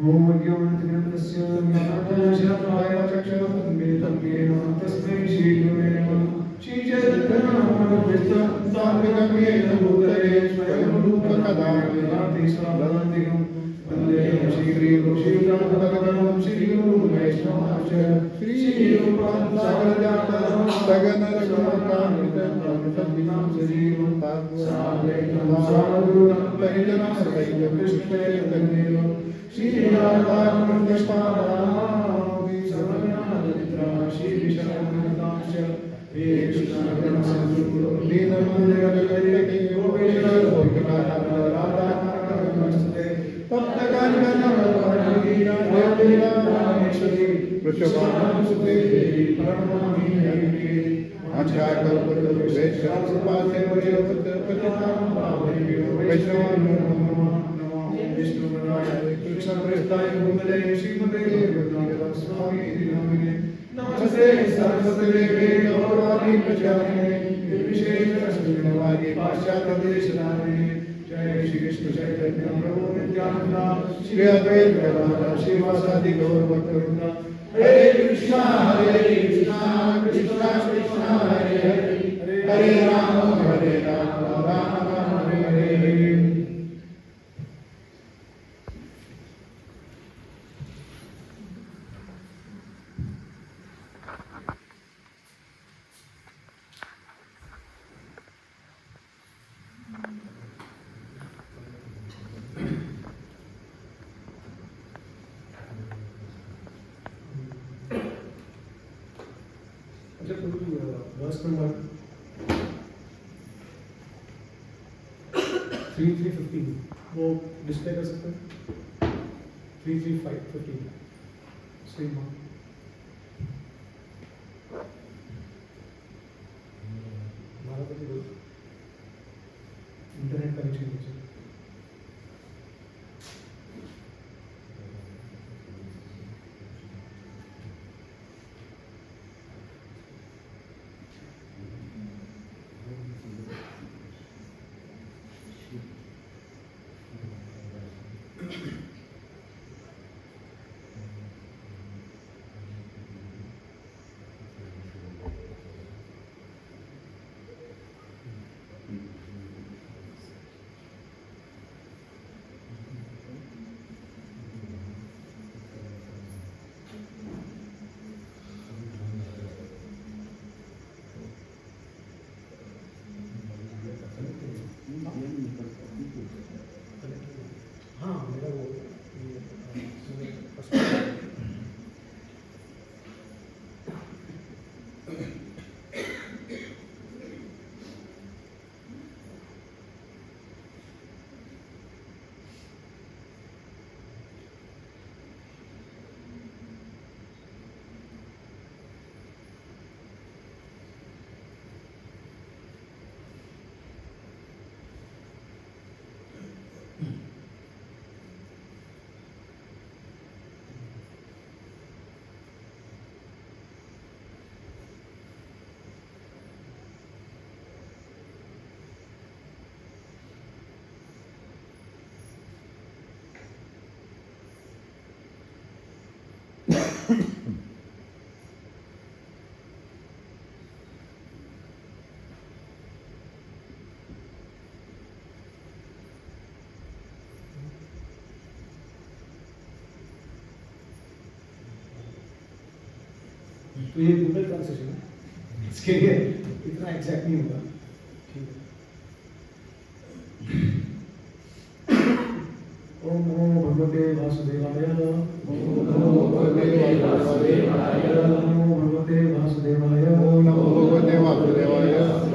ओम ज्ञानतिग्रन्थस्य ज्ञानाय चक्षुरुन्मिलितं येन तस्मै श्रीगुरवे नमः। श्रीचैतन्यनामोपस्थं सात्विकं येन भूतले स्वयं रूपकदा विभाति स्वाभान्तिकं वन्दे श्रीगुरुं श्रीगुरुं वैष्णवांश्च श्रीरूपं सकलजातं सगनरघुनाथान्वितं तद्विनां सजीवं साद्वैतं सावधूतं परिजनं सहितं कृष्णचैतन्येन श्रीराधाकृष्णारामापि सर्वज्ञाननिद्रा श्रीविशालगुणकांश्च हे कृष्णकरुणासिन्धु दीनबन्धुजगद्गुरुके गोपीनाथराधाकान्तस्ते तप्तकाञ्चनवरदायिनीनाथेश्वरी वृषभानुसुते प्रणमामि हरिप्रिये आचार्यकल्पतरुभ्यश्चाकृपासिन्धुभ्यो पतितानां पावनेभ्यो वैष्णवाभ्यो नमो नमः। विष्णुपदाय कृष्णप्रेष्ठाय भूतले श्रीमते स्वामी नामिने नमस्ते सरस्वतीदेवे गौरवाणी प्रचारिणे निर्विशेषशून्यवादी पाश्चात्यदेशधारिणे। जय श्री कृष्ण चैतन्य प्रभु नित्यानंद श्री अद्वैत गदाधर श्रीवासादि गौर भक्तवृंद। हरे कृष्णा कृष्णा कृष्णा हरे हरे हरे राम राम राम हरे हरे। Verse number 3:15 वो डिस्प्ले कर सकते हैं 3:15 स्क्रीन पर हमारा तो इंटरनेट कनेक्शन है। हाँ मेरा वो तो ये गूगल ट्रांसलेशन है, इसके लिए इतना एग्जैक्ट नहीं होगा। ठीक है। ओम नमो भगवते वासुदेवाय ओम नमो भगवते वासुदेवाय ओम नमो भगवते वासुदेवाय ओम नमो भगवते वासुदेवाय ओम नमो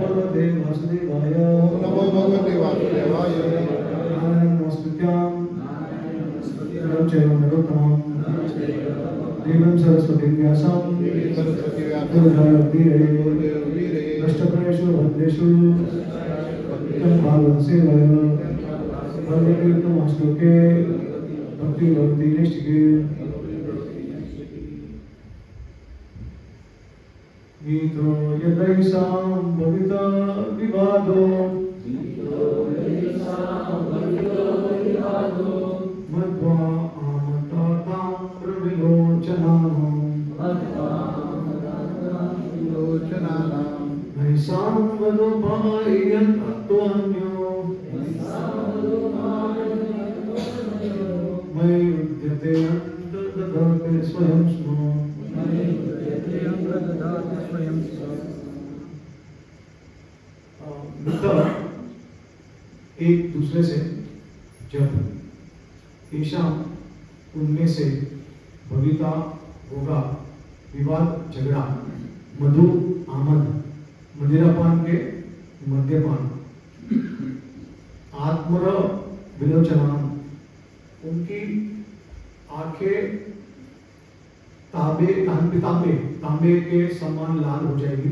भगवते वासुदेवाय ओम नमो भगवते वासुदेवाय नमस्कृत्यां चैव नरोत्तमं देवं सरस्वती व्यासं नष्टप्रायेषु भद्रेषु भागवत सेवया भगवतीर्थमाश्लोके भक्ति भक्ति निष्ठिके गीतो यदैषां भविता विवादो मध्वा स्वयं स्म। मित्र एक दूसरे से जब ईशा उनमें से भविता होगा विवाद झगड़ा मधु आमद मदिरापान के मद्यपान आत्मर विलोचना उनकी आंखें तांबे के समान लाल हो जाएगी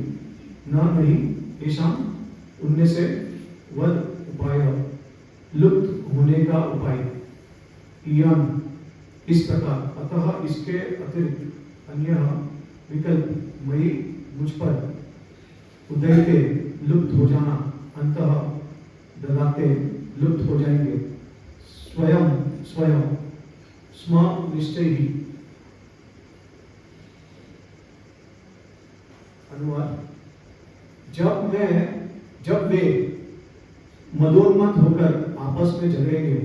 नहीं ईशा उनमें से वध उपाय लुप्त होने का उपाय यम इस प्रकार अतः इसके अतिरिक्त अन्य विकल्प मई मुझ पर उदयते लुप्त हो जाना अंतः ददाते लुप्त हो जाएंगे स्वयं स्वयं स्म निश्चय ही। अनुवाद जब वे मदोन्मत्त होकर आपस में झगड़ेंगे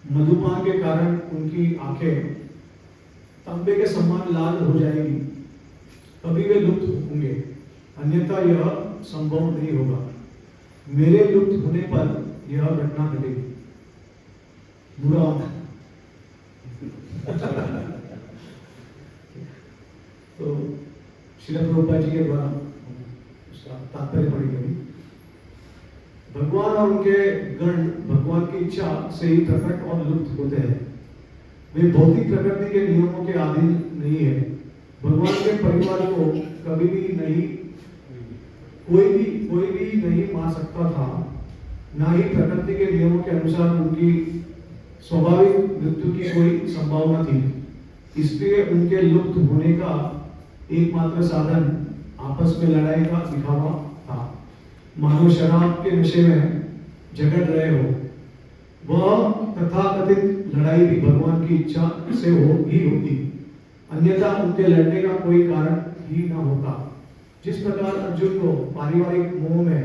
मधुपान के कारण उनकी आंखें तांबे के समान लाल हो जाएगी तभी वे लुप्त होंगे अन्यथा यह संभव नहीं होगा मेरे लुप्त होने पर यह घटना घटेगी। मुराद तो श्रील प्रभुपाद जी के द्वारा उसका तात्पर्य पढ़ेंगे। भगवान और उनके गण भगवान की इच्छा से ही प्रकट और लुप्त होते हैं वे भौतिक प्रकृति के नियमों के अधीन नहीं है। भगवान के परिवार को कभी भी नहीं कोई भी नहीं मार सकता था ना ही प्रकृति के नियमों के अनुसार उनकी स्वाभाविक मृत्यु की कोई संभावना थी इसलिए उनके लुप्त होने का एकमात्र साधन आपस में लड़ाई का दिखावा था मानो शराब के नशे में झगड़ रहे हो वह तथाकथित लड़ाई भी भगवान की इच्छा से होती अन्यथा उनके लड़ने का कोई कारण ही न होता। जिस प्रकार अर्जुन को पारिवारिक मोह में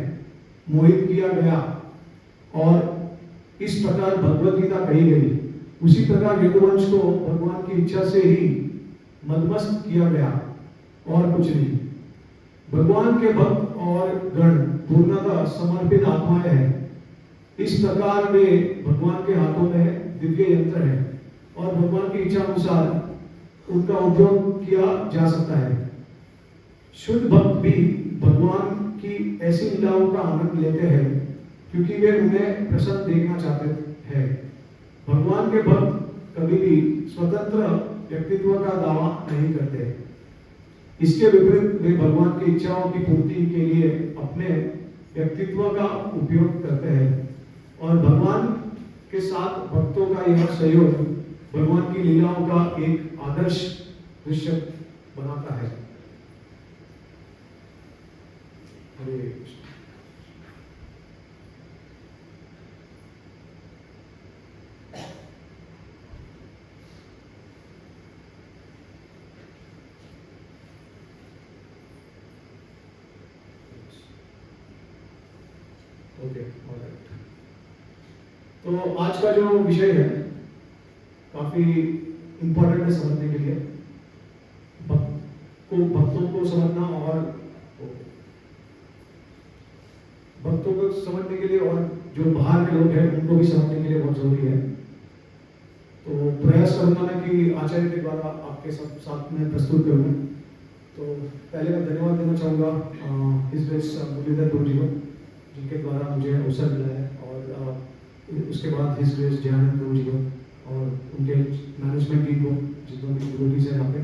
मोहित किया गया और इस प्रकार भगवत गीता कही गई उसी प्रकार यदुवंश को भगवान की इच्छा से ही मदमस्त किया गया और कुछ नहीं। भगवान के भक्त और गण पूर्णतः समर्पित आत्माएं हैं इस प्रकार वे भगवान के हाथों में दिव्य यंत्र है और भगवान की इच्छा अनुसार उनका उपयोग किया जा सकता है। शुद्ध भक्त भी भगवान की ऐसी लीलाओं का आनंद लेते हैं क्योंकि वे उन्हें प्रसन्न देखना चाहते हैं। भगवान के भक्त कभी भी स्वतंत्र व्यक्तित्व का दावा नहीं करते इसके विपरीत वे भगवान की इच्छाओं की पूर्ति के लिए अपने व्यक्तित्व का उपयोग करते हैं और भगवान के साथ भक्तों का यह सहयोग भगवान की लीलाओं का एक आदर्श दृश्य बनाता है। हरे कृष्ण। तो आज का जो विषय है काफी इंपॉर्टेंट है समझने के लिए भक्तों को समझना और भक्तों को समझने के लिए और जो बाहर के लोग हैं उनको भी समझने के लिए बहुत जरूरी है। तो प्रयास करूंगा मैं कि आचार्य के द्वारा आपके साथ में प्रस्तुत करूंगा। तो पहले मैं धन्यवाद देना चाहूँगा इस ग्रेस मुरलीधर प्रभु जी को जिनके द्वारा मुझे अवसर मिला है और उसके बाद हिज ग्रेस जयानंद प्रभु जी को और उनके मैनेजमेंट टीम को जितने भी डिवोटीज हैं यहाँ पे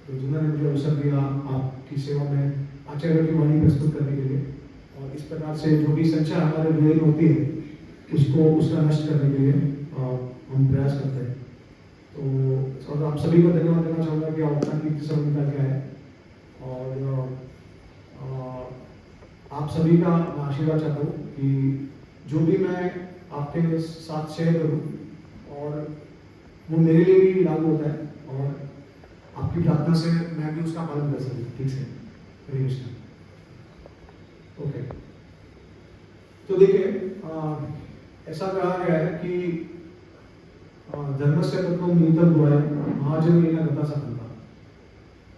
तो जिन्होंने मुझे अवसर दिया आपकी सेवा में आचार्य की वाणी प्रस्तुत करने के लिए और इस प्रकार से जो भी संचार हमारे हृदय में होती है उसका नष्ट करने के लिए हम प्रयास करते हैं। तो और आप सभी को धन्यवाद देना चाहूँगा कि आप अपना कीर्ति समय निकाल के आए और आप सभी का मैं आशीर्वाद चाहता हूँ कि जो भी मैं आपके साथ शेयर करूँ और वो मेरे लिए भी लागू होता है और आपकी प्रार्थना से मैं भी उसका पालन कर सकूँ। ठीक से हरे कृष्ण। ओके तो देखिए ऐसा कहा गया है कि धर्म से तत्व न्यूनतम हुआ है महाजन ये न गता सकता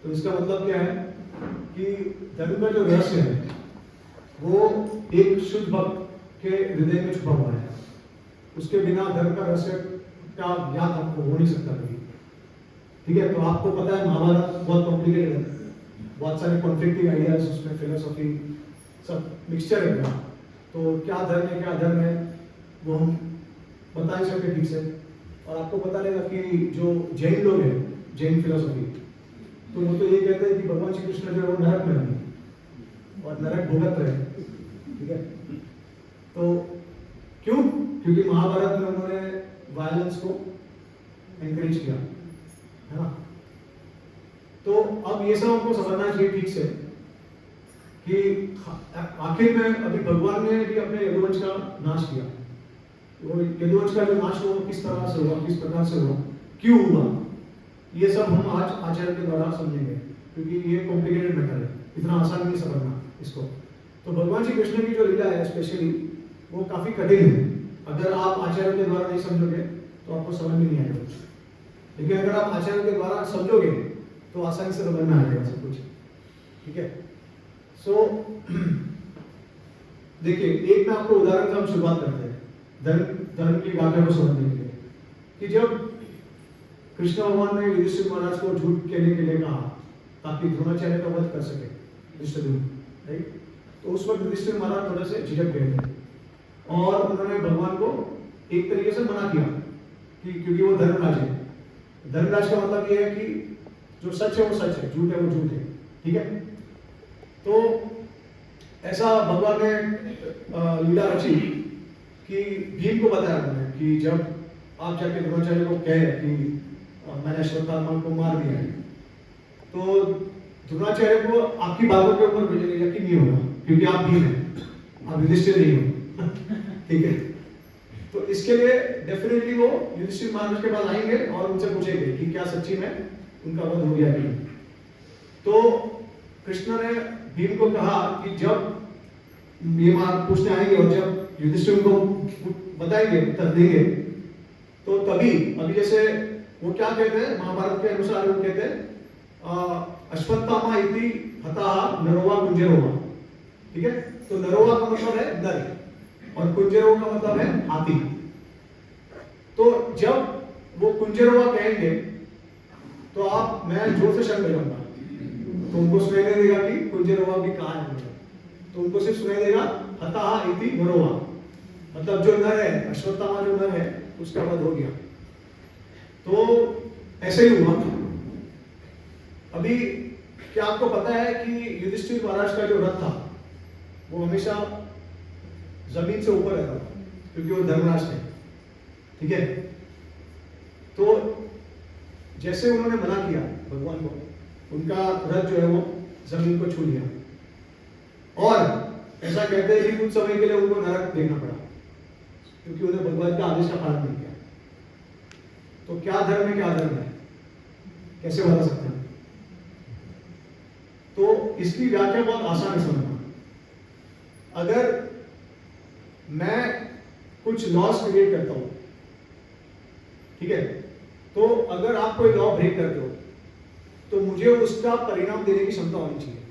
तो इसका मतलब क्या है कि धर्म का जो रहस्य है वो एक शुद्ध भक्त के हृदय में छुपा हुआ है। उसके बिना धर्म का रहस्य का ज्ञात आपको हो नहीं सकता कभी। ठीक है, तो आपको पता है महाभारत बहुत कॉम्प्लिकेटेड है, बहुत सारे कॉन्फ्लिक्टिंग आइडियाज उसमें, फिलोसॉफी सब मिक्सचर है। तो क्या धर्म है क्या अधर्म है वो हम बता नहीं सकते ठीक से। और आपको पता लगेगा कि जो जैन लोग हैं, जैन फिलोसॉफी, तो वो तो ये कहते हैं कि भगवान श्री कृष्ण जो है वो नरक में है और नरक भुगत रहे। ठीक है, तो क्यों? क्योंकि महाभारत में उन्होंने वायलेंस को एनकरेज किया, है ना। तो अब ये सब हमको समझना चाहिए ठीक से कि आखिर में अभी भगवान ने भी अपने यदुवंश का नाश किया। वो यदुवंश का जो नाश हुआ किस तरह से हुआ, किस प्रकार से हुआ, क्यों हुआ, ये सब हम आज आचार्य के द्वारा समझेंगे, क्योंकि ये कॉम्प्लिकेटेड मैटर है, इतना आसान नहीं समझना इसको। तो भगवान श्री कृष्ण की जो लीला है स्पेशली वो काफी कठिन है। अगर आप आचार्य के द्वारा नहीं समझोगे तो आपको समझ में नहीं आएगा, लेकिन अगर आप आचार्य के द्वारा समझोगे तो आसानी से समझ में आ जाएगा सब कुछ। ठीक है, सो देखिए, एक मैं आपको उदाहरण से हम शुरुआत करते हैं धर्म की गाथा को समझने के लिए। कि जब कृष्ण भगवान ने युधिष्ठिर महाराज को झूठ कहने के लिए कहा ताकि द्रोणाचार्य का वध कर सके युधिष्ठिर, राइट, तो उस वक्त युधिष्ठिर महाराज थोड़े से झिझक गए थे और उन्होंने भगवान को एक तरीके से मना किया कि क्योंकि वो धर्मराज है। धर्मराज का मतलब ये है कि जो सच है वो सच है, झूठ है वो झूठ है। ठीक है, तो ऐसा भगवान ने लीला रची कि भीम को बताया उन्होंने कि जब आप जाके द्रोणाचार्य को कहे कि मैंने अश्वत्थामा को मार दिया है, तो द्रोणाचार्य को आपकी बातों के ऊपर यकीन नहीं होगा क्योंकि आप भीम हैं, आप युधिष्ठिर नहीं हो। ठीक है, तो इसके लिए डेफिनेटली वो युधिष्ठिर महाराज के पास आएंगे और उनसे पूछेंगे कि क्या सच्ची में उनका वध हो गया नहीं। तो कृष्ण ने भीम को कहा कि जब ये पूछने आएंगे और जब युधिष्ठिर को बताएंगे, उत्तर देंगे, तो तभी अभी जैसे वो क्या कहते हैं महाभारत के अनुसार, वो कहते हैं अश्वत्थामा इति हताः नरोवा कुंजरोवा। ठीक है, तो नरोवा का मतलब है नर और कुंजरोवा का मतलब है हाथी। तो जब वो कुंजरोवा कहेंगे तो मैं जोर से शब्द बजाऊंगा तो उनको सुनाई नहीं देगा कि कुंजरोवा भी कहाँ है, तो उनको सिर्फ सुनाई देगा हताः इति नरोवा, मतलब जो नर है, अश्वत्थामा जो नर है उसका वध हो गया। तो ऐसे ही हुआ। अभी क्या आपको पता है कि युधिष्ठिर महाराज का जो रथ था वो हमेशा जमीन से ऊपर रहता था क्योंकि वो धर्मराज थे। ठीक है, तो जैसे उन्होंने मना किया भगवान को, उनका रथ जो है वो जमीन को छू लिया और ऐसा कहते हैं कि कुछ समय के लिए उनको नरक देखना पड़ा क्योंकि उन्हें भगवान का आदेश का पालन नहीं किया। तो क्या धर्म है क्या अधर्म है, कैसे बता सकते हैं? तो इसकी व्याख्या बहुत आसान है समझना। अगर मैं कुछ लॉस क्रिएट करता हूं, ठीक है, तो अगर आप कोई लॉ ब्रेक करते हो तो मुझे उसका परिणाम देने की क्षमता होनी चाहिए।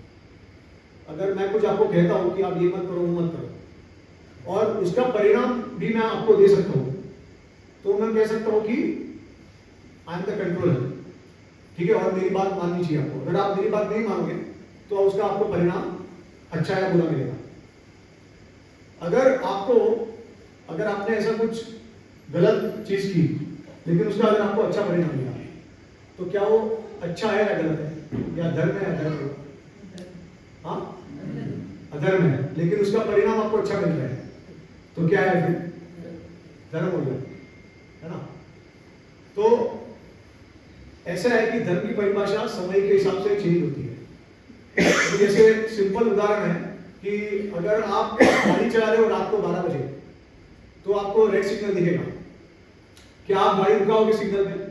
अगर मैं कुछ आपको कहता हूं कि आप ये मत करो वो मत करो और उसका परिणाम भी मैं आपको दे सकता हूं, तो मैं कह सकता हूं कि आई एम द कंट्रोलर। ठीक है, और मेरी बात माननी चाहिए आपको। अगर आप मेरी बात नहीं मानोगे तो उसका आपको परिणाम अच्छा या बुरा मिलेगा। अगर आपने ऐसा कुछ गलत चीज की लेकिन उसका अगर आपको अच्छा परिणाम मिला तो क्या वो अच्छा है या गलत है, या धर्म है या अधर्म है? हाँ, अधर्म है, लेकिन उसका परिणाम आपको अच्छा मिल रहा है तो क्या है फिर? धर्म हो गया, है ना। तो ऐसा है कि धर्म की परिभाषा समय के हिसाब से चेंज होती है। तो जैसे सिंपल उदाहरण है कि अगर आप गाड़ी चला रहे हो रात को 12 बजे तो आपको रेड सिग्नल दिखेगा, क्या आप गाड़ी रुकाओगे सिग्नल पे?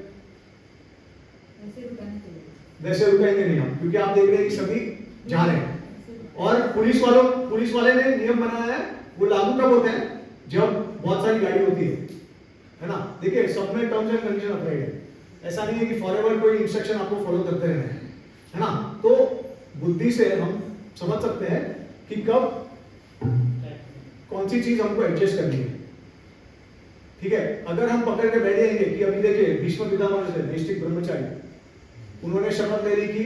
वैसे रुकाएंगे नहीं आप, क्योंकि आप देख रहे हैं कि सभी जा रहे हैं। और पुलिस वाले ने नियम बनाया है, वो लागू कब होते हैं? जब बहुत सारी गाड़ी होती है ना। देखिए, सब में टर्म्स एंड कंडीशन अप्लाई है। ऐसा नहीं है कि फॉरएवर कोई इंस्ट्रक्शन आपको फॉलो करते रहना है है ना। तो बुद्धि से हम समझ सकते हैं कि कब कौन सी चीज हमको एडजस्ट करनी है। ठीक है, अगर हम पकड़ के बैठ जाएंगे कि अभी देखिए भीष्म पितामह से नैष्ठिक ब्रह्मचारी, उन्होंने शपथ ले ली कि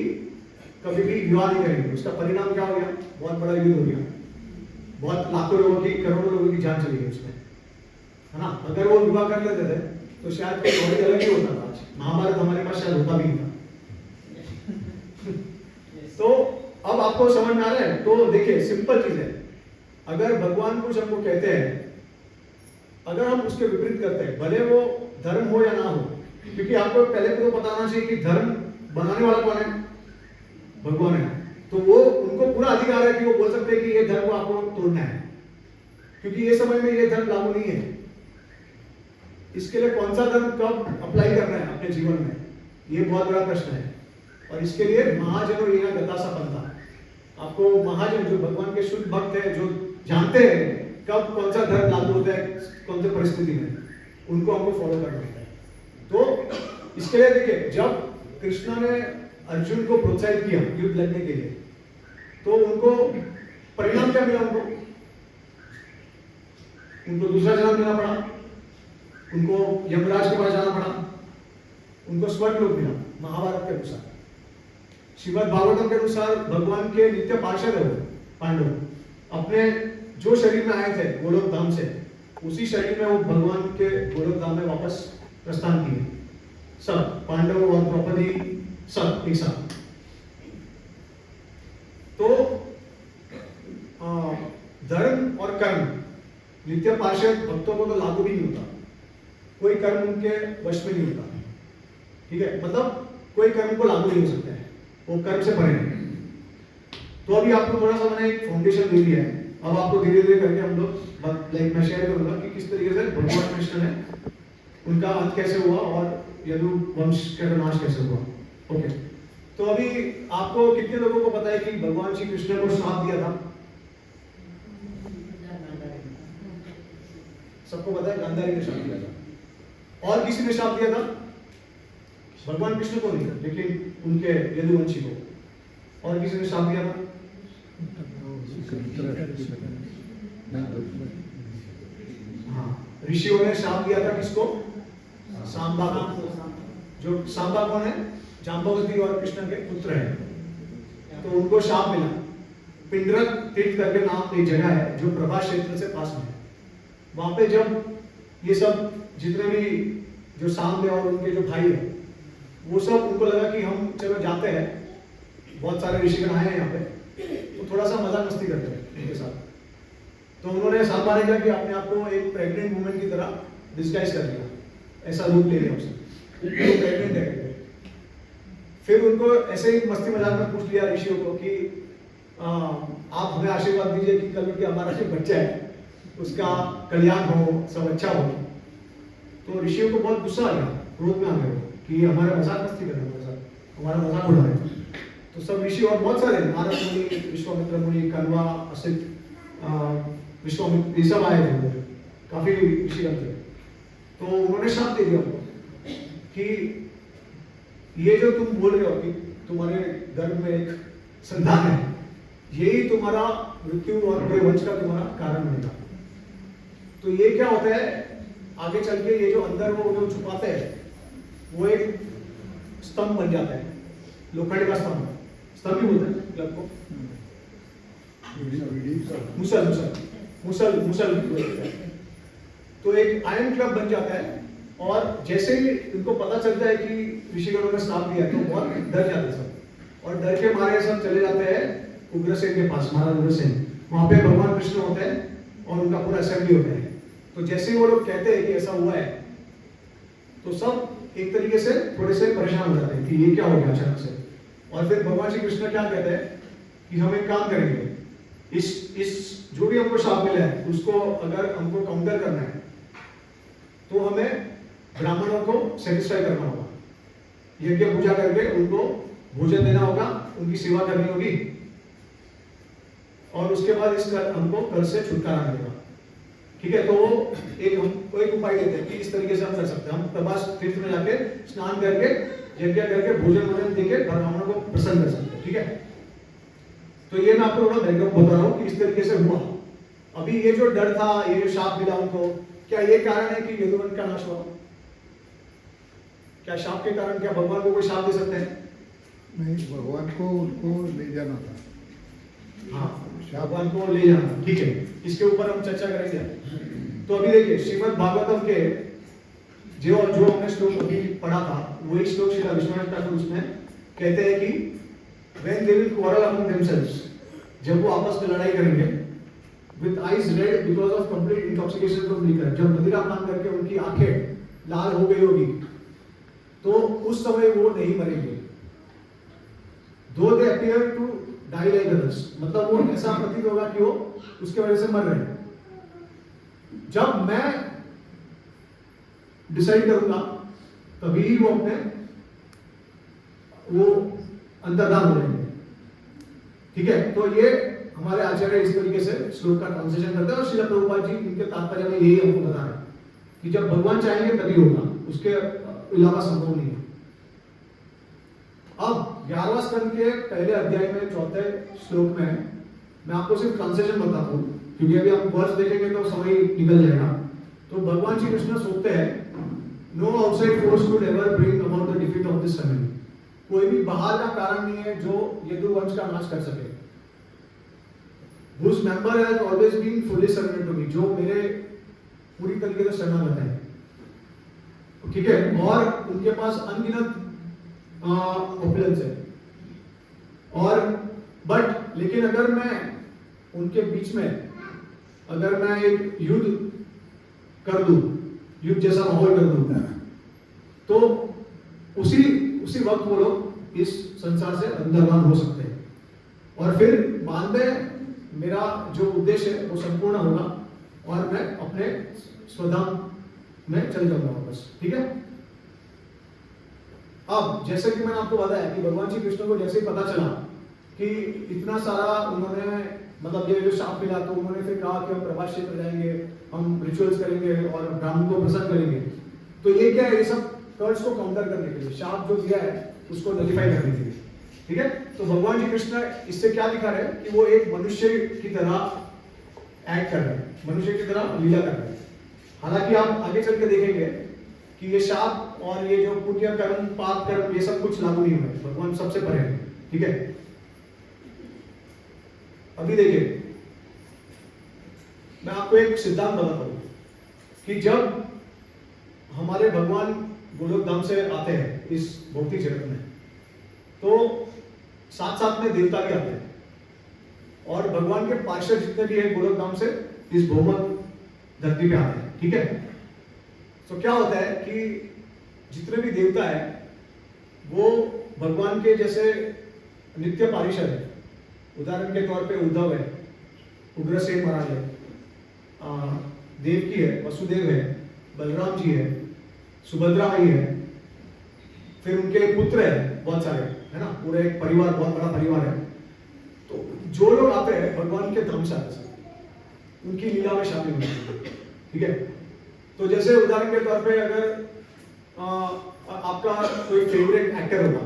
कभी भी विवाह नहीं करेंगे। उसका परिणाम क्या हो गया? बहुत बड़ा युद्ध हो गया, बहुत लाखों लोगों की, करोड़ों लोगों की जान चली गई उसमें, है ना। अगर वो विवाह कर लेते थे तो शायद कोई और अलग ही होता था। आज महाभारत हमारे पास शायद होता भी नहीं था। तो अब आपको समझ में आ रहा है। तो देखिए सिंपल चीज है, अगर भगवान कुछ हमको कहते हैं, अगर हम उसके विपरीत करते हैं, भले वो धर्म हो या ना हो, क्योंकि आपको पहले तो पता होना चाहिए कि धर्म बनाने वाला कौन है? भगवान है। तो वो उनको पूरा अधिकार है कि वो बोल सकते हैं कि ये धर्म को आपको तोड़ना है, क्योंकि ये समय में ये धर्म लागू नहीं है। इसके लिए कौन सा धर्म कब अप्लाई करना है अपने जीवन में, ये बहुत बड़ा प्रश्न है। और इसके लिए महाजनों ये गतासा पंथा, आपको महाजन जो भगवान के शुद्ध भक्त है, जो जानते हैं कब कौन सा धर्म लागू होता है कौन सी परिस्थिति में, उनको हमको फॉलो करना होता है। तो इसके लिए देखिए, जब कृष्ण ने अर्जुन को प्रोत्साहित किया युद्ध लड़ने के लिए, तो उनको परिणाम क्या मिला? उनको दूसरा जन्म देना पड़ा, उनको यमराज के पास जाना पड़ा, उनको स्वर्ग लोक मिला महाभारत के अनुसार। श्रीमद् भागवतम के अनुसार भगवान के नित्य पार्षद है वो पांडव, अपने जो शरीर में आए थे गोलोक धाम से, उसी शरीर में वो भगवान के गोलोक धाम में वापस प्रस्थान किए। सब पांडव और द्रौपदी सब एक साथ। तो धर्म और कर्म नित्य पार्षद भक्तों को तो लागू भी नहीं होता, कोई कर्म उनके वश में नहीं होता। ठीक है, मतलब कोई कर्म को लागू नहीं हो सकता है, वो कर्म से परे है। तो अभी आपको थोड़ा सा मैंने एक फाउंडेशन दे दिया है। अब आपको धीरे धीरे करके हम लोग लाइक मैं शेयर करूंगा कि किस तरीके से भगवान कृष्ण है, उनका अंत कैसे हुआ और यदु वंश का नाश कैसे हुआ। ओके, तो अभी आपको कितने लोगों को पता है कि भगवान श्री कृष्ण को श्राप दिया था? सबको पता है, गांधारी ने श्राप दिया था। और किसी ने श्राप दिया था? भगवान कृष्ण को नहीं, लेकिन उनके यदुवंशी को। और किसी ने श्राप दिया था? हाँ, ऋषियों ने श्राप दिया था किसको? सांबा को। जो सांबा कौन है? जांबवती और कृष्ण के पुत्र हैं। तो उनको श्राप मिला। पिंडरक तीर्थ करके नाम एक जगह है जो प्रभास क्षेत्र से पास में है। वहां पे जब ये सब जितने भी जो सांब है और उनके जो भाई है, वो सब, उनको लगा कि हम चलो जाते हैं, बहुत सारे ऋषिगण आए हैं यहाँ पे, तो थोड़ा सा मजाक मस्ती करते हैं उनके साथ। तो उन्होंने सांबा ने कहा कि अपने आप को एक प्रेग्नेंट वुमेन की तरह डिस्गाइज कर लिया, ऐसा रूप ले लिया उसने, वो प्रेग्नेंट है। फिर उनको ऐसे ही मस्ती मजाक में पूछ लिया ऋषियों को कि आप हमें आशीर्वाद दीजिए कि कल कि हमारा जो बच्चा है उसका कल्याण हो, सब अच्छा हो। तो ऋषियों को बहुत गुस्सा आ गया, क्रोध में आ गए कि हमारा मजाक मस्ती कर रहे हैं, हमारा मजाक उड़ा रहे हैं। तो सब ऋषि और बहुत सारे नारद मुनि, विश्वामित्र मुनि, कण्वा, असित, विश्वामित्र, ये सब आए थे, काफी ऋषिगण थे। तो उन्होंने श्राप दे दिया उनको कि ये जो तुम बोल रहे हो कि तुम्हारे गर्भ में एक संतान है, यही तुम्हारा मृत्यु और पूरे वंश का तुम्हारा कारण बनेगा। तो ये क्या होता है आगे चल के, ये जो अंदर वो जो छुपाते हैं, वो एक स्तंभ बन जाता है, लोखंड का स्तंभ, स्तंभ ही बोलते हैं क्लब को, मुसल मुसल मुसल मुसल बोलते हैं। तो एक आयरन क्लब बन जाता है, और जैसे ही इनको पता चलता है कि ऋषिगणों ने श्राप दिया तो बहुत डर जाते सब, और डर के मारे सब चले जाते हैं उग्रसेन के पास, महाराज उग्रसेन। वहां पे भगवान कृष्ण होते हैं और उनका पूरा असेंबली होता है। तो जैसे ही वो लोग कहते हैं कि ऐसा हुआ है, तो सब एक तरीके से थोड़े से परेशान हो जाते हैं कि ये क्या हो गया अचानक से। और फिर भगवान श्री कृष्ण क्या कहते हैं कि हम एक काम करेंगे, इस जो भी हमको श्राप मिला है उसको अगर हमको काउंटर करना है तो हमें ब्राह्मणों को सेटिस्फाई करना होगा, यज्ञ पूजा करके उनको भोजन देना होगा, उनकी सेवा करनी होगी, और उसके बाद इस हमको कर से छुटकारा मिलेगा। ठीक है, तो एक उपाय देते हैं कि इस तरीके से हम कर सकते हैं। हम प्रभास तीर्थ में जाके स्नान करके यज्ञ करके भोजन देके ब्राह्मणों को प्रसन्न कर सकते हैं। ठीक है, तो ये मैं आपको थोड़ा बैकग्राउंड बता रहा हूँ कि इस तरीके से हुआ। अभी ये जो डर था, ये जो शाप मिला उनको, क्या ये कारण है कि यदुवंश का नाश हुआ? क्या शाप के कारण क्या भगवान को कोई शाप दे सकते हैं? नहीं, भगवान को उनको ले जाना था। हाँ, भगवान को ले जाना, ठीक है, इसके ऊपर हम चर्चा करेंगे। तो अभी देखिए श्रीमद् भागवतम के जो हमने श्लोक अभी पढ़ा था, वही श्लोक श्री विश्वनाथ ठाकुर उसमें कहते हैं कि when they will quarrel among themselves, जब वो आपस में लड़ाई करेंगे, with eyes red because of complete intoxication from liquor, जब मदिरा पान करके उनकी आंखें लाल हो गई होगी, तो उस समय वो नहीं मरेंगे। Though they appear to die like others, मतलब वो ऐसा प्रतीत होगा कि वो उसके वजह से मर रहे हैं। जब मैं डिसाइड करूंगा तभी ही वो अपने वो अंतर्धान हो जाएंगे। ठीक है, तो ये हमारे आचार्य इस तरीके से श्लोक का ट्रांसलेशन करते हैं और श्रील प्रभुपाद जी इनके तात्पर्य में यही हमको बता रहे हैं कि जब भगवान चाहेंगे तभी होगा, उसके अलावा संभव नहीं है। अब 11वां स्कंद के पहले अध्याय में 4थे श्लोक में मैं आपको सिर्फ ट्रांसलेशन बताता हूँ, क्योंकि अभी आप वर्ष देखेंगे तो समय निकल जाएगा। तो भगवान श्री कृष्ण सोचते हैं, no outside force could ever bring about the defeat of this family, कोई भी बाहर का कारण नहीं है जो यदुवंश का नाश कर सके। Whose member has always been fully surrendered to me, जो मेरे पूरी तरीके से शरणागत है। ठीक है, और उनके पास अनगिनत ऑपुलेंस है, और बट लेकिन अगर मैं उनके बीच में अगर मैं एक युद्ध कर दूं, युद्ध जैसा माहौल कर दूं, तो उसी वक्त वो लोग इस संसार से अंतर्धान हो सकते हैं, और फिर बाद में मेरा जो उद्देश्य है वो संपूर्ण होगा और मैं अपने स्वधाम में चल जाऊंगा वापस। ठीक है, अब जैसे कि मैंने आपको बताया कि भगवान श्री कृष्ण को जैसे ही पता चला कि इतना सारा उन्होंने मतलब ये जो शाप मिला, तो उन्होंने फिर कहा कि हम प्रभास क्षेत्र जाएंगे, हम रिचुअल्स करेंगे और ब्राह्मण को प्रसन्न करेंगे। तो ये क्या है, ये सब कर्ज को काउंटर करने के लिए, शाप जो दिया है उसको नलिफाई करने के लिए। ठीक है, तो भगवान श्री कृष्ण इससे क्या दिखा रहे हैं कि वो एक मनुष्य की तरह एक्ट कर रहे हैं, मनुष्य की तरह लीला कर रहे हैं। हालांकि आप आगे चल के देखेंगे कि ये शाप और ये जो पुण्य कर्म पाप कर्म ये सब कुछ लागू नहीं हुए, भगवान सबसे परे है। ठीक है, अभी देखिए मैं आपको एक सिद्धांत बताता हूं कि जब हमारे भगवान गोलोक धाम से आते हैं इस भौतिक जगत में, तो साथ साथ में देवता भी आते हैं, और भगवान के पार्षद जितने भी हैं गोलोक धाम से इस भौमक धरती पे आते हैं। ठीक है, तो क्या होता है कि जितने भी देवता है वो भगवान के जैसे नित्य पार्षद है। उदाहरण के तौर पे उद्धव है, उग्रसेन महाराज है, देवकी है, वसुदेव है, बलराम जी है, सुभद्रा माई है, फिर उनके पुत्र है बहुत सारे, है ना, पूरे एक परिवार, बहुत बड़ा परिवार है। तो जो लोग आते हैं भगवान के धाम से आते हैं, उनकी लीला में शामिल होते हैं। ठीक है, तो जैसे उदाहरण के तौर पे अगर आपका कोई फेवरेट एक्टर होगा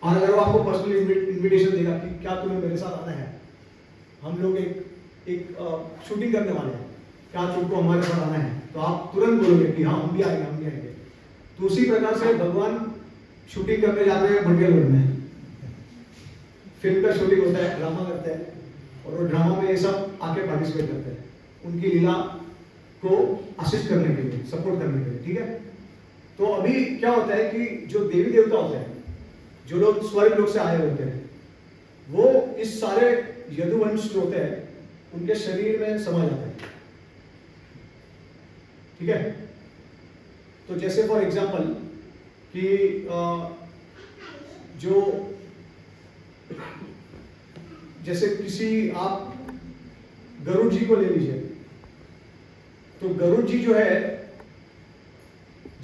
और अगर वो आपको पर्सनल इनविटेशन देगा कि क्या तुम्हें मेरे साथ आना है, हम लोग एक शूटिंग करने वाले हैं, क्या तुमको हमारे साथ आना है, तो आप तुरंत बोलोगे कि हाँ हम भी आएंगे, हम भी आएंगे। तो उसी प्रकार से भगवान शूटिंग करने जाते हैं बंडेलगढ़ में, फिल्म का शूटिंग होता है, ड्रामा करते हैं, और वो ड्रामा में ये सब आके पार्टिसिपेट करते हैं उनकी लीला को असिस्ट करने के लिए, सपोर्ट करने के लिए। ठीक है, तो अभी क्या होता है कि जो देवी देवता होते हैं, जो लोग स्वर्ग लोक से आए होते हैं, वो इस सारे यदुवंश जो होते हैं उनके शरीर में समा जाते हैं। ठीक है, तो जैसे फॉर एग्जांपल कि जो जैसे किसी आप गरुड़ जी को ले लीजिए, तो गरुड़ जी जो है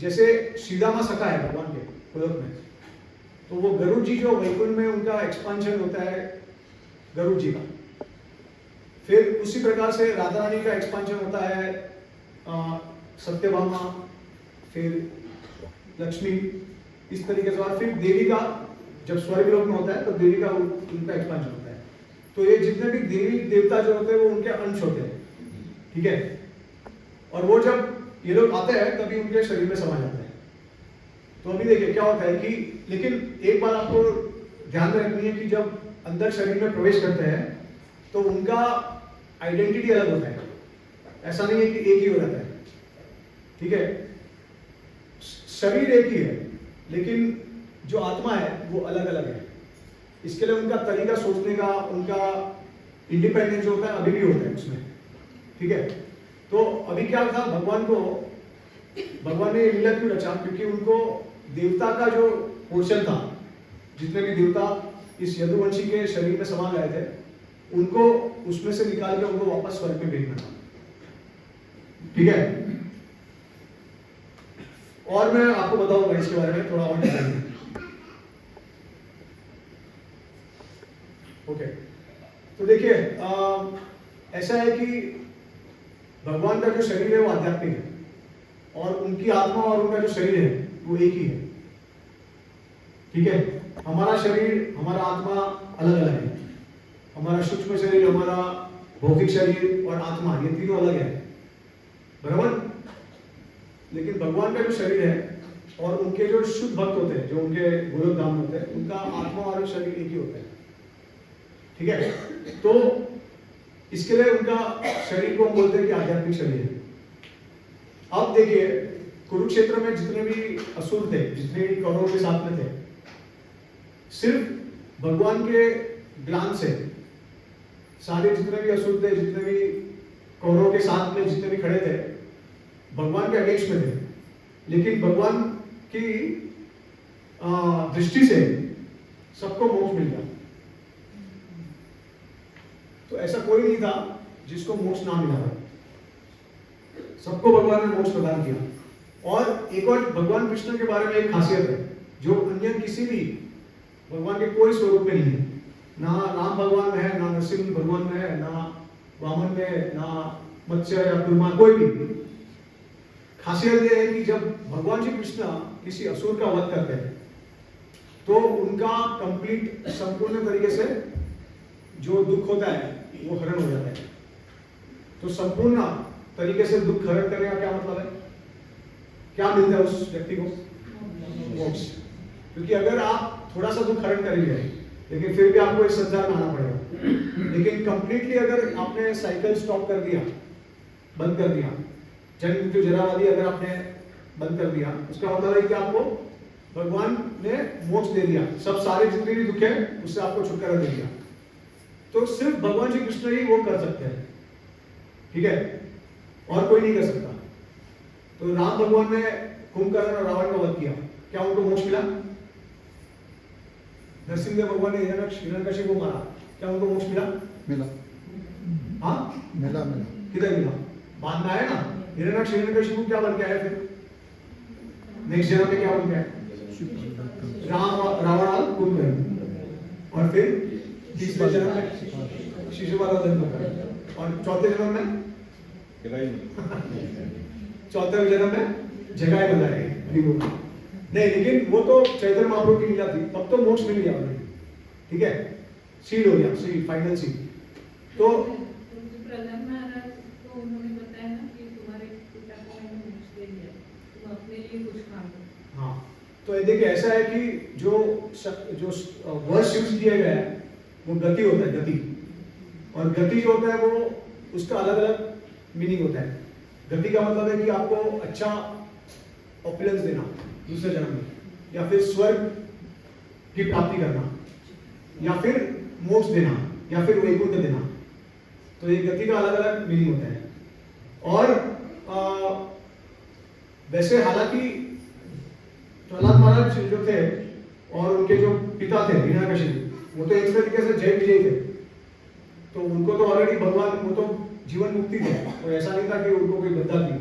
जैसे श्रीदामा सखा है भगवान के गोलोक में, तो वो गरुड़ जी जो वैकुंठ में उनका एक्सपांशन होता है गरुड़ जी का, फिर उसी प्रकार से राधा रानी का एक्सपांशन होता है, सत्यभामा, फिर लक्ष्मी, इस तरीके से। और फिर देवी का जब स्वर्ग लोक में होता है तो देवी का उनका एक्सपांशन होता है। तो ये जितने भी देवी देवता जो होते हैं वो उनके अंश होते हैं, ठीक है। और वो जब ये लोग आते हैं तभी उनके शरीर में समा जाते हैं। तो अभी देखिए क्या होता है कि, लेकिन एक बात आपको ध्यान में रखनी है कि जब अंदर शरीर में प्रवेश करते हैं तो उनका आइडेंटिटी अलग होता है, ऐसा नहीं है कि एक ही हो जाता है, ठीक है। शरीर एक ही है लेकिन जो आत्मा है वो अलग अलग है। इसके लिए उनका तरीका सोचने का, उनका इंडिपेंडेंस जो होता है अभी भी होता है उसमें, ठीक है। तो अभी क्या था, भगवान ने लीला क्यों रचा, क्योंकि उनको देवता का जो पोर्शन था, जितने भी देवता इस यदुवंशी के शरीर में समा गए थे, उनको उसमें से निकाल के उनको वापस स्वर्ग में भेजना था, ठीक है। और मैं आपको बताऊंगा इसके बारे में थोड़ा और डिटेल में, ओके। तो देखिए ऐसा है कि भगवान का जो शरीर है वो आध्यात्मिक है और उनकी आत्मा और उनका जो शरीर है वो एक ही है, ठीक है। हमारा शरीर, हमारा आत्मा अलग अलग है। हमारा सूक्ष्म शरीर, हमारा भौतिक शरीर और आत्मा, ये तीनों अलग है, बराबर। लेकिन भगवान का जो शरीर है और उनके जो शुद्ध भक्त होते हैं, जो उनके गोलोक धाम में होते हैं, उनका आत्मा और शरीर एक ही होता है, ठीक है। तो इसके लिए उनका शरीर को हम बोलते हैं कि आध्यात्मिक शरीर है। अब देखिए कुरुक्षेत्र में जितने भी असुर थे, जितने भी कौरवों के साथ में थे, सिर्फ भगवान के ज्ञान से सारे जितने भी असुर थे, जितने भी कौरवों के साथ में जितने भी खड़े थे, भगवान के अगेंस्ट में थे। लेकिन भगवान की दृष्टि से सबको मोक्ष मिल गया। तो ऐसा कोई नहीं था जिसको मोक्ष ना मिला था, सबको भगवान ने मोक्ष प्रदान किया। और एक और भगवान कृष्ण के बारे में एक खासियत है जो अन्य किसी भी भगवान के कोई स्वरूप में नहीं है। ना राम भगवान में है, ना नरसिंह भगवान में है, ना वामन में, ना मत्स्य या कुर्मा, कोई भी। खासियत यह है कि जब भगवान श्री कृष्ण किसी असुर का वध करते हैं तो उनका कंप्लीट, संपूर्ण तरीके से जो दुख होता है वो हरण हो जाता है। तो संपूर्ण तरीके से दुख हरण करने का क्या मतलब है, क्या मिलता है उस व्यक्ति को? मोक्ष। क्योंकि अगर आप थोड़ा सा दुख हरण करेंगे लेकिन फिर भी आपको इस संसार में आना पड़ेगा। लेकिन कंप्लीटली अगर आपने साइकिल स्टॉप कर दिया, बंद कर दिया, जन्म मृत्यु जरावादी अगर आपने बंद कर दिया, उसका मतलब है कि आपको भगवान ने मोक्ष दे दिया, सब सारे जितने भी दुख है उससे आपको छुटकारा दे दिया। तो सिर्फ भगवान श्री कृष्ण ही वो कर सकते हैं, ठीक है, और कोई नहीं कर सकता। तो राम भगवान ने कुंभकर्ण और रावण का वध किया, क्या उनको मोक्ष मिला? नरसिंह भगवान ने हिरण्यकशिपु को मारा, क्या उनको मोक्ष मिला? मिला। हाँ मिला। किधर मिला? बाद में आया ना। हिरण्यकशिपु क्या बन के आया? फिर नेक्स्ट जन्म में क्या बन के आया? रावण और कुंभकर्ण। और फिर तीसरे जन्म में शिशुपाल जन्म का, और चौथे जन्म में चौथे जन्म में जगाए बनाए। नहीं, लेकिन वो तो चैतन्य महाप्रभु की लीला थी, तब तो मोक्ष मिल गया उन्हें, ठीक है, सीड हो गया, सीड, फाइनल सीड। तो प्रहलाद महाराज को उन्होंने बताया ना कि तुम्हारे पिता को मैंने मोक्ष दे दिया, तुम अपने लिए कुछ मांगो। हाँ, तो ये देखिए ऐसा है कि जो वर्ड्स यूज किए गए हैं वो गति होता है, गति। और गति जो होता है वो उसका अलग अलग मीनिंग होता है। गति का मतलब है कि आपको अच्छा ऑपुलेंस देना दूसरे जन्म में, या फिर स्वर्ग की प्राप्ति करना, या फिर मोक्ष देना, या फिर वैकुंठ देना। तो ये गति का अलग अलग मीनिंग होता है। और वैसे हालांकि प्रहलाद महाराज जो थे और उनके जो पिता थे हिरण्यकशिपु, वो तो एक तरीके से जय विजय थे। तो उनको तो ऑलरेडी भगवान, वो तो जीवन मुक्ति थे, तो ऐसा नहीं था कि उनको कोई बद्धा थी।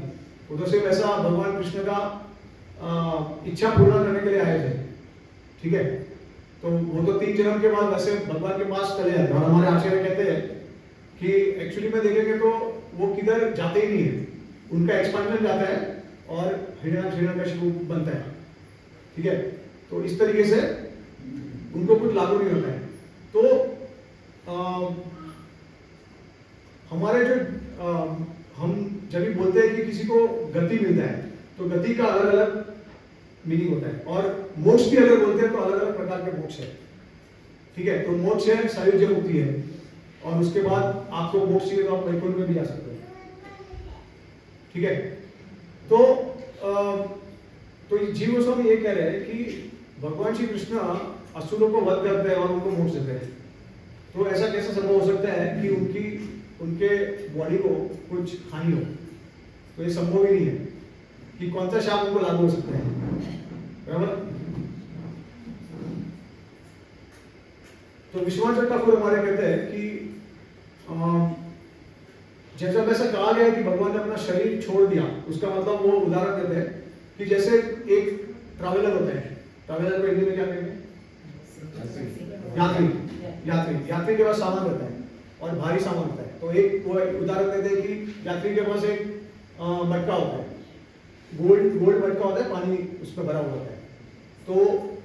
वो तो सिर्फ ऐसा भगवान कृष्ण का इच्छा पूर्ण करने के लिए आए थे, ठीक है। तो वो तो 3 जन्म के बाद वैसे भगवान के पास चले जाते हैं। और हमारे आचार्य कहते हैं कि एक्चुअली में देखेंगे तो वो किधर जाते ही नहीं है, उनका एक्सपेंशन जाता है और हिरण्यकशिपु बनता है। ठीक है, तो इस तरीके से उनको कुछ लागू नहीं होता है। तो हमारे जो हम जब भी बोलते हैं कि किसी को गति मिलता है तो गति का अलग अलग मीनिंग होता है, और मोक्ष भी अगर बोलते हैं तो अलग अलग प्रकार के मोक्ष है। ठीक है, तो मोक्ष है सायुज्य मुक्ति है, और उसके बाद आपको मोक्ष चाहिए तो आप वैकुंठ में भी जा सकते हो। ठीक है, तो जीव गोस्वामी ये कह रहे हैं कि भगवान श्री कृष्ण असुरों को वध करते हैं और उनको मोक्ष देते हैं। तो ऐसा कैसे संभव हो सकता है कि उनके बॉडी को कुछ हानि हो? तो ये संभव ही नहीं है कि कौन सा शाप उनको लागू हो सकता है, बराबर। तो विश्वनाथ ठाकुर हमारे कहते हैं कि जैसा वैसा कहा गया है कि भगवान ने अपना शरीर छोड़ दिया, उसका मतलब वो उदाहरण देते हैं कि जैसे एक ट्रैवलर होता है, ट्रैवलर को हिंदी में क्या कहते हैं? यात्री के पास सामान रहता है और भारी सामान होता है। तो एक वो उदाहरण देते हैं कि यात्री के पास एक मटका होता है, गोल्ड मटका होता है, पानी उसमें भरा हुआ होता है, तो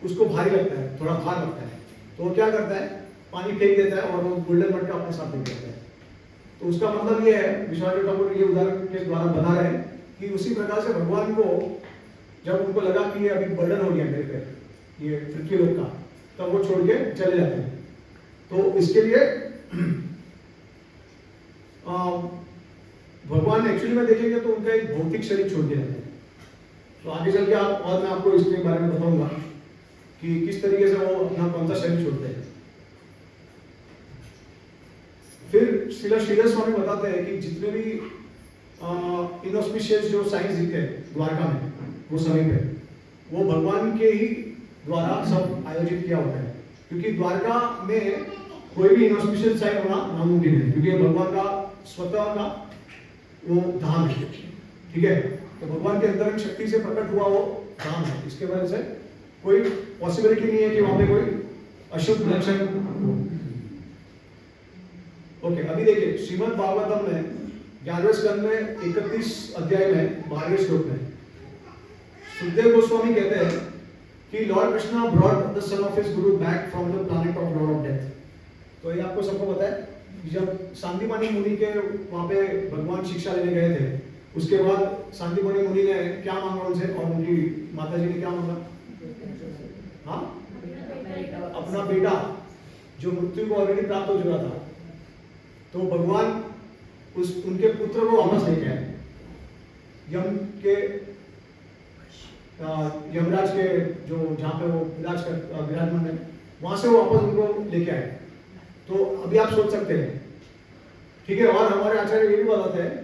उसको भारी लगता है, थोड़ा भार लगता है, तो वो क्या करता है, पानी फेंक देता है और वो गोल्डन मटका अपने साथ फेंक देता है। तो उसका मतलब ये है, विश्वनाथ ठाकुर ये उदाहरण के द्वारा बता रहे हैं कि उसी प्रकार से भगवान को जब उनको लगा कि ये अभी बर्डन हो गया मेरे पे, ये पृथ्वी लोक का, तब वो छोड़ के चले जाते हैं। तो इसके लिए भगवान एक्चुअली में देखेंगे तो उनका एक भौतिक शरीर छोड़ के जाते हैं। तो आगे चल के और मैं आपको इसके बारे में बताऊंगा कि किस तरीके से वो अपना कौन सा शरीर छोड़ते हैं। फिर श्रीधर स्वामी बताते हैं कि जितने भी इनऑस्पिशियस जो साइंस दिखे द्वारका में वो समय पे, वो भगवान के ही द्वारा सब आयोजित किया होता है, क्योंकि द्वारका में कोई भी इनऑस्पिशियस साइन होना नामुमकिन है, क्योंकि भगवान का स्वतः का वो धाम है। ठीक है, तो भगवान के अंतरंग शक्ति से प्रकट हुआ वो धाम है, इसके वजह से कोई पॉसिबिलिटी नहीं है कि वहां पे कोई अशुभ लक्षण हो। ओके, अभी देखिए श्रीमद् भागवतम में 11वें स्कंद में 31 अध्याय में 12वें श्लोक में सुखदेव गोस्वामी कहते हैं कि Lord Krishna brought the son of his guru back from the planet of Lord of death. तो ये आपको सबको पता है, जब सांदीपनि मुनि के वहां पे भगवान शिक्षा लेने गए थे, उसके बाद सांदीपनि मुनि ने क्या मांगा उनसे, और उनकी माता जी ने क्या मांगा? हाँ, अपना बेटा जो मृत्यु को ऑलरेडी प्राप्त हो चुका था, तो भगवान उनके पुत्र को वापस लेके आए, यमराज के जो जहाँ पे वो विराजमान है, वहां से वो वापस उनको लेके आए। तो अभी आप सोच सकते हैं, ठीक है। और हमारे आचार्य ये भी बताते हैं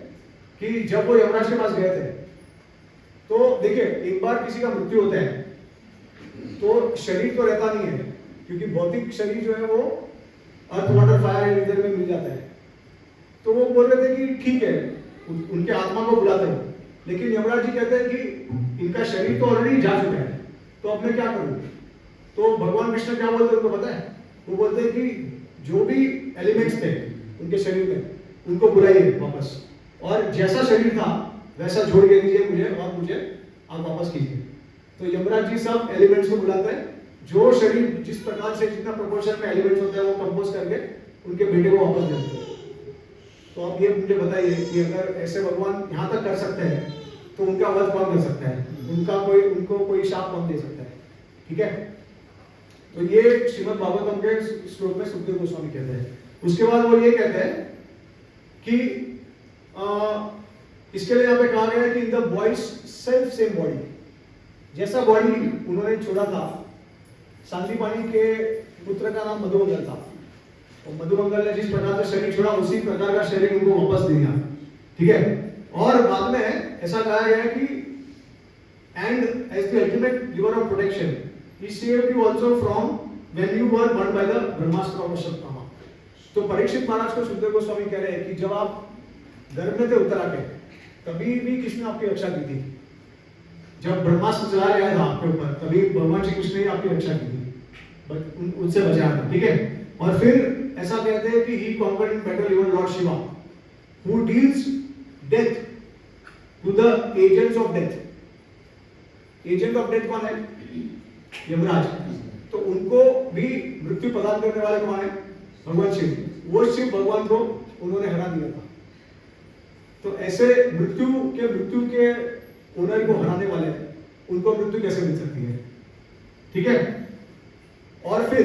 कि जब वो यमराज के पास गए थे, तो देखिए एक बार किसी का मृत्यु होता है तो शरीर तो रहता नहीं है, क्योंकि भौतिक शरीर जो है वो अर्थ वाटर फायर इधर में मिल जाता है। तो वो बोल रहे थे कि ठीक है, उनके आत्मा को बुलाते हैं, लेकिन यमराज जी कहते हैं कि इनका शरीर तो ऑलरेडी जा चुका है, तो अब मैं क्या करूं? तो भगवान कृष्ण क्या बोलते हैं उनको पता है? वो बोलते हैं कि जो भी एलिमेंट्स थे उनके शरीर में, उनको बुलाइए वापस, और जैसा शरीर था वैसा जोड़ के दीजिए मुझे, और मुझे आप वापस कीजिए। तो यमराज जी सब एलिमेंट्स को बुलाते हैं, जो शरीर जिस प्रकार से जितना प्रोपोर्शन में एलिमेंट्स होते हैं वो कंपोज करके उनके बेटे को वापस देते हैं। तो आप ये मुझे बताइए कि अगर ऐसे भगवान यहाँ तक कर सकते हैं तो उनका वध कौन कर सकता है? उनको कोई शाप कौन दे सकता है? ठीक है, तो ये श्रीमद् भागवतम के श्लोक में सुखदेव गोस्वामी कहते हैं। उसके बाद वो ये कहते हैं कि इसके लिए यहाँ पे कहा गया है कि in the boys self same body, जैसा बॉडी उन्होंने छोड़ा था, सांदीपनि के पुत्र का नाम मधुमंगल था, और मधुमंगल ने जिस प्रकार से शरीर छोड़ा उसी प्रकार का शरीर उनको वापस दे दिया। ठीक है, और बाद में ऐसा कहा गया है कि and as the ultimate giver of protection he saved you also from when you were burned by the Brahmastra of Ashwatthama। तो परीक्षित महाराज को सुखदेव गोस्वामी कह रहे हैं कि जब आप गर्भ में थे उत्तरा के, तभी भी किसने आपकी रक्षा की थी? जब ब्रह्मास्त्र चला गया था आपके ऊपर, तभी भगवान श्री कृष्ण ने आपकी रक्षा की थी, उनसे बचाया था। ठीक है, और फिर ऐसा कहते हैं कि he conquered in battle even Lord Shiva, who deals death to the agents of death. Agent of death कौन है? यमराज। तो उनको भी मृत्यु प्रदान करने वाले कौन है? भगवान शिव। वो शिव भगवान को उन्होंने हरा दिया था। तो ऐसे मृत्यु के ओनर को हराने वाले उनको मृत्यु कैसे मिल सकती है? ठीक है। और फिर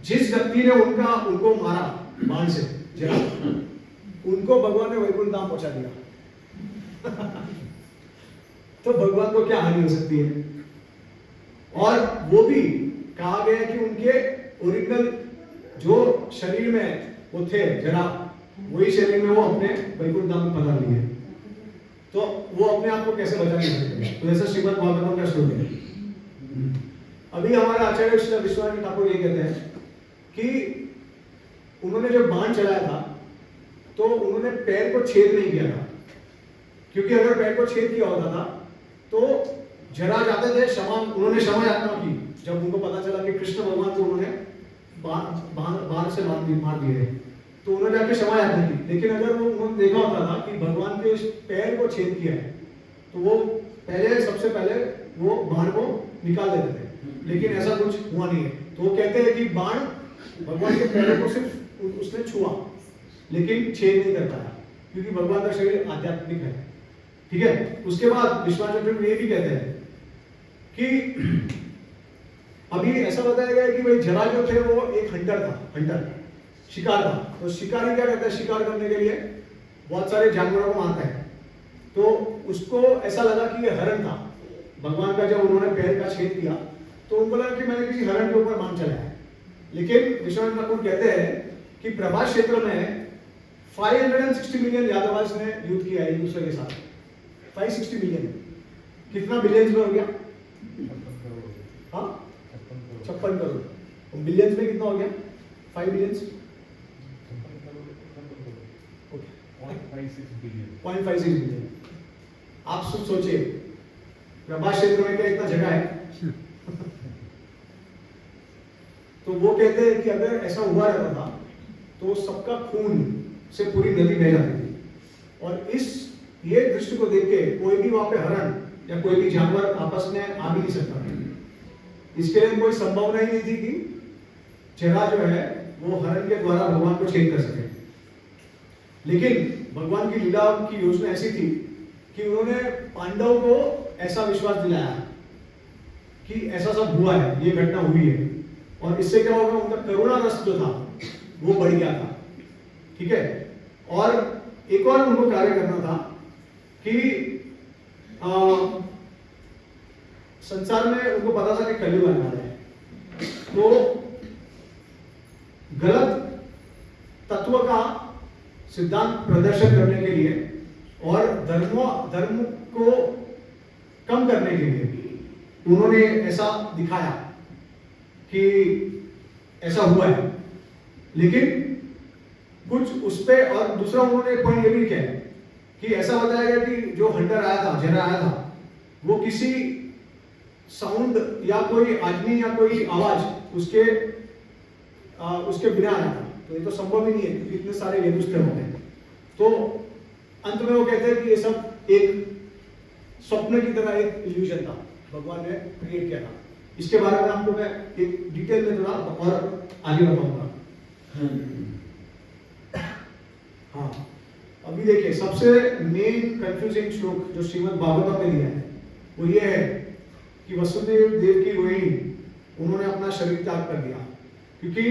जिस व्यक्ति ने उनको मारा बाण से जरा, उनको भगवान ने वैकुंठ धाम पहुंचा दिया। तो भगवान को क्या हानि हो सकती है? और वो भी कहा गया कि उनके ओरिजिनल जो शरीर में वो थे जरा, वही शरीर में वो अपने वैकुंठ धाम में पधार लिए। तो वो अपने आप को कैसे बचा नहीं सकते? तो ऐसा श्रीमद् भागवतम का श्लोक है। अभी हमारे आचार्य श्री विश्वनाथ ठाकुर ये कहते हैं कि उन्होंने जब बाण चलाया था तो उन्होंने पैर को छेद नहीं किया था, क्योंकि अगर पैर को छेद किया होता था तो जरा जाते थे उन्होंने क्षमा याचना की जब उनको पता चला कि कृष्ण भगवान को उन्होंने बाण से मार दिए, तो उन्होंने जाके क्षमा याचना की। लेकिन अगर उन्होंने देखा होता था कि भगवान के पैर को छेद किया है तो वो सबसे पहले वो बाण को निकाल देते थे, लेकिन ऐसा कुछ हुआ नहीं है। तो वो कहते हैं कि बाण भगवान के पैरों को सिर्फ उसने छुआ लेकिन छेद नहीं कर पाया, क्योंकि भगवान का शरीर आध्यात्मिक है। ठीक है। उसके बाद विश्वामित्र ये भी कहते हैं कि अभी ऐसा बताया गया है कि भाई जरा जो थे वो एक हंटर शिकार था। तो शिकारी क्या करता है? शिकार करने के लिए बहुत सारे जानवरों को मारता है। तो उसको ऐसा लगा कि ये हरण था। भगवान का जब उन्होंने पैर का छेद किया तो उनको लगा कि मैंने किसी हरण के ऊपर बाण चलाया है। लेकिन विश्वनाथ ठाकुर कहते हैं कि प्रभास क्षेत्र में 560 मिलियन यादवास ने युद्ध किया एक दूसरे के साथ। 560 मिलियन कितना बिलियंस में हो गया? हाँ 56 करोड़। बिलियंस में कितना हो गया? 5 बिलियंस 0.56 बिलियन। आप सोचिए प्रभास क्षेत्र में क्या इतना जगह है? तो वो कहते हैं कि अगर ऐसा हुआ रहता था तो सबका खून से पूरी नदी बह जाती थी। और ये दृश्य को देख के कोई भी वहां पे हरण या कोई भी जानवर आपस में आ भी नहीं सकता। इसके लिए कोई संभावना ही नहीं थी कि जरा जो है वो हरण के द्वारा भगवान को छेद कर सके। लेकिन भगवान की लीला की योजना ऐसी थी कि उन्होंने पांडवों को ऐसा विश्वास दिलाया कि ऐसा सब हुआ है, ये घटना हुई है, और इससे क्या होगा? उनका करुणा रस जो था वो बढ़ गया था। ठीक है। और एक और उनको कार्य करना था कि संसार में उनको पता था कि कलयुग आने वाला है, तो गलत तत्व का सिद्धांत प्रदर्शन करने के लिए और धर्म को कम करने के लिए उन्होंने ऐसा दिखाया कि ऐसा हुआ है। लेकिन कुछ उस पे, और दूसरा उन्होंने पॉइंट ये भी किया कि ऐसा बताया गया कि जो हंटर आया था, जरा आया था, वो किसी साउंड या कोई आदमी या कोई आवाज उसके बिना आया था। तो ये तो संभव ही नहीं है क्योंकि इतने सारे वेदुस्त्र होते हैं। तो अंत में वो कहते हैं कि ये सब एक स्वप्न की तरह एक इल्यूजन था, भगवान ने क्रिएट किया था। इसके बारे में आपको मैं एक डिटेल में थोड़ा और आगे बताऊंगा। हाँ, अभी देखिए सबसे मेन कंफ्यूजिंग श्लोक जो श्रीमद् भागवतम में दिया है वो ये है कि वसुदेव देव की रोहिणी उन्होंने अपना शरीर त्याग कर दिया, क्योंकि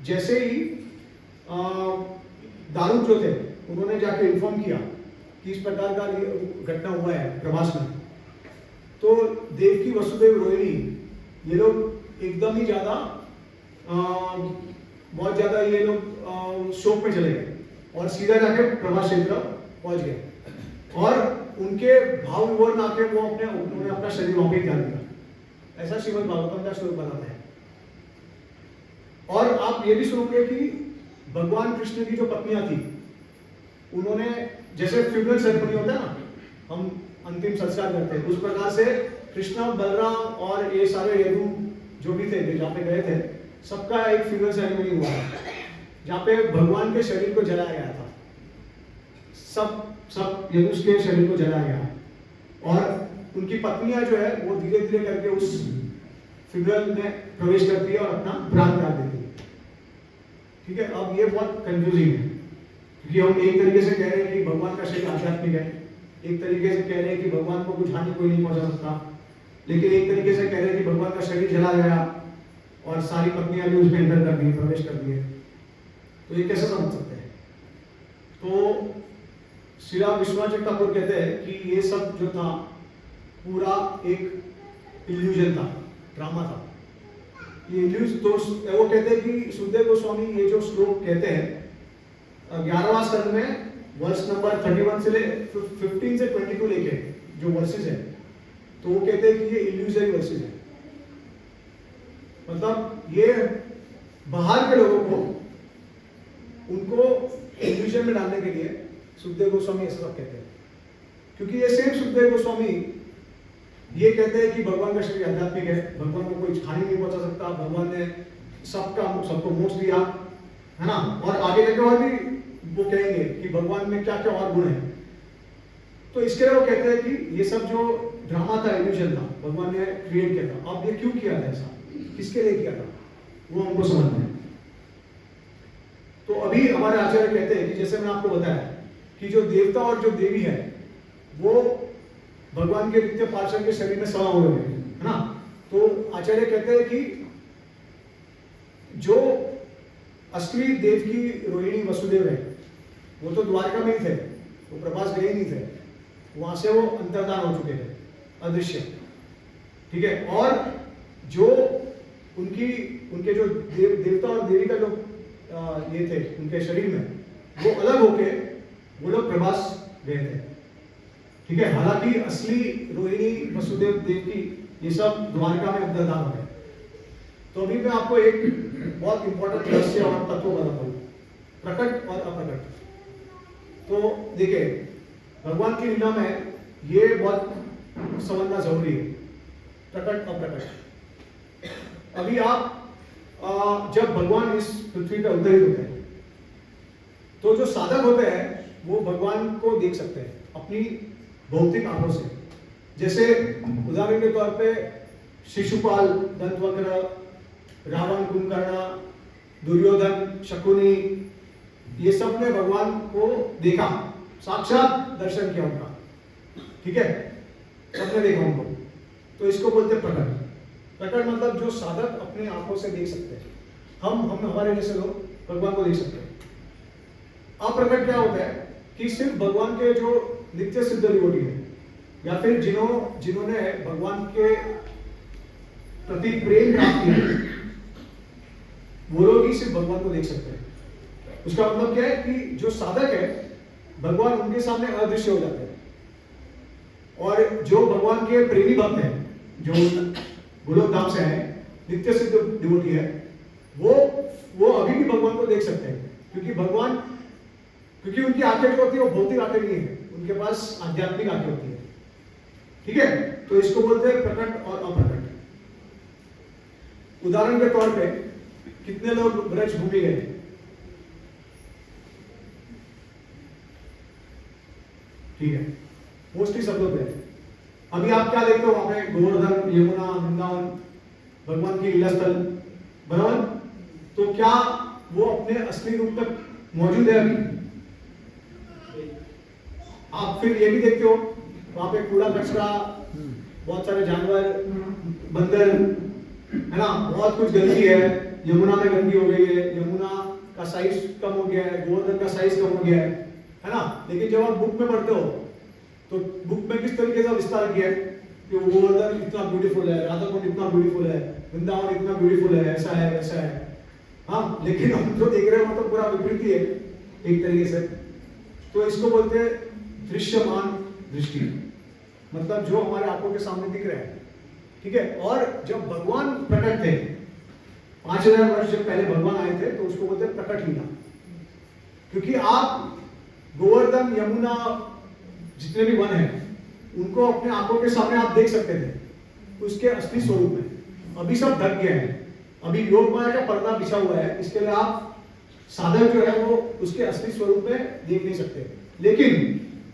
जैसे ही दारूक जो थे उन्होंने जाके इन्फॉर्म किया कि इस प्रकार का घटना हुआ है प्रभास में, तो देव की वसुदेव रोहिणी ये लोग एकदम ही बहुत ज्यादा ये लोग शोक में चले गए और सीधा जाके प्रभास क्षेत्र पहुंच गए और उनके भाव विवरण आके उन्होंने अपना शरीर वहां पे त्याग दिया। ऐसा श्रीमद् भागवतम का श्लोक बताता है। और आप ये भी सुनोगे कि भगवान कृष्ण की जो पत्नियां थी उन्होंने, जैसे फ्यूनरल सेरेमनी होता है ना, हम अंतिम संस्कार करते हैं, उस प्रकार से कृष्ण बलराम और ये सारे यदु जो भी थे जहाँ पे गए थे सबका एक फ्यूनरल सेरेमनी हुआ है। जहाँ पे भगवान के शरीर को जलाया गया था। सब यजुष के शरीर को जलाया गया और उनकी पत्नियां जो है वो धीरे धीरे करके उस फिगल में प्रवेश करती है और अपना प्राण त्याग देती है। ठीक है, अब ये बहुत कंफ्यूजिंग है क्योंकि हम एक तरीके से कह रहे हैं कि भगवान का शरीर आध्यात्मिक है, एक तरीके से कह रहे हैं कि भगवान को कुछ हानि कोई नहीं पहुंचा सकता, लेकिन एक तरीके से कह रहे हैं कि भगवान का शरीर जला गया और सारी पत्नियां भी उसमें एंटर कर दी, प्रवेश कर दिए। तो ये कैसे समझ सकते हैं? तो श्रीला विश्वनाथ ठाकुर कहते हैं कि ये सब जो था पूरा एक इल्यूजन था, ड्रामा था। ये इल्यूजन तो वो कहते हैं कि सुखदेव गोस्वामी ये जो श्लोक कहते हैं 11वां स्कंद में वर्ष नंबर 31 से ले 15 से 22 लेके जो वर्सेस है, तो वो कहते हैं कि ये इल्यूजरी वर्सेस है। मतलब ये बाहर के लोगों को उनको इल्यूजन में डालने के लिए सुखदेव गोस्वामी ऐसा सब कहते हैं, क्योंकि ये सेम सुखदेव गोस्वामी ये कहते हैं कि भगवान का शरीर आध्यात्मिक है, भगवान को कोई हानि नहीं पहुंचा सकता, भगवान ने सबको मोक्ष दिया है ना, और आगे जाके और भी वो कहेंगे कि भगवान में क्या क्या और गुण है। तो इसके लिए वो कहते हैं कि ये सब जो ड्रामा था, इल्यूजन था, भगवान ने क्रिएट किया था। अब ये क्यों किया था, ऐसा किसके लिए किया था, वो हमको समझना है। तो अभी हमारे आचार्य कहते हैं कि जैसे मैंने आपको बताया कि जो देवता और जो देवी है वो भगवान के नित्य पार्षद के शरीर में समा हुए हैं, है ना। तो आचार्य कहते हैं कि जो असली देव की रोहिणी वसुदेव है वो तो द्वारका में ही थे, वो प्रभास गए नहीं थे, वहां से वो अंतर्धान हो चुके थे, अदृश्य। ठीक है, और जो उनके जो देवता और देवी का जो ये थे उनके शरीर में, वो अलग होके वो लोग प्रभास गए थे। ठीक है, हालांकि असली रोहिणी वसुदेव देव की ये सब द्वारका में अंतर्धान हो गए। तो अभी मैं आपको एक बहुत इंपॉर्टेंट रहस्य और तत्व बताता हूँ, प्रकट और अप्रकट। तो देखिए, भगवान की लीला में ये बहुत समझना जरूरी है, प्रकट अप्रकट। अभी आप जब भगवान इस पृथ्वी पर अवतरित होते हैं तो जो साधक होते हैं वो भगवान को देख सकते हैं अपनी भौतिक आंखों से। जैसे उदाहरण के तौर पे शिशुपाल, दंतवक्र, रावण, कुंभकर्ण, दुर्योधन, शकुनी, ये सब ने भगवान को देखा, साक्षात दर्शन किया उनका। ठीक है, सबने देखा उनको, तो इसको बोलते प्रकट। प्रकट मतलब जो साधक अपने आंखों से देख सकते हैं। हम हमारे जैसे लोग भगवान को देख सकते हैं। अप्रकट क्या होता है कि सिर्फ भगवान के जो नित्य सिद्ध डिवोटी है या फिर जिन्होंने भगवान के प्रति प्रेम प्राप्त किया है, वो लोग ही सिर्फ भगवान को देख सकते हैं। उसका मतलब क्या है कि जो साधक है भगवान उनके सामने अदृश्य हो जाते हैं, और जो भगवान के प्रेमी भक्त हैं, जो गोलोक धाम से है, नित्य सिद्ध डिवोटी है, वो अभी भी भगवान को देख सकते हैं, क्योंकि उनकी आंखें जो होती है वो भौतिक आंखें नहीं है, उनके पास आध्यात्मिक आंखें होती है। ठीक है, तो इसको बोलते हैं प्रकट और अप्रकट। उदाहरण के तौर पे कितने लोग ब्रज घूमे गए? ठीक है, मोस्टली सब लोग गए। अभी आप क्या देखते हो वहां पे? गोवर्धन, यमुना, वृंदावन, भगवान की लीला स्थल, बराबर। तो क्या वो अपने असली रूप में मौजूद है अभी? आप फिर ये भी देखते हो वहां पे कूड़ा कचरा, बहुत सारे जानवर, बंदर, है ना, बहुत कुछ गंदगी है। यमुना में गंदगी हो गई है, यमुना का साइज कम हो गया है, गोवर्धन का साइज कम हो गया है ना। लेकिन जब आप बुक में पढ़ते हो तो बुक में किस तरीके का विस्तार किया है कि गोवर्धन इतना ब्यूटीफुल है, राधा कुंड इतना ब्यूटीफुल है, वृंदावन इतना ब्यूटीफुल है, ऐसा है वैसा है। हाँ, लेकिन हम जो देख रहे हैं वो तो पूरा विपरीत ही है एक तरीके से। तो इसको बोलते हैं दृश्यमान दृष्टि, मतलब जो हमारे आंखों के सामने दिख रहा है। ठीक है, और जब भगवान प्रकट थे 5000 वर्ष जब पहले भगवान आए थे, तो उसको बोलते हैं प्रकट लीला। क्योंकि आप गोवर्धन, यमुना, जितने भी वन हैं उनको अपने आंखों के सामने आप देख सकते थे उसके असली स्वरूप में। अभी सब ढक गया है, अभी योग माया का पर्दा बिछा हुआ है, इसके लिए आप साधक जो है वो उसके असली स्वरूप में देख नहीं सकते। लेकिन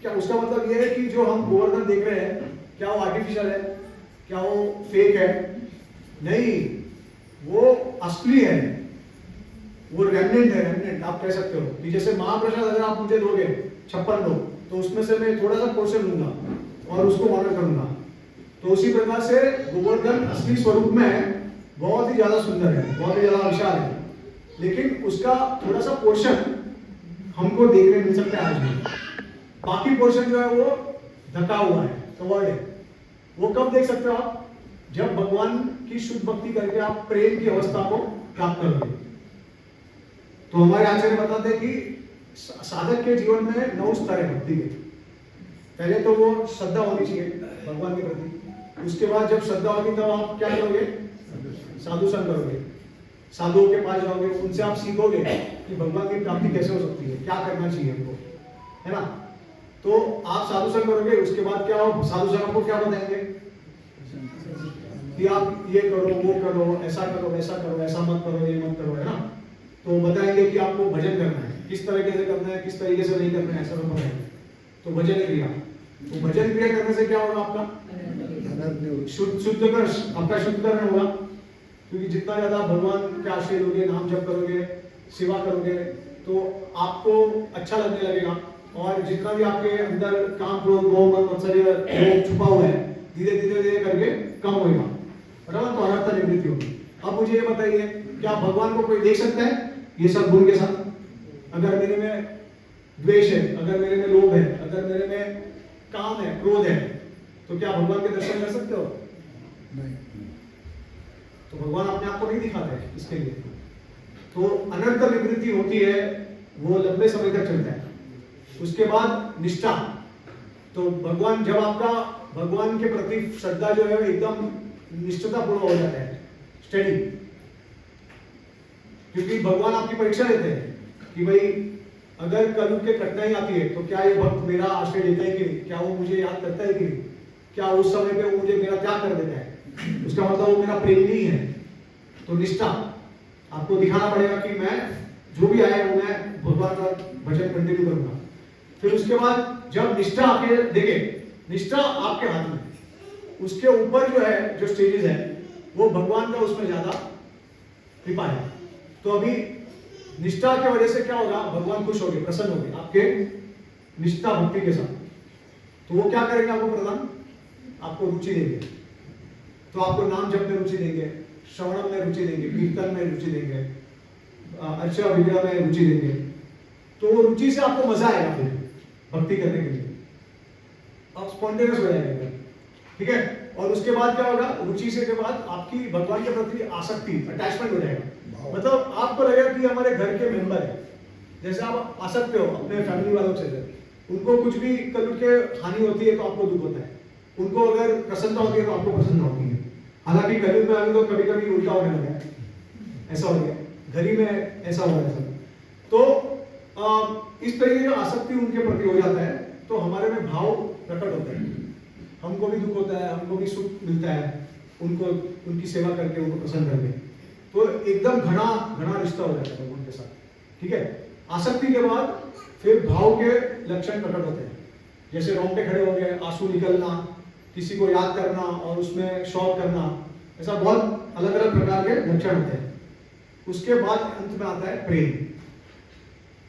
क्या उसका मतलब ये है कि जो हम गोवर्धन देख रहे हैं क्या वो आर्टिफिशियल है, क्या वो फेक है? नहीं, वो असली है, वो रेमनेंट है। रेमनेंट आप कह सकते हो कि जैसे महाप्रसाद अगर आप मुझे दोगे 56 लोग, तो उसमें से मैं थोड़ा सा पोर्शन लूंगा और उसको ऑनर करूंगा। तो उसी प्रकार से गोवर्धन असली स्वरूप में बहुत ही ज्यादा सुंदर है, बहुत ही ज्यादा विशाल है, लेकिन उसका थोड़ा सा पोर्शन हमको देखने मिल सकता है आज भी। बाकी पोर्शन जो है वो ढका हुआ है, कवर्ड है। वो कब देख सकते हो आप? जब भगवान की शुद्ध भक्ति करके आप प्रेम की अवस्था को प्राप्त करोगे। तो हमारे आचार्य बताते हैं कि साधक के जीवन में 9 स्तर है भक्ति के। पहले तो वो श्रद्धा होनी चाहिए भगवान के प्रति। उसके बाद जब श्रद्धा होगी तब आप क्या करोगे? साधु संग करोगे, साधुओं के पास जाओगे, उनसे आप सीखोगे कि भगवान की प्राप्ति कैसे हो सकती है, क्या करना चाहिए हमको, है ना? तो आप साधु संग करोगे, उसके बाद क्या हो? साधु संग आपको क्या बताएंगे कि आप ये करो, वो करो, ऐसा करो, वैसा करो, ऐसा मत करो, ये मत करो, है ना? तो बताएंगे कि आपको भजन करना है, किस तरीके से करना है, किस तरीके से नहीं करना है, ऐसा बताएंगे। तो भजन क्रिया, तो भजन क्रिया करने से क्या होगा? आपका आपका शुद्धकरण होगा, क्योंकि जितना ज्यादा भगवान के आश्रय लोगे, नाम जप करोगे, सेवा करोगे, तो आपको अच्छा लगने लगेगा। और जितना भी आपके अंदर काम, क्रोध, मोह, मद, मत्सर्य, लोभ छुपा हुआ है, धीरे धीरे धीरे करके कम होगा, बराबर? तो अनर्थ निवृत्ति होगी। अब मुझे ये बताइए, क्या भगवान को कोई देख सकता है ये सब गुण के साथ? अगर मेरे में द्वेष है, अगर मेरे में लोभ है, अगर मेरे में काम है, क्रोध है, तो क्या भगवान के दर्शन कर सकते हो? नहीं। तो भगवान अपने आप को नहीं दिखाते हैं इसके लिए। तो अनर्थ निवृत्ति होती है, वो लंबे समय तक चलता है। उसके बाद निष्ठा। तो भगवान, जब आपका भगवान के प्रति श्रद्धा जो है एकदम निष्ठता पूर्ण हो जाता है, स्टडी, क्योंकि भगवान आपकी परीक्षा लेते हैं कि भाई अगर कलयुग के कठिनाई आती है तो क्या ये भक्त मेरा आश्रय लेता है कि नहीं, क्या वो मुझे याद करता है कि नहीं, क्या उस समय पे वो मुझे मेरा त्याग कर देता है, उसका मतलब वो मेरा प्रेमी नहीं है। तो निष्ठा आपको दिखाना पड़ेगा कि मैं जो भी आया वो मैं भगवान का भजन कंटिन्यू करूंगा। फिर उसके बाद जब निष्ठा आके देखे, निष्ठा आपके हाथ में, उसके ऊपर जो है, जो स्टेजेस है, वो भगवान का उसमें ज्यादा कृपा है। तो अभी निष्ठा की वजह से क्या होगा? भगवान खुश होंगे, प्रसन्न होंगे आपके निष्ठा भक्ति के साथ। तो वो क्या करेंगे? आपको प्रदान, आपको रुचि देंगे। तो आपको नाम जप में रुचि देंगे, श्रवण में रुचि देंगे, कीर्तन में रुचि देंगे, अर्चना विग्रह में रुचि देंगे। तो वो रुचि से आपको मजा आएगा फिर भक्ति करने के लिए, आप स्पॉन्टेनियस हो जाएंगे, ठीक है? और उसके बाद क्या होगा? रुचि से के बाद आपकी भगवान के प्रति आसक्ति, अटैचमेंट हो जाएगा। मतलब आपको लगेगा कि हमारे घर के मेंबर है, जैसे आप आ सकते हो अपने फैमिली वालों से। उनको कुछ भी कल के हानि होती है तो आपको दुख होता है, उनको अगर प्रसन्नता होती है तो आपको प्रसन्नता होती है। हालांकि कलयुग में अभी तो कभी कभी उल्टा होने लगा है, ऐसा हो गया, घर ही में ऐसा हो रहा है सब। तो इस तरीके का आसक्ति उनके प्रति हो जाता है, तो हमारे में भाव प्रकट होता है, हमको भी दुख होता है, हमको भी सुख मिलता है, उनको उनकी सेवा करके, उनको प्रसन्न करके। तो एकदम घना घना रिश्ता हो जाता है भगवान के साथ, ठीक है? आसक्ति के बाद फिर भाव के लक्षण प्रकट होते हैं, जैसे रोंगटे खड़े हो गए, आंसू निकलना, किसी को याद करना और उसमें शौक करना, ऐसा बहुत अलग अलग प्रकार के लक्षण होते हैं। उसके बाद अंत में आता है प्रेम।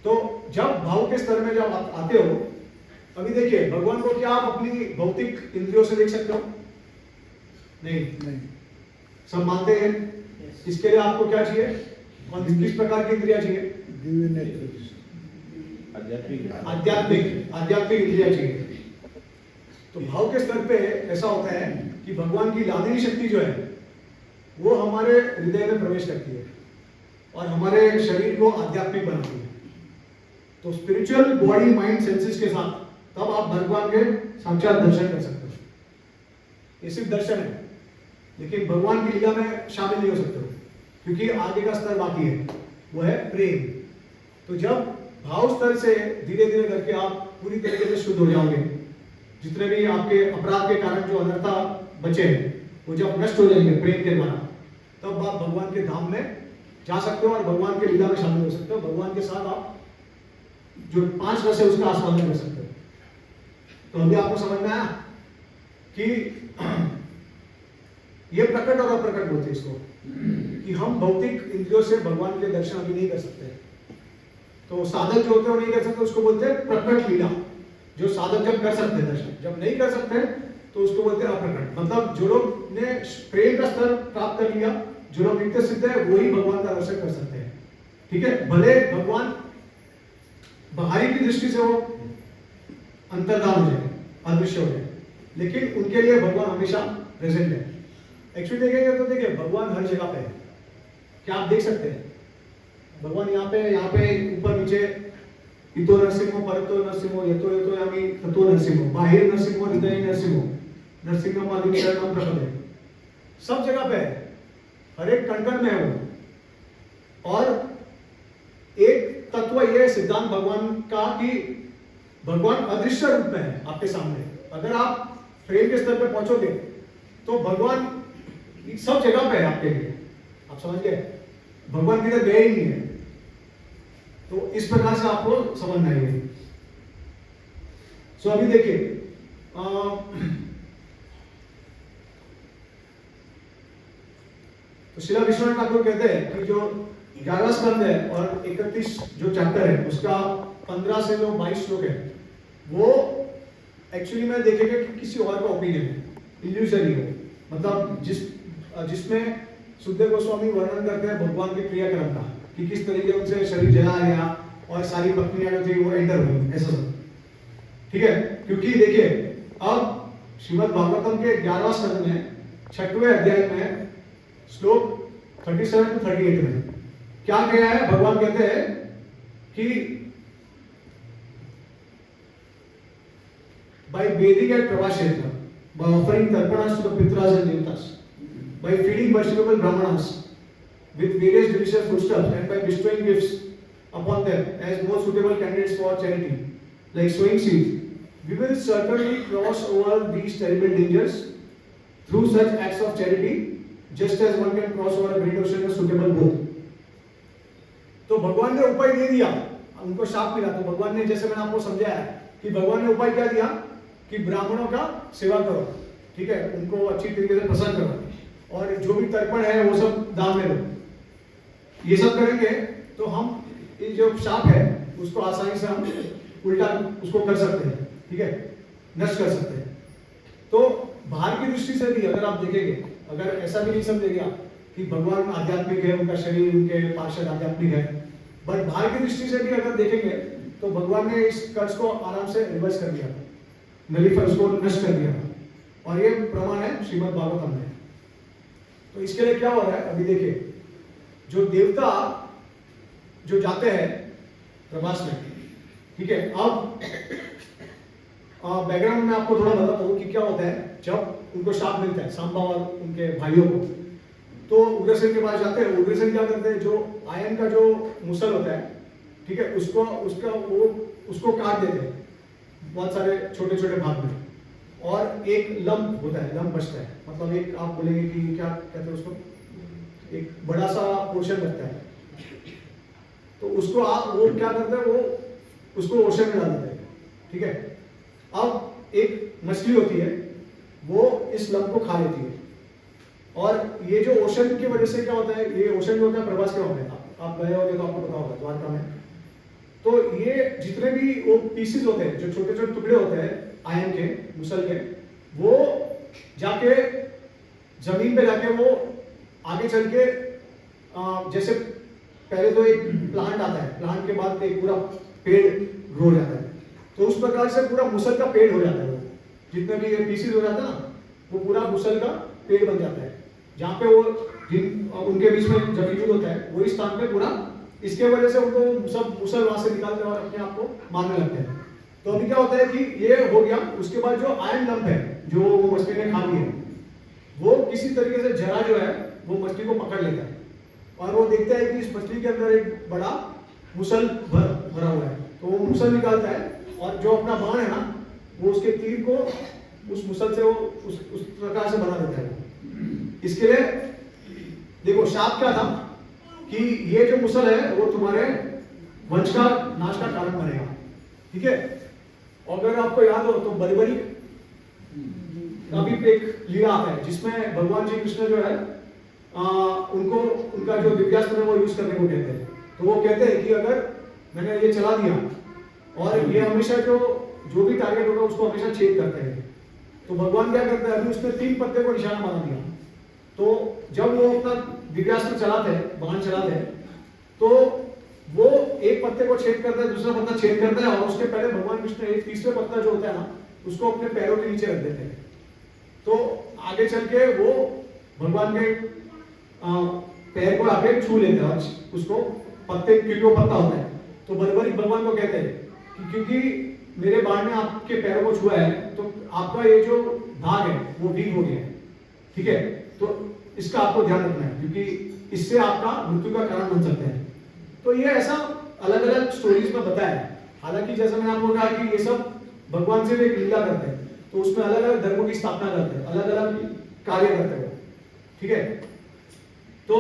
तो जब भाव के स्तर में जब आप आते हो, अभी देखिए भगवान को क्या आप अपनी भौतिक इंद्रियों से देख सकते हो? नहीं। सब मानते हैं। इसके लिए आपको क्या चाहिए? किस प्रकार की इंद्रिया चाहिए? दिव्य नेत्र, आध्यात्मिक इंद्रिया चाहिए। तो भाव के स्तर पे ऐसा होता है कि भगवान की लादनी शक्ति जो है वो हमारे हृदय में प्रवेश करती है और हमारे शरीर को आध्यात्मिक बनाती है। तो स्पिरिचुअल बॉडी, माइंड, सेंसेस के साथ तब आप भगवान के साक्षात दर्शन कर सकते हो। ये सिर्फ दर्शन है, लेकिन भगवान की लीला में शामिल नहीं हो सकते हो, क्योंकि आगे का स्तर बाकी है, वो है प्रेम। तो जब भाव स्तर से धीरे धीरे करके आप पूरी तरीके से शुद्ध हो जाओगे, जितने भी आपके अपराध के कारण जो अनर्था बचे हैं वो जब नष्ट हो जाएंगे प्रेम के द्वारा, तब आप भगवान के धाम में जा सकते हो और भगवान के लीला में शामिल हो सकते हो। भगवान के साथ आप जो 5 रस है उसका आस्वादन कर सकते हो। तो अभी आपको समझ में आया कि ये प्रकट और अप्रकट बोलते हैं इसको, कि हम भौतिक इंद्रियों से भगवान के दर्शन अभी नहीं कर सकते। तो साधक जो होते हैं वो नहीं कर सकते, उसको बोलते हैं प्रकट लीला। जो साधक जब कर सकते हैं दर्शन, जब नहीं कर सकते तो उसको बोलते हैं अप्रकट। मतलब जो लोग ने प्रेम का स्तर प्राप्त कर लिया, जो लोग नित्य सिद्ध है, वही भगवान का दर्शन कर सकते हैं। ठीक है, भले भगवान बाहरी की दृष्टि से वो अंतर्धान हो जाए, अदृश्य हो जाए, लेकिन उनके लिए भगवान हमेशा प्रेजेंट है। एक्चुअली देखेंगे तो देखिए भगवान हर जगह पे है। क्या आप देख सकते हैं भगवान यहाँ पे ऊपर नीचे, इतो नरसिंहो परतो नरसिंहो यतो यामी ततो नरसिंहो, बाहिर नरसिंहो हृदय नरसिंहो, नरसिंहम आदि शरणम प्रपदे, सब जगह पे है, हर एक कण में है वो। और एक तत्व ये सिद्धांत भगवान का कि भगवान अदृश्य रूप में है आपके सामने। अगर आप प्रेम के स्तर पे पहुंचोगे तो भगवान सब जगह पे है आपके लिए। आप समझ गए, भगवान किधर गए ही नहीं है। तो इस प्रकार से आपको समझना है। सो अभी देखिए तो श्रीला विश्वनाथ ठाकुर कहते हैं कि जो 11वां स्कंद है और 31 जो चैप्टर है उसका 15 से जो 22 श्लोक है, वो एक्चुअली में देखेंगे कि किसी और का ओपिनियन है, इल्यूजरी हो। मतलब जिसमें सुखदेव गोस्वामी वर्णन करते हैं भगवान के क्रियाक्रम का, कि किस तरीके उनसे शरीर जलाया गया और सारी पत्नियां जो थी वो एंटर हुई, ऐसा सब। ठीक है, क्योंकि देखिए अब श्रीमद् भागवतम के 11वां स्कंद में 6वें अध्याय में श्लोक 37 to 38 में क्या कहा है? भगवान कहते हैं कि by bathing at Pravashetra, by offering tarpanas to the pitras and devatas, by feeding worshipable brahmanas with various delicious foodstuffs, and by bestowing gifts upon them as more suitable candidates for charity, like sowing seeds, we will certainly cross over these terrible dangers through such acts of charity, just as one can cross over a great ocean with suitable boat. तो भगवान ने उपाय दे दिया, उनको शाप मिला। तो भगवान ने, जैसे मैंने आपको समझाया कि भगवान ने उपाय क्या दिया कि ब्राह्मणों का सेवा करो, ठीक है, उनको अच्छी तरीके से प्रसन्न करो, और जो भी तर्पण है वो सब दान में लो। ये सब करेंगे तो हम ये जो शाप है उसको आसानी से हम उल्टा उसको कर सकते हैं, ठीक है, नष्ट कर सकते हैं। तो बाहर की दृष्टि से भी अगर आप देखेंगे, अगर ऐसा भी नहीं समझेगा कि भगवान आध्यात्मिक है, उनका शरीर, उनके पार्षद आध्यात्मिक है, बट बाहर की दृष्टि से भी अगर देखेंगे तो भगवान ने इस कर्ज को आराम से रिवर्स कर दिया, नलीफर उसको नष्ट कर दिया, और ये प्रमाण है श्रीमद् भागवतम में। तो इसके लिए क्या हो रहा है अभी देखिए, जो देवता जो जाते हैं प्रवास में, ठीक है, अब बैकग्राउंड में आपको थोड़ा बताता हूँ कि क्या होता है जब उनको शाप मिलता है सांबा और उनके भाइयों को। तो उग्रसेन के पास जाते हैं। उग्रसेन क्या करते हैं, जो आयन का जो मुसल होता है, ठीक है, उसको काट देते हैं बहुत सारे छोटे छोटे भाग में, और एक लंप होता है, लंप बचता है, मतलब एक आप बोलेंगे कि क्या कहते हैं उसको, एक बड़ा सा पोर्शन लगता है। तो उसको आप वो क्या करते हैं, वो उसको ओशन में डाल देते हैं, ठीक है। अब एक मछली होती है, वो इस लंप को खा लेती है, और ये जो ओशन की वजह से क्या होता है, ये ओशन जो होता है प्रभास क्या होता है, आप गए होंगे तो आपको पता होगा द्वारका में। तो ये जितने भी वो पीसेस होते हैं, जो छोटे छोटे टुकड़े होते हैं आयन के, मुसल के, वो जाके जमीन पे जाके वो आगे चल के जैसे पहले तो एक प्लांट आता है, प्लांट के बाद एक पूरा पेड़ ग्रो हो जाता है। तो उस प्रकार से पूरा मुसल का पेड़ हो जाता है, वो जितने भी ये पीसेस हो जाता है ना, वो पूरा मुसल का पेड़ बन जाता है। जहाँ पे वो उनके बीच में जब यूज होता है वही स्थान पे पूरा, इसके वजह से उनको सब मुसल वहां से निकालते हैं और अपने आप को मारने लगते हैं। तो अभी क्या होता है कि ये हो गया, उसके बाद जो आयन लंप है जो वो मछली ने खा ली है, वो किसी तरीके से जरा जो है वो मछली को पकड़ लेता है, और वो देखता है कि इस मछली के अंदर एक बड़ा मुसल भरा हुआ है। तो वो मुसल निकालता है, और जो अपना बाण है ना, वो उसके तीर को उस मुसल से वो उस प्रकार से बना देता है। इसके लिए देखो शाप क्या था कि ये जो मुसल है वो तुम्हारे वंश का नाश का कारण बनेगा, ठीक है। अगर आपको याद हो तो बर्बरी अभी एक लीला आता है जिसमें भगवान श्री कृष्ण जो है उनको उनका जो दिव्यास्त्र है वो यूज करने को कहते हैं। तो वो कहते हैं कि अगर मैंने ये चला दिया और ये हमेशा जो भी टारगेट होगा उसको हमेशा छेद करते हैं, तो भगवान क्या करते हैं, अभी उसने 3 पत्ते को निशाना बना दिया। तो जब वो अपना दिव्यास्त्र चलाते हैं, बाण चलाते हैं, तो वो एक पत्ते को छेद करता है, दूसरा पत्ता छेद करता है, और उसके पहले भगवान कृष्ण एक तीसरे पत्ता जो होता है ना उसको अपने पैरों के नीचे रख देते हैं। तो आगे चल के वो भगवान के पैर को आगे छू लेते हैं और उसको पत्ते, क्योंकि वो पत्ता होता है, तो बर्बरिक भगवान को कहते हैं कि क्योंकि मेरे बाण ने आपके पैरों को छुआ है तो आपका ये जो भाग है वो वीक हो गया है, ठीक है। तो इसका आपको ध्यान रखना है क्योंकि इससे आपका मृत्यु का कारण बन सकता है। तो ये ऐसा अलग अलग स्टोरीज में बताया है। हालांकि जैसा मैंने आपको कहा कि ये सब भगवान से एक लीला करते हैं, तो उसमें अलग अलग धर्मों की स्थापना करते हैं, अलग अलग कार्य करते हैं, ठीक है। तो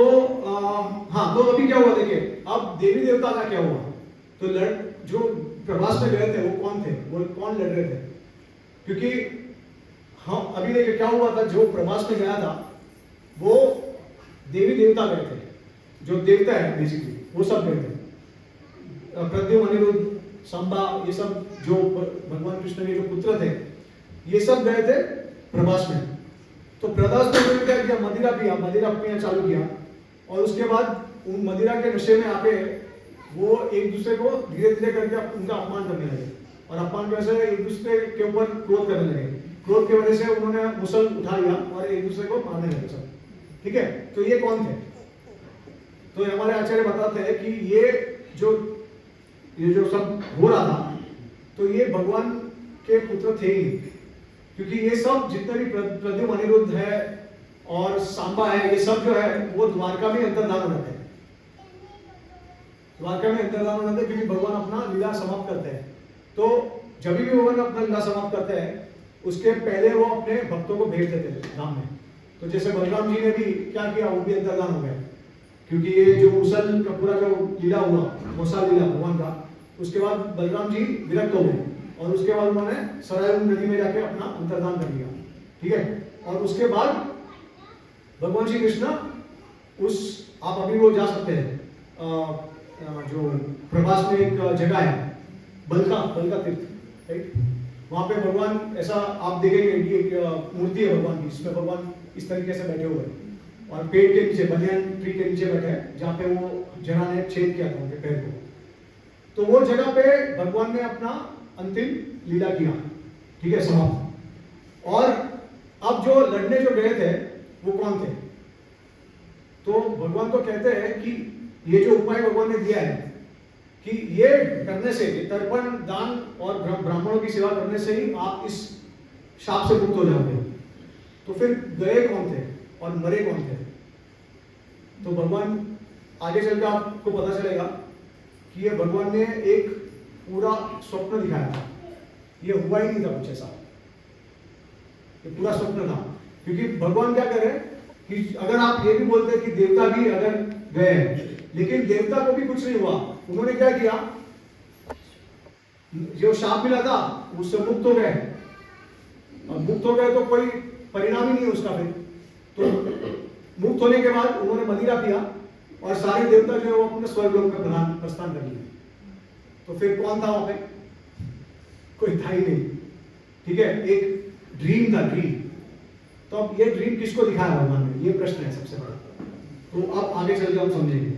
हाँ, तो अभी क्या हुआ देखिए, अब देवी देवता का क्या हुआ। तो जो प्रवास में गए थे वो कौन थे, वो कौन लड़ रहे थे, क्योंकि हम अभी देखिए क्या हुआ था, जो प्रवास में गया था वो देवी देवता गए थे, जो देवता है बेसिकली वो सब गए थे। प्रद्युम्न, अनिरुद्ध, संबा, ये सब जो भगवान कृष्ण के जो पुत्र थे ये सब गए थे प्रवास में। तो प्रवास में उन्होंने क्या किया, मदिरा पीना चालू किया, और उसके बाद उन मदिरा के नशे में आके वो एक दूसरे को धीरे धीरे करके उनका अपमान करने लगे, और अपमान की वजह से एक दूसरे के ऊपर क्रोध करने लगे। क्रोध की वजह से उन्होंने मुसल उठा लिया और एक दूसरे को मारने लगे सब, ठीक है। तो ये कौन थे, तो हमारे आचार्य बताते हैं कि ये जो सब हो रहा था, तो ये भगवान के पुत्र थे ही, क्योंकि ये सब जितने भी प्रद्युम्न, अनिरुद्ध है और सांबा है, ये सब जो है वो द्वारका में अंतर्धान हो जाते हैं, द्वारका में अंतर्धान हो जाते हैं, क्योंकि भगवान अपना लीला समाप्त करते हैं। तो जब भी भगवान अपना लीला समाप्त करते हैं उसके पहले वो अपने भक्तों को भेज देते थे धाम में। तो जैसे बलराम जी ने भी क्या किया, वो भी अंतर्धान हो गए, क्योंकि ये जो मुसल का पूरा जो लीला हुआ, मोसा लीला भगवान का, उसके बाद बलराम जी विरक्त हो गए और उसके बाद उन्होंने सरायुं नदी में जाके अपना अंतर्धान कर लिया, ठीक है। और उसके बाद भगवान श्री कृष्ण आप अभी वो जा सकते हैं, जो प्रभास में एक जगह है बलका तीर्थ, राइट, वहां पे भगवान ऐसा आप देखेंगे कि एक मूर्ति है भगवान की, जिसमें भगवान इस तरीके से बैठे हुए हैं और पेड़ के नीचे, बनियान ट्री के नीचे बैठे हैं, जहाँ पे वो जना ने छेद किया था उनके पैर को। तो वो जगह पे भगवान ने अपना अंतिम लीला किया, ठीक है, समाप्त। और अब जो लड़ने जो गए थे वो कौन थे, तो भगवान तो कहते हैं कि ये जो उपाय भगवान ने दिया है कि ये करने से, तर्पण, दान और ब्राह्मणों की सेवा करने से ही आप इस शाप से मुक्त हो जाओगे। तो फिर गए कौन थे और मरे कौन थे, तो भगवान आगे चलकर आपको पता चलेगा कि ये भगवान ने एक पूरा स्वप्न दिखाया था, ये हुआ ही नहीं था कुछ ऐसा, ये पूरा स्वप्न था। क्योंकि भगवान क्या करे कि अगर आप ये भी बोलते हैं कि देवता भी अगर गए, लेकिन देवता को भी कुछ नहीं हुआ, उन्होंने क्या किया, जो शाप मिला था उससे मुक्त हो गए, और मुक्त हो गए तो कोई परिणाम ही नहीं है उसका। फिर तो मुक्त होने के बाद उन्होंने मदिरा पिया और सारे देवता जो है वो अपने स्वर्गलोक में प्रस्थान कर लिए। तो फिर कौन था वहां पे, कोई था ही नहीं, ठीक है, एक ड्रीम था, ड्रीम। तो अब ये ड्रीम किसको दिखाया भगवान ने, ये प्रश्न है सबसे बड़ा। तो अब आगे चल के हम समझेंगे।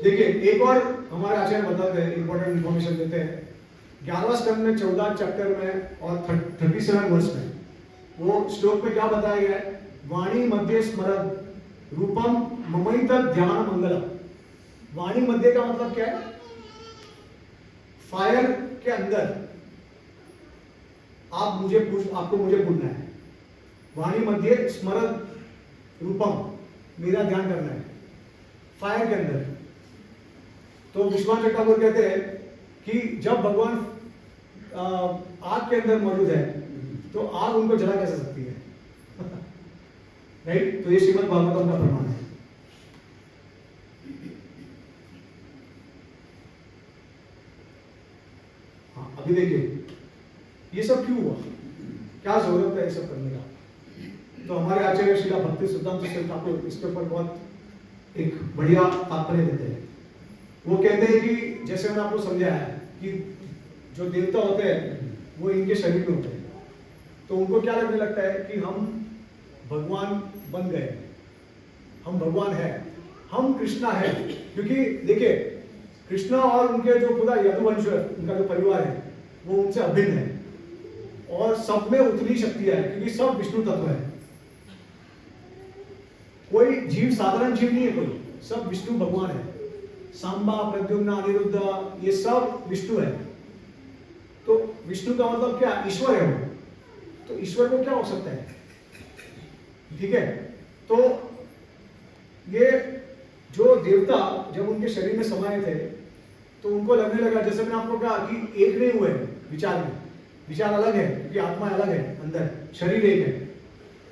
देखिए एक और हमारे आचार्य बताते हैं, इंपॉर्टेंट इंफॉर्मेशन देते हैं 11वां स्कंद में 14 चैप्टर में और 37 वर्ष में, वो श्लोक में क्या बताया गया है, वाणी मध्य स्मरद रूपम ममैत ध्यान मंगलम। वाणी मध्य का मतलब क्या है, फायर के अंदर आपको मुझे पूछना है। वाणी मध्य स्मरद रूपम, मेरा ध्यान करना है फायर के अंदर। तो विश्वान ठाकुर कहते हैं कि जब भगवान आग के अंदर मौजूद है तो आग उनको जला कैसे सकती है? राइट? तो ये श्रीमद् भागवतम का प्रमाण है। हाँ, अभी देखिए ये सब क्यों हुआ, क्या जरूरत है ये सब करने का? तो हमारे आचार्य श्रीला भक्ति सिद्धांत ठाकुर इसके ऊपर बहुत एक बढ़िया तात्पर्य देते हैं। वो कहते हैं कि जैसे मैंने आपको समझाया है कि जो देवता होते हैं वो इनके शरीर में होते हैं, तो उनको क्या लगने लगता है कि हम भगवान बन गए, हम भगवान है, हम कृष्णा है। क्योंकि देखिए कृष्णा और उनके जो पूरा यदुवंश उनका जो परिवार है वो उनसे अभिन्न है और सब में उतनी शक्ति है क्योंकि सब विष्णु तत्व है। कोई जीव साधारण जीव नहीं है, कोई सब विष्णु भगवान है। सांबा, प्रद्युम्न, अनिरुद्ध ये सब विष्णु है। तो विष्णु का मतलब क्या? ईश्वर है वो। तो ईश्वर को क्या हो सकता है? ठीक है, तो ये जो देवता जब उनके शरीर में समाये थे तो उनको लगने लगा, जैसे मैंने आपको कहा कि एक नहीं हुए विचार में, विचार अलग है क्योंकि आत्मा अलग है, अंदर शरीर एक है।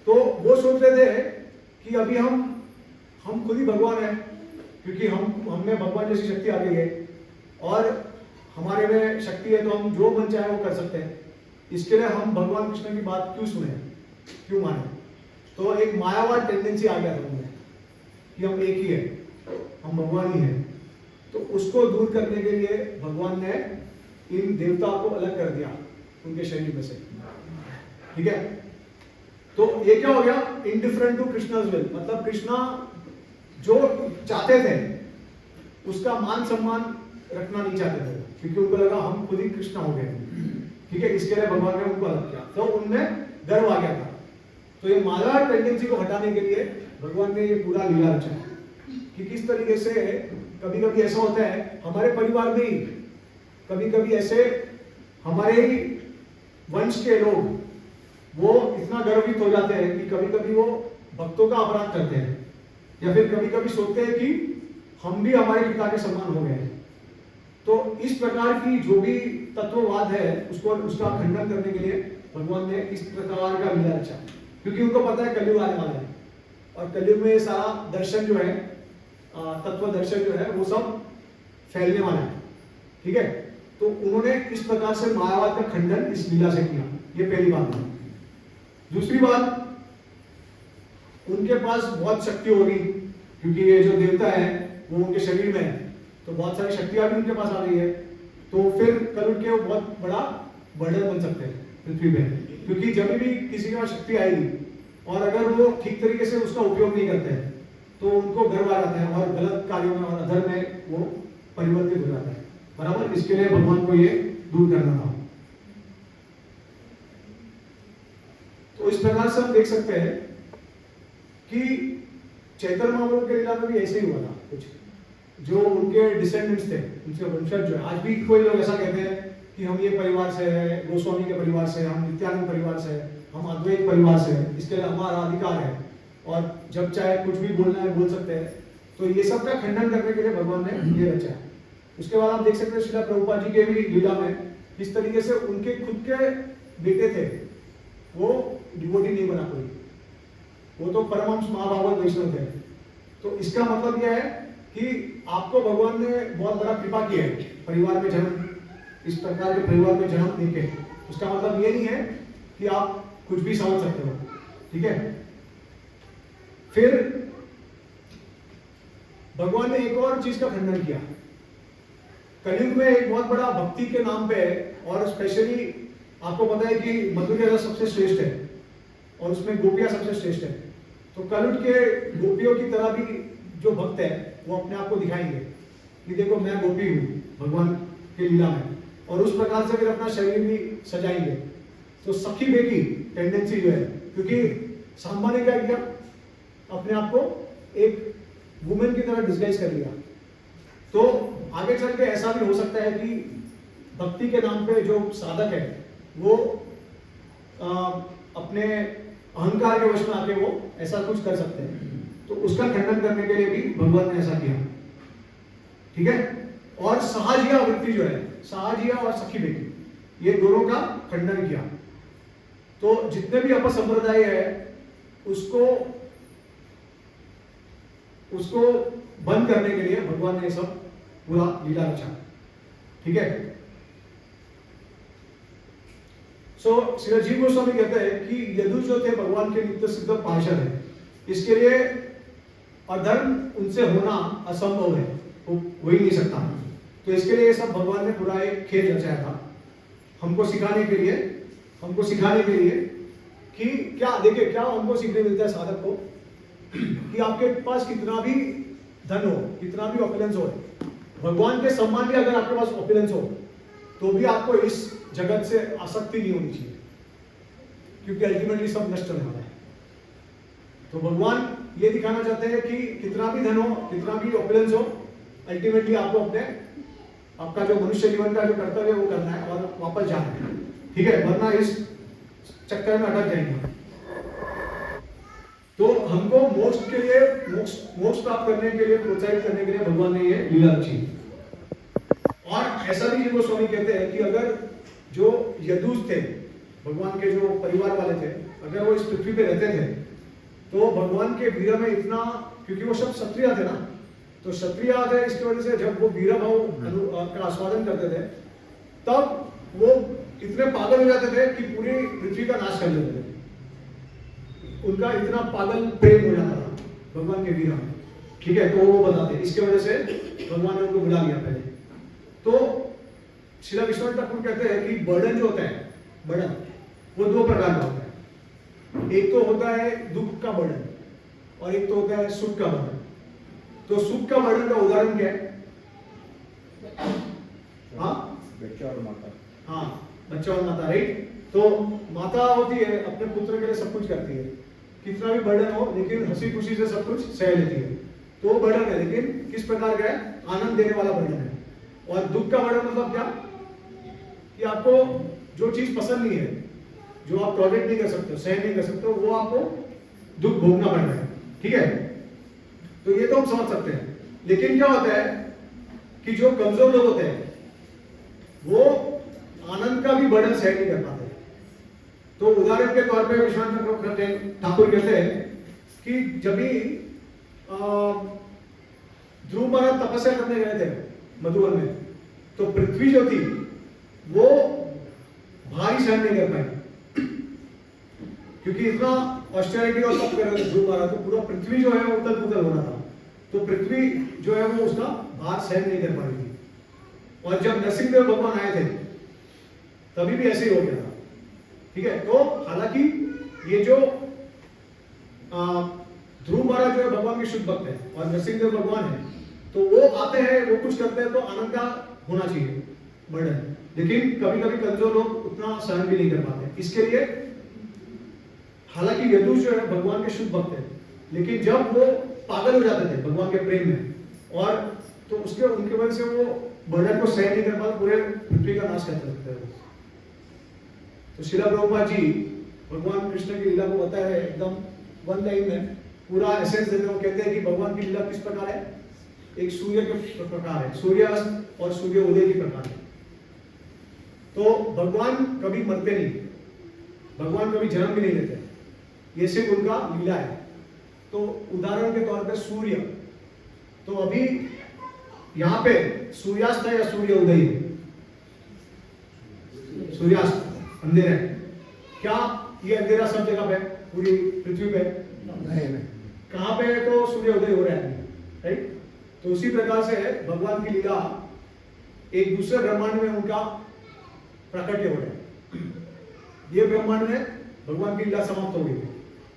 तो वो सोच रहे थे कि अभी हम खुद ही भगवान है क्योंकि हम में भगवान जैसी शक्ति आ गई है और हमारे में शक्ति है तो हम जो मन चाहे वो कर सकते हैं। इसके लिए हम भगवान कृष्ण की बात क्यों सुने, क्यों माने? तो एक मायावाद टेंडेंसी आ गया था उनमें कि हम एक ही है, हम भगवान ही है। तो उसको दूर करने के लिए भगवान ने इन देवताओं को अलग कर दिया उनके शरीर में से। ठीक है, तो ये क्या हो गया? इंडिफरेंट टू कृष्णा's विल, मतलब कृष्णा जो चाहते थे उसका मान सम्मान रखना नहीं चाहते थे क्योंकि उनको लगा हम खुद ही कृष्णा हो गए। ठीक है, इसके लिए भगवान ने उनको अलग किया, तो उनमें गर्व आ गया था। तो ये माया टेंडेंसी को हटाने के लिए भगवान ने ये पूरा लीला रचा कि किस तरीके से कभी कभी ऐसा होता है हमारे परिवार में ही, कभी कभी ऐसे हमारे ही वंश के लोग वो इतना गर्वित हो जाते हैं कि कभी कभी वो भक्तों का अपराध करते हैं या फिर कभी कभी सोचते हैं कि हम भी हमारे पिता के समान हो गए हैं। तो इस प्रकार की जो भी तत्ववाद है उसका खंडन करने के लिए भगवान ने इस प्रकार का लीला रचा क्योंकि उनको पता है कलयुग आने वाला है और कलयुग में सारा दर्शन जो है, तत्व दर्शन जो है वो सब फैलने वाला है। ठीक है, तो उन्होंने इस प्रकार से मायावाद का खंडन इस लीला से किया। ये पहली बात है। दूसरी बात, उनके पास बहुत शक्ति होगी क्योंकि ये जो देवता है वो उनके शरीर में है, तो बहुत सारी शक्तियां भी उनके पास आ गई है। तो फिर कल उठ के वो बहुत बड़ा बर्डन बन सकते हैं पृथ्वी पे, क्योंकि जब भी किसी के पास शक्ति आएगी और अगर वो ठीक तरीके से उसका उपयोग नहीं करते हैं तो उनको गर्व आ जाता है और गलत कार्यों में और अधर्म में वो परिवर्तित हो जाता है। बराबर, इसके लिए भगवान को ये दूर करना था। तो इस प्रकार से हम देख सकते हैं कि चैतन्य महाप्रभु के लीला में भी ऐसे ही हुआ था। कुछ जो उनके डिसेंडेंट्स थे, उनके वंशज जो है, आज भी कोई लोग ऐसा कहते हैं कि हम ये परिवार से है, गोस्वामी के परिवार से, हम नित्यानंद परिवार से, हम अद्वैत परिवार से, इसके लिए हमारा अधिकार है और जब चाहे कुछ भी बोलना है बोल सकते हैं। तो ये सब का खंडन करने के लिए भगवान ने ये रचा है। उसके बाद आप देख सकते हैं श्रीला प्रभुपाद जी के भी लीला में किस तरीके से उनके खुद के बेटे थे, वो डिवोटी नहीं बना कोई, वो तो परमहंस महाभागवत वैष्णव थे। तो इसका मतलब यह है कि आपको भगवान ने बहुत बड़ा कृपा किया है परिवार में जन्म, इस प्रकार के परिवार में जन्म देके। उसका मतलब ये नहीं है कि आप कुछ भी समझ सकते हो। ठीक है, फिर भगवान ने एक और चीज का खंडन किया। कलयुग में एक बहुत बड़ा भक्ति के नाम पे, और स्पेशली आपको पता है कि मधुर रस सबसे श्रेष्ठ है और उसमें गोपियां सबसे श्रेष्ठ है। तो कलयुग के गोपियों की तरह भी जो भक्त है वो अपने आप को दिखाएंगे कि देखो मैं गोपी हूँ भगवान के लीला में, और उस प्रकार से फिर अपना शरीर भी सजाएंगे। तो सखी बेटी टेंडेंसी जो है, क्योंकि सांबा ने क्या किया, अपने आप को एक वुमेन की तरह डिस्गाइज कर लिया। तो आगे चल के ऐसा भी हो सकता है कि भक्ति के नाम पे जो साधक है वो अपने अहंकार के वश में आके वो ऐसा कुछ कर सकते हैं। तो उसका खंडन करने के लिए भी भगवान ने ऐसा किया। ठीक है, और सहाजिया वृत्ति जो है, सहाजिया और सखी बेटी, ये दोनों का खंडन किया। तो जितने भी अपसंप्रदाय है उसको बंद करने के लिए भगवान ने सब पूरा लीला रचा। ठीक है। श्री जीव गोस्वामी कहते हैं कि यदु जो थे भगवान के नित्य सिद्ध पार्षद है, इसके लिए अधर्म उनसे होना असंभव है, हो ही नहीं सकता। तो इसके लिए सब भगवान ने पूरा एक खेल रचाया था हमको सिखाने के लिए कि क्या, देखिए क्या हमको सीखने मिलता है साधक को, कि आपके पास कितना भी धन हो, कितना भी ऑपुलेंस हो, भगवान के सम्मान भी अगर आपके पास ऑपुलेंस हो, तो भी आपको इस जगत से आसक्ति नहीं होनी चाहिए, क्योंकि अल्टीमेटली सब नष्ट होने वाला है। तो भगवान ये दिखाना चाहते हैं कि कितना भी धन हो, कितना भी ऑपुलेंस हो, अल्टीमेटली आपको आपका जो मनुष्य जीवन का जो कर्तव्य है वो करना है और वापस जाना है। ठीक है, वरना इस चक्कर में अटक जाएंगे। तो हमको मोक्ष के लिए, मोक्ष प्राप्त करने के लिए, प्रोत्साहित करने के लिए भगवान ने ये लीला रची। और ऐसा भी जीव गोस्वामी कहते हैं कि अगर जो यदुस थे, भगवान के जो परिवार वाले थे, अगर वो इस पृथ्वी पे रहते थे तो भगवान के वीर में इतना, क्योंकि वो सब क्षत्रिय थे ना, तो क्षत्रिय थे, इसकी वजह से जब वो वीर भाव का आस्वादन करते थे तब वो इतने पागल हो जाते थे कि पूरी पृथ्वी का नाश कर देते थे। उनका इतना पागल प्रेम हो जाता था भगवान के वीर में। ठीक है, तो वो बताते, इसके वजह से भगवान ने उनको बुला लिया पहले। तो श्रीला विश्वनाथ ठाकुर कहते हैं कि बर्डन जो होता है, बर्डन वो दो प्रकार का होता है। एक तो होता है दुख का बर्डन और एक तो होता है सुख का बर्डन। तो सुख का बर्डन का उदाहरण क्या है? बच्चा और माता। हाँ, बच्चा और माता, राइट। तो माता होती है, अपने पुत्र के लिए सब कुछ करती है, कितना भी बर्डन हो लेकिन हंसी खुशी से सब कुछ सह लेती है। तो वो बर्डन है, लेकिन किस प्रकार का है? आनंद देने वाला बर्डन है। और दुख का बर्डन मतलब क्या? कि आपको जो चीज पसंद नहीं है, जो आप टॉलरेट नहीं कर सकते, सहन नहीं कर सकते, वो आपको दुख भोगना पड़ रहा है। ठीक है, तो ये तो हम समझ सकते हैं। लेकिन क्या होता है कि जो कमजोर लोग होते हैं वो आनंद का भी बर्डन सहन नहीं कर पाते। तो उदाहरण के तौर पे विश्वनाथ ठाकुर कहते हैं कि जब भी ध्रुव महाराज तपस्या करने गए थे मधुवन में, तो पृथ्वी जो थी वो भारी सहन नहीं कर पाई, क्योंकि इतना ऑस्टेरिटी और तप कर रहे थे ध्रुव महाराज, तो पूरा पृथ्वी जो है वो उथल पुथल हो रहा था। तो पृथ्वी जो है वो उसका भार सहन नहीं कर पा रही थी। और जब नरसिंहदेव भगवान आए थे तभी भी ऐसे ही हो गया था। ठीक है, तो हालांकि ये जो ध्रुव महाराज जो है भगवान के शुद्ध भक्त है और नरसिंहदेव भगवान है, तो वो आते हैं, वो कुछ करते हैं, तो आनंद का होना चाहिए बर्डन। लेकिन कभी कभी कमजोर लोग उतना सहन भी नहीं कर पाते। इसके लिए हालांकि यदुष जो है भगवान के शुद्ध भक्त है, लेकिन जब वो पागल हो जाते थे भगवान के प्रेम में, और तो उनके वजह से वो बर्डन को सहन नहीं कर पाते, पूरे पृथ्वी का नाश करते थे। तो श्रीला प्रभुपाद जी भगवान कृष्ण की लीला को बताया है एकदम वन लाइन में, पूरा एसेंस देते हैं। कहते हैं कि भगवान की लीला किस प्रकार है? एक सूर्य के प्रकार है, सूर्यास्त और सूर्य उदय की प्रकार है। तो भगवान कभी मरते नहीं, भगवान कभी जन्म भी नहीं लेते, ये सिर्फ उनका लीला है। तो उदाहरण के तौर पे सूर्य, तो अभी यहाँ पे सूर्यास्त है या सूर्य उदय है? सूर्यास्त, अंधेरा है। क्या ये अंधेरा सब जगह पे, पूरी पृथ्वी पे? नहीं। कहाँ पे है? तो सूर्य उदय हो रहा है, राइट। तो उसी प्रकार से भगवान की लीला एक दूसरे ब्रह्मांड में उनका प्रकट्य हो रहा है। ये ब्रह्मांड में भगवान की लीला समाप्त हो गई है,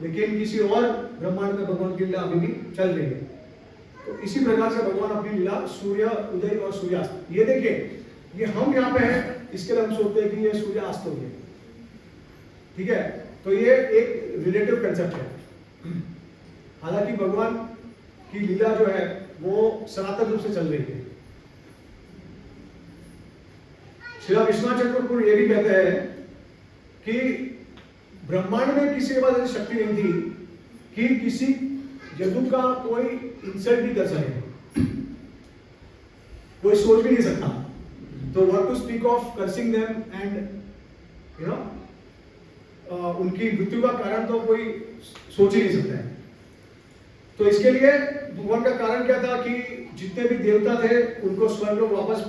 लेकिन किसी और ब्रह्मांड में भगवान की लीला अभी भी चल रही है। तो इसी प्रकार से भगवान अपनी लीला सूर्य उदय और सूर्यास्त, ये देखिए, ये हम यहाँ पे हैं, इसके लिए हम सोचते हैं कि ये सूर्यास्त हो गया। ठीक है, तो ये एक रिलेटिव कंसेप्ट है। हालांकि भगवान की लीला जो है वो सनातन रूप से चल रही है। श्रीला विश्वनाथ ठाकुर ये भी कहते हैं कि ब्रह्मांड में किसी के पास ऐसी शक्ति नहीं थी कि किसी यदु का कोई इंसल्ट भी कर सके, कोई सोच भी नहीं सकता। तो what to speak of cursing them and you know उनकी मृत्यु का कारण तो कोई सोच ही नहीं सकता है। तो इसके लिए भगवान का कारण क्या था कि जितने भी देवता थे उनको स्वर्ग लोक वापस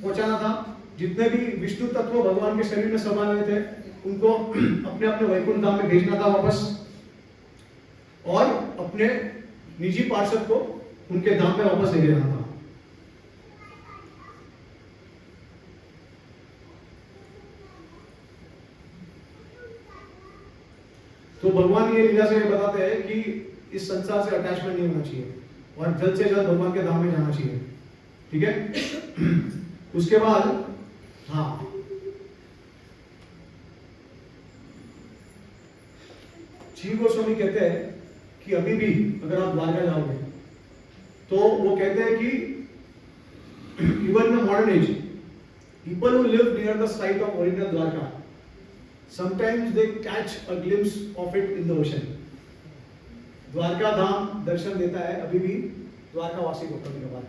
पहुंचाना था, जितने भी विष्णु तत्व भगवान के शरीर में समा हुए थे उनको अपने अपने वैकुंठ धाम में भेजना था वापस, और अपने निजी पार्षद को उनके धाम में वापस ले जाना था। तो भगवान ये लीला से बताते हैं कि इस संसार से अटैचमेंट नहीं होना चाहिए और जल्द से जल्द भगवान के धाम में जाना चाहिए। ठीक है। उसके बाद हाँ, जीव गोस्वामी कहते हैं कि अभी भी अगर आप द्वारका जाओगे तो वो कहते हैं कि even in modern age people who live near the site of original Dwarka sometimes they catch a glimpse of it in the ocean। Dwarka Dham दर्शन देता है अभी भी द्वारका वासी को कभी कभार,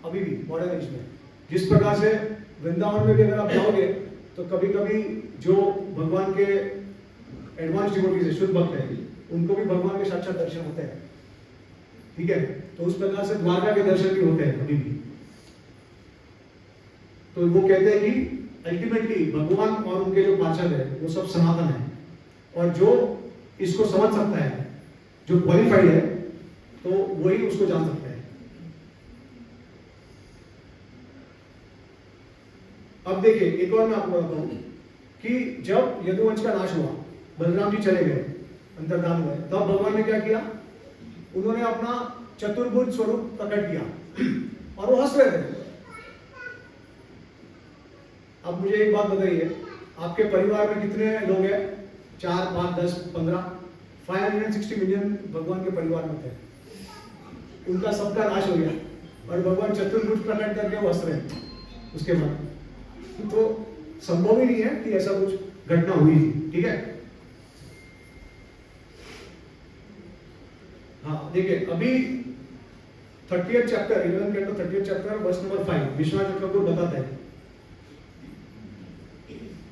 अभी भी मॉडर्न एज में। जिस प्रकार से वृंदावन में भी अगर आप जाओगे तो कभी कभी जो भगवान के एडवांस डिवोटीज है, शुद्ध भक्त है, उनको भी भगवान के साक्षात दर्शन होते हैं। ठीक है। तो उस प्रकार से द्वारका के दर्शन भी होते हैं अभी भी। तो वो कहते हैं कि अल्टीमेटली भगवान और उनके जो पार्षद है वो सब सनातन है, और जो इसको समझ सकता है, जो क्वालिफाइड है, तो वही उसको जान सकता है। अब देखिए एक और मैं आपको बताता हूं कि जब यदुवंश का नाश हुआ, बलराम जी चले गए, अंतर्धान हुए, तब भगवान ने क्या किया, उन्होंने अपना चतुर्भुज स्वरूप प्रकट किया और वो हंस रहे थे। अब मुझे एक बात बताइए, आपके परिवार में कितने लोग हैं? 4, 5, 10, 15, 560 मिलियन भगवान के परिवार में थे। उनका सबका नाश हो गया और भगवान चतुर्भुज प्रकट करके वो हंस रहे हैं उसके बाद। तो संभव ही नहीं है कि ऐसा कुछ घटना हुई थी। ठीक है। हाँ देखिए, अभी 30th चैप्टर 11 के 30th chapter verse number 5 Vishwanath Chakravarti बताता है।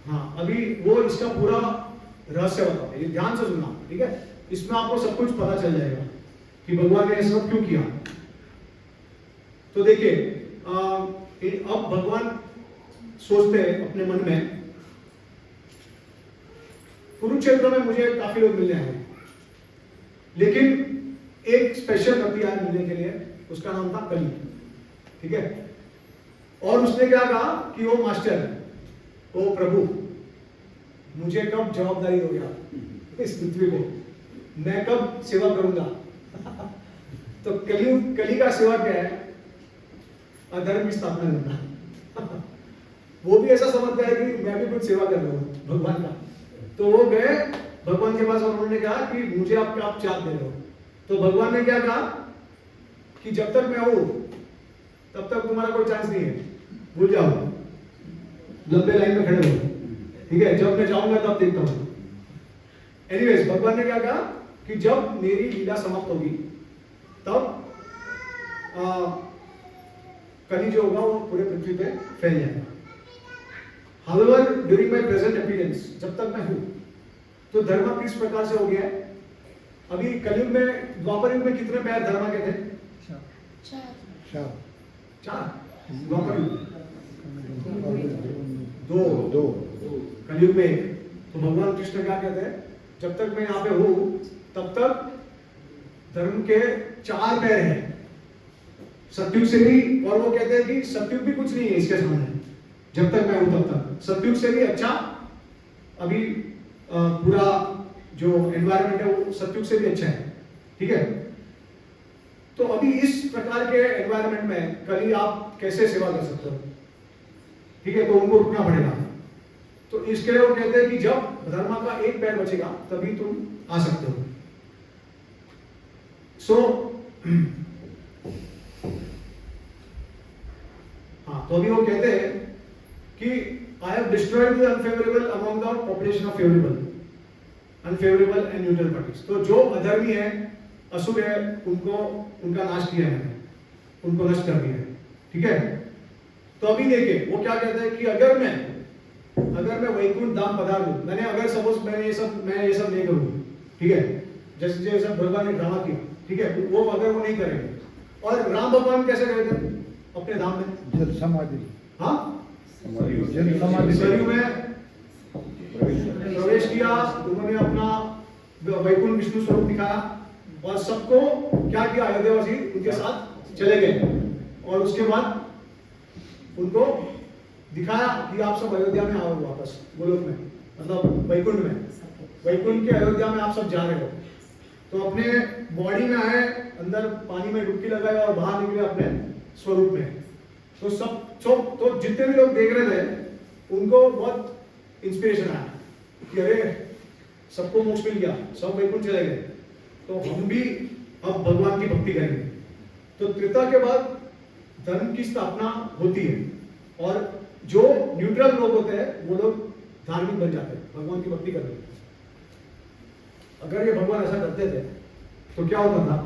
हाँ, अभी वो इसका पूरा रहस्य बताता है, ये ध्यान से सुनना। ठीक है। इसमें आपको सब कुछ पता चल जाएगा कि भगवान ने ये सब क्यों किया। तो देखिए अब भगवान सोचते हैं अपने मन में, कुरुक्षेत्र में मुझे काफी लोग मिलने आए, लेकिन एक स्पेशल व्यक्ति आया मिलने के लिए, उसका नाम था कली। ठीक है। और उसने क्या कहा कि वो मास्टर है, ओ प्रभु, मुझे कब जवाबदारी दोगे आप इस पृथ्वी को, मैं कब सेवा करूंगा। तो कली का सेवा क्या है? अधर्म की स्थापना करना। वो भी ऐसा समझता है कि मैं भी कुछ सेवा कर रहा हूं भगवान का। तो वो गए भगवान के पास और उन्होंने कहा कि मुझे आप चाप दे रहे हो। तो भगवान ने क्या कहा कि जब तक मैं हूं तब तक तुम्हारा कोई चांस नहीं है, भूल जाओ, लंबे लाइन में खड़े हो। ठीक है। जब मैं जाऊंगा तब देखता हूं। एनीवेज, भगवान ने क्या कहा कि जब मेरी लीला समाप्त होगी तब कली जो होगा वो पूरे पृथ्वी पे फैल जाएगा। However, during my present appearance, जब तक मैं हूं, तो धर्म किस प्रकार से हो गया है? अभी कलयुग में, द्वापर युग में कितने पैर धर्म के थे? 4। द्वापर युग 2, कलयुग में 1। तो भगवान कृष्ण क्या कहते हैं, जब तक मैं यहाँ पे हूं तब तक धर्म के 4 पैर हैं, सत्युग से भी। और वो कहते हैं कि सत्युग भी कुछ नहीं है इसके सामने, जब तक मैं हूं तब तक। सत्युग से भी अच्छा अभी पूरा जो एनवायरनमेंट है वो सत्युग से भी अच्छा है। ठीक है। तो अभी इस प्रकार के एनवायरनमेंट में कली आप कैसे सेवा कर सकते हो? ठीक है। तो उनको रुकना पड़ेगा। तो इसके लिए वो कहते हैं कि जब धर्म का एक पैर बचेगा तभी तुम आ सकते हो। हाँ, तो अभी वो कहते हैं कि I have destroyed the unfavorable among the population of favorable, unfavorable and neutral parties। तो जो अधर्मी है, असुर है, उनको उनका नाश किया है, उनको नष्ट कर दिया है। ठीक है। तो अभी देखिए वो क्या कहता है कि अगर मैं वैकुंठ धाम पधार लूं, मैंने अगर सपोज मैं ये सब नहीं करूँ, ठीक है, जैसे जैसे भगवान ने ड्रामा किया, ठीक है, वो अगर वो नहीं करेंगे, और राम भगवान कैसे गए थे अपने धाम में? जल समाधि, हाँ, जल समाधि सरयू में प्रवेश किया, उन्होंने अपना वैकुंठ विष्णु स्वरूप दिखाया और सबको क्या किया, अयोध्यावासी उनके साथ चले गए और उसके बाद उनको दिखाया कि आप सब अयोध्या में आओ वापस गोलोक में, मतलब वैकुंठ के अयोध्या में आप सब जा रहे हो। तो अपने बॉडी में आए, अंदर पानी में डुबकी लगाए और बाहर निकले अपने स्वरूप में। तो तो जितने भी लोग देख रहे थे उनको बहुत इंस्पिरेशन आया कि अरे सबको मोक्ष मिल गया, सब वैकुंठ चले गए, तो हम भी अब भगवान की भक्ति करेंगे। तो त्रेता के बाद धर्म की स्थापना होती है और जो न्यूट्रल लोग होते हैं वो लोग धार्मिक बन जाते हैं, भगवान की भक्ति करते हैं। अगर ये भगवान ऐसा करते थे तो क्या होता था?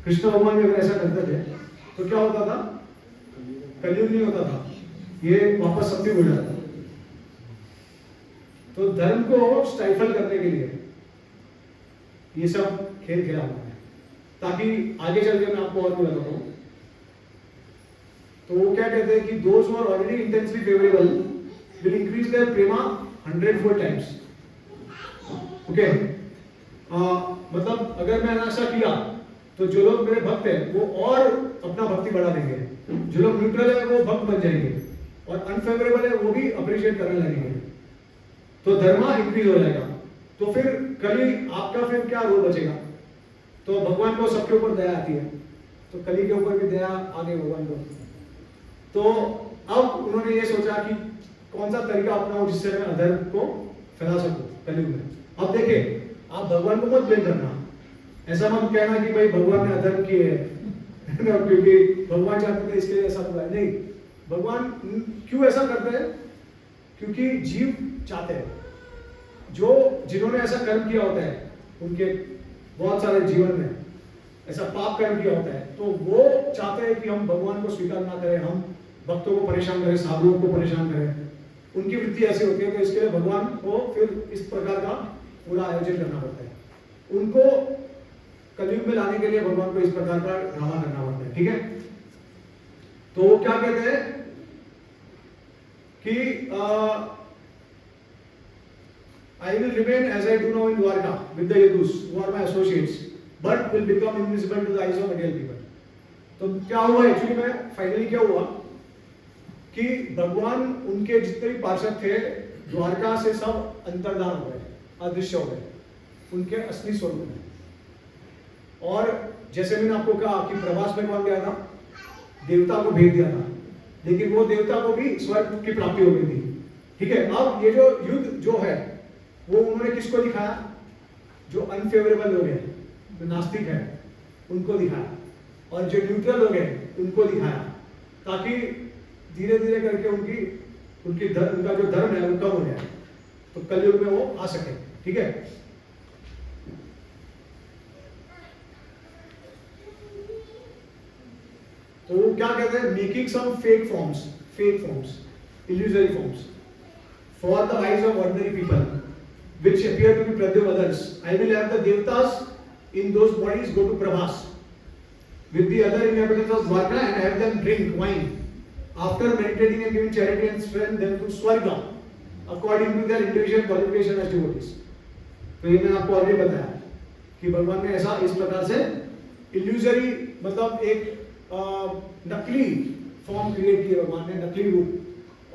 कृष्ण भगवान भी अगर ऐसा करते थे तो क्या होता था? कलयुग नहीं होता था, ये वापस सत्युग हो जाता। तो धर्म को स्टाइफल करने के लिए ये सब खेल खेला हुआ है, ताकि आगे चल के मैं आपको और भी बताता हूं। तो वो क्या कहते हैं कि those who are already intensely favorable will increase their prema 100 times. Okay, मतलब अगर मैंने ऐसा किया तो जो लोग मेरे भक्त हैं वो और अपना भक्ति बढ़ा देंगे, जो लोग न्यूट्रल है वो भक्त बन जाएंगे और अनफेवरेबल है वो भी अप्रिशिएट करने लगेंगे, तो धर्मा इंक्रीज हो जाएगा। तो फिर कली आपका फिर क्या रोल बचेगा? तो भगवान को सबके ऊपर दया आती है, तो कली के ऊपर भी दया आ गई भगवान को। तो अब उन्होंने ये सोचा कि कौन सा तरीका अपनाऊं जिससे मैं अधर्म को फैला सकूं कलयुग में। अब देखिए, आप भगवान को मत ब्लेम करना, ऐसा मत कहना कि भाई भगवान ने अधर्म किए है क्योंकि भगवान चाहते थे इसके लिए ऐसा हुआ है। नहीं, भगवान क्यों ऐसा करते हैं? क्योंकि जीव चाहते हैं, जिन्होंने ऐसा कर्म किया होता है, उनके बहुत सारे जीवन में ऐसा पाप कर्म किया होता है, तो वो चाहते हैं कि हम भगवान को स्वीकार ना करें, हम भक्तों को परेशान करें, साधुओं को परेशान करें। उनकी वृत्ति ऐसी होती है, तो इसके लिए भगवान को फिर इस प्रकार का पूरा आयोजन करना पड़ता है। उनको कलयुग में लाने के लिए भगवान को इस प्रकार का ड्रामा करना पड़ता है, ठीक है। तो वो क्या कहते हैं कि I will remain as I do now in Dwarka with the Yadus who are my associates, but will become invisible to the eyes of material people. तो क्या हुआ एक्चुअली में फाइनली क्या हुआ कि भगवान उनके जितने भी पार्षद थे द्वारका से सब अंतर्धान हो गए, अदृश्य हो गए उनके असली स्वरूप में। और जैसे मैंने आपको कहा कि प्रभास में कौन गया था? देवता को भेज दिया था, लेकिन वो देवता को भी स्वर्ग की प्राप्ति हो गई थी, ठीक है। अब ये जो युद्ध जो है वो उन्होंने किसको दिखाया? जो अनफेवरेबल लोग हैं, जो नास्तिक है उनको दिखाया, और जो न्यूट्रल लोग हैं उनको दिखाया, ताकि धीरे धीरे करके उनका जो धर्म है वो कम हो जाए, तो कलयुग में वो आ सके, ठीक है। तो वो क्या कहते हैं? Making some fake forms, illusory forms for the eyes of ordinary people which appear to be Pradyum others. I will have the Devatas in those bodies go to Prabhas with the other inhabitants of Dwarka and have them drink wine. After meditating and giving charity and strength them to Swarga according to their individual qualification as devotees. तो ये मैंने आपको already बताया कि भगवान ने ऐसा इस प्रकार से illusory मतलब एक नकली फॉर्म क्रिएट किया भगवान ने, नकली रूप,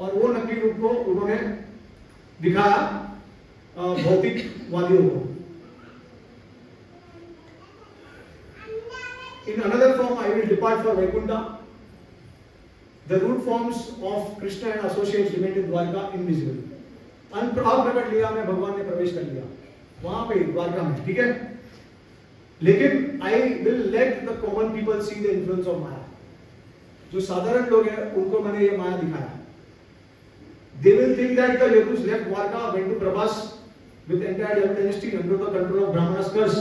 और वो नकली रूप को उन्होंने दिखाया भौतिकवादियों को। In another form I will depart for Vaikuntha. The root forms of Krishna and associates remained in Dwarka invisible. अप्रकट लीला में भगवान ने प्रवेश कर लिया वहां पे द्वारका में, ठीक है। लेकिन I will let the common people see the influence of Maya. जो साधारण लोग हैं उनको मैंने ये माया दिखाया। They will think that the Yadus left Dwarka, went to Prabhas with entire dynasty under the control of Brahmana's curse,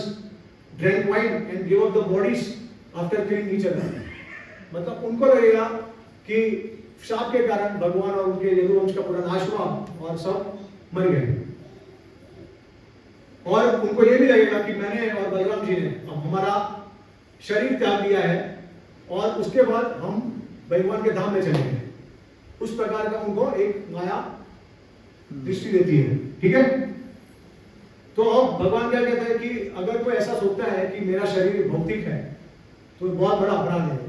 drank wine and gave up the bodies after killing each other. मतलब उनको लगेगा कि शाप के कारण भगवान और उनके यदुवंश का पूरा नाश हुआ और सब मर गए। और उनको ये भी लगेगा कि मैंने और बलराम जी ने अब हमारा शरीर त्याग दिया है और उसके बाद हम भगवान के धाम में चलेंगे। उस प्रकार का उनको एक माया दृष्टि देती है, ठीक है। तो अब भगवान क्या कहते हैं कि अगर कोई ऐसा सोचता है कि मेरा शरीर भौतिक है तो बहुत बड़ा अपराध है।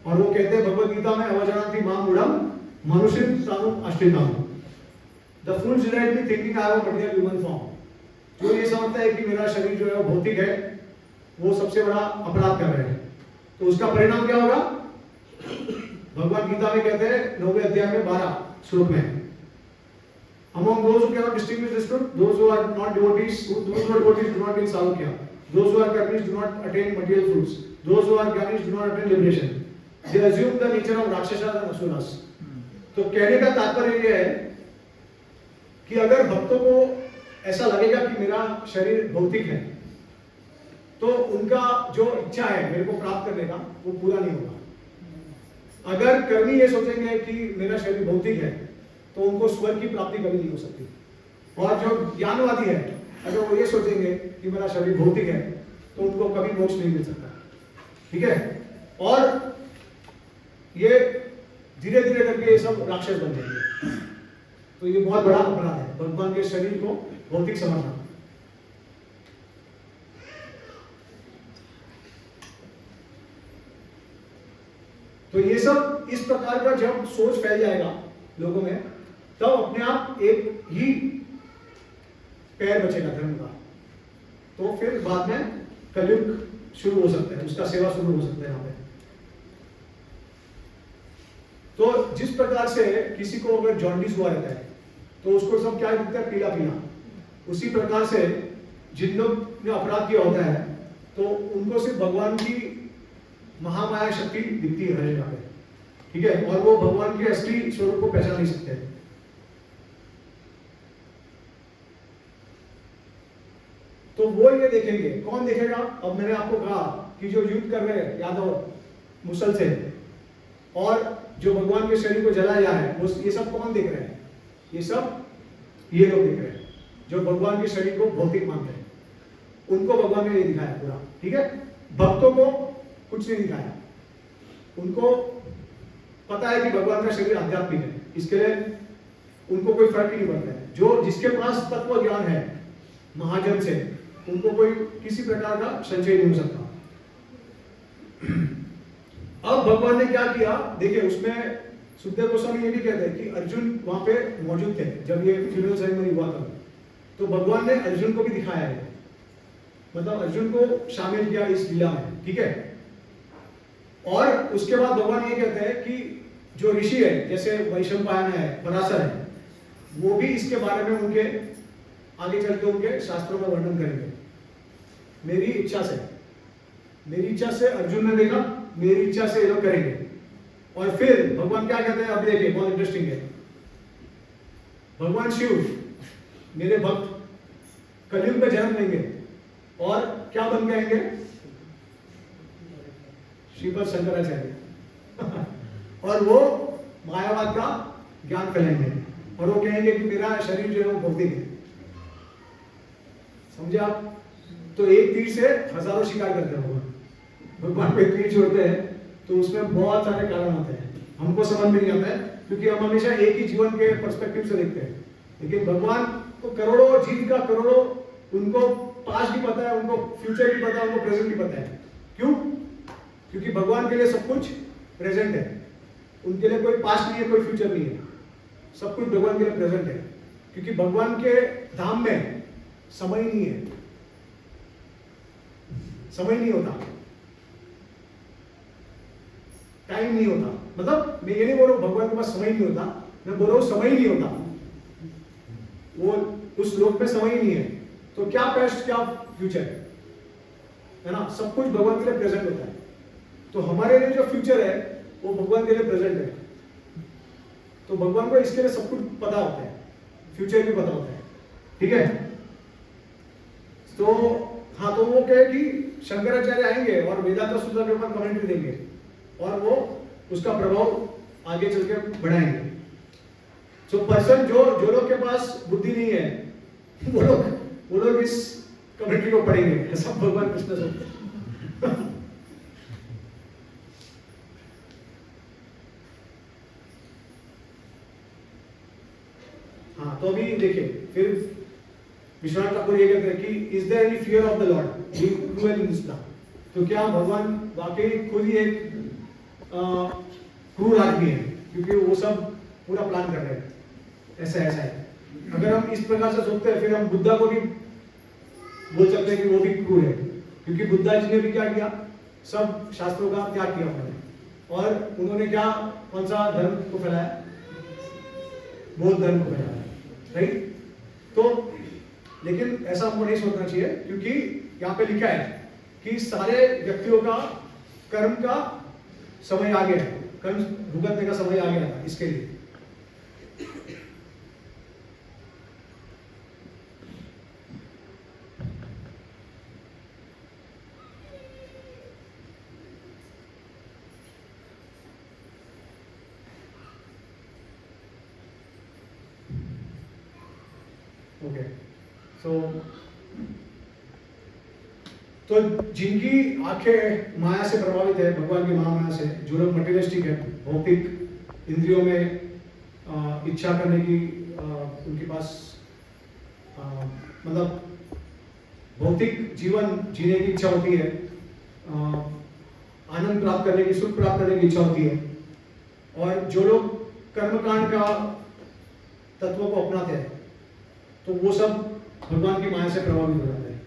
और वो कहते हैं भगवद गीता में अवजानन्ति मां मूढ़म मनुष्यं तानुम आश्रिताम, the fools delightly thinking I have a material human form. जो ये समझता है कि मेरा शरीर जो है वो भौतिक है, वो सबसे बड़ा अपराध कर रहे हैं। तो उसका परिणाम क्या होगा? भगवद गीता में कहते हैं 9वें अध्याय में 12 श्लोक में, among those who cannot distinguish this truth, those who are not devotees, those who are devotees do not gain salokya, those who are karmis do not attain material fruits, those who are gyanis do not attain liberation, they assume the nature of rakshasas and asuras। तो कहने का तात्पर्य ये है कि अगर भक्तों को ऐसा लगेगा कि मेरा शरीर भौतिक है तो उनका जो इच्छा है मेरे को प्राप्त करने का वो पूरा नहीं होगा। अगर कर्मी ये सोचेंगे कि मेरा शरीर भौतिक है तो उनको स्वर्ग की प्राप्ति कभी नहीं हो सकती। और जो ज्ञानवादी है अगर वो ये सोचेंगे कि मेरा शरीर भौतिक है तो उनको कभी मोक्ष नहीं मिल सकता, ठीक है। और ये धीरे धीरे करके ये सब राक्षस बन जाएंगे। तो ये बहुत बड़ा अपराध है भगवान के शरीर को भौतिक समझना। तो ये सब इस प्रकार का जब सोच फैल जाएगा लोगों में तब अपने आप एक ही पैर बचेगा धर्म का। तो फिर बाद में कलयुग शुरू हो सकता है, उसका सेवा शुरू हो सकता है यहाँ पे। तो जिस प्रकार से किसी को अगर जॉन्डिस हुआ रहता है तो उसको सब क्या दिखता है? पीला पीला। उसी प्रकार से जिन लोग ने अपराध किया होता है तो उनको सिर्फ भगवान की महामाया शक्ति दिखती है हर जगह पे, ठीक है। और वो भगवान के असली स्वरूप को पहचान नहीं सकते। तो वो ये देखेंगे, कौन देखेगा? अब मैंने आपको कहा कि जो युद्ध कर रहे हैं यादव मुसल से और जो भगवान के शरीर को जलाया जा है वो ये सब कौन देख रहे हैं? ये सब ये लोग देख रहे हैं जो भगवान के शरीर को भौतिक मानते हैं। उनको भगवान ने ये दिखाया पूरा, ठीक है। भक्तों को कुछ नहीं दिखाया। उनको पता है कि भगवान का शरीर आध्यात्मिक है, इसके लिए उनको कोई फर्क ही नहीं पड़ता है। जो जिसके पास तत्व ज्ञान है महाजन से उनको कोई किसी प्रकार का संशय नहीं हो सकता। अब भगवान ने क्या किया देखिए, उसमें सुखदेव गोस्वामी ये भी कहते हैं कि अर्जुन वहां पे मौजूद थे जब ये फ्यूनरल सेरेमनी हुआ था। तो भगवान ने अर्जुन को भी दिखाया है, मतलब अर्जुन को शामिल किया इस लीला में, ठीक है। और उसके बाद भगवान ये कहते हैं कि जो ऋषि है जैसे वैशंपायन है, पराशर है, वो भी इसके बारे में उनके आगे चल के उनके शास्त्रों में वर्णन करेंगे। मेरी इच्छा से अर्जुन ने देखा, मेरी इच्छा से ये लोग करेंगे। और फिर भगवान क्या कहते हैं, अब देखिए बहुत इंटरेस्टिंग है। भगवान शिव मेरे भक्त कलयुग में जन्म लेंगे और क्या बन के आएंगे? श्रीपद शंकराचार्य। और वो मायावाद का ज्ञान फैलाएंगे और वो कहेंगे कि मेरा शरीर जो है वो भौतिक है। समझे आप? तो एक तीर से हजारों शिकार करते हैं भगवान पे तीर छोड़ते हैं तो उसमें बहुत सारे कारण होते हैं, हमको समझ में नहीं आता है क्योंकि हम हमेशा एक ही जीवन के पर्सपेक्टिव से देखते हैं। लेकिन भगवान को करोड़ों जीव का करोड़ों, उनको पास्ट भी पता है, उनको फ्यूचर भी पता है, उनको प्रेजेंट भी पता है। क्यों? क्योंकि भगवान के लिए सब कुछ प्रेजेंट है। उनके लिए कोई पास्ट नहीं है, कोई फ्यूचर नहीं है, सब कुछ भगवान के लिए प्रेजेंट है। क्योंकि भगवान के धाम में समय नहीं है, समय नहीं होता, टाइम नहीं होता। मतलब मैं ये नहीं बोल रहा हूं भगवान के पास समय नहीं होता, मैं बोल रहा हूं समय नहीं होता, वो उस लोक में समय ही नहीं है। तो क्या पास्ट क्या फ्यूचर है ना? सब कुछ भगवान के लिए प्रेजेंट होता है। तो हमारे लिए जो फ्यूचर है वो भगवान के लिए प्रेजेंट है। तो भगवान को इसके लिए सब कुछ पता होता है, फ्यूचर भी पता होता है, ठीक है। तो हाँ, तो वो कहे कि शंकराचार्य आएंगे और वेदांत सूत्र के ऊपर कमेंट्री देंगे और वो उसका प्रभाव आगे चल के बढ़ाएंगे। जो पर्सन जो लोग के पास बुद्धि नहीं है वो लोग इस कमेंट्री को पढ़ेंगे, ऐसा भगवान कृष्ण सोचते हैं। हाँ, तो अभी देखिए फिर विश्वनाथ ठाकुर ये कहते हैं कि is there any fear of the lord in this plan. तो क्या भगवान वाकई खुद ही एक क्रूर आदमी है, क्योंकि वो सब पूरा प्लान कर रहे हैं, ऐसा है। अगर हम इस प्रकार से सोचते हैं फिर हम बुद्धा को भी बोल सकते हैं कि वो भी क्रूर है, क्योंकि बुद्धा जी ने भी क्या किया, सब शास्त्रों का त्याग किया उन्होंने, और उन्होंने क्या कौन सा धर्म को फैलाया, बौद्ध धर्म को फैलाया, राइट। तो लेकिन ऐसा हमको नहीं सोचना चाहिए, क्योंकि यहाँ पे लिखा है कि सारे व्यक्तियों का कर्म का समय आ गया है, कर्म भुगतने का समय आ गया था इसके लिए। ओके, तो जिनकी आंखें माया से प्रभावित है, भगवान की महामाया से, जो लोग मटेरियलिस्टिक है, भौतिक इंद्रियों में इच्छा करने की उनके पास मतलब भौतिक जीवन जीने की इच्छा होती है, आनंद प्राप्त करने की, सुख प्राप्त करने की इच्छा होती है, और जो लोग कर्मकांड का तत्व को अपनाते हैं, तो वो सब भगवान की माया से प्रभावित हो जाते हैं।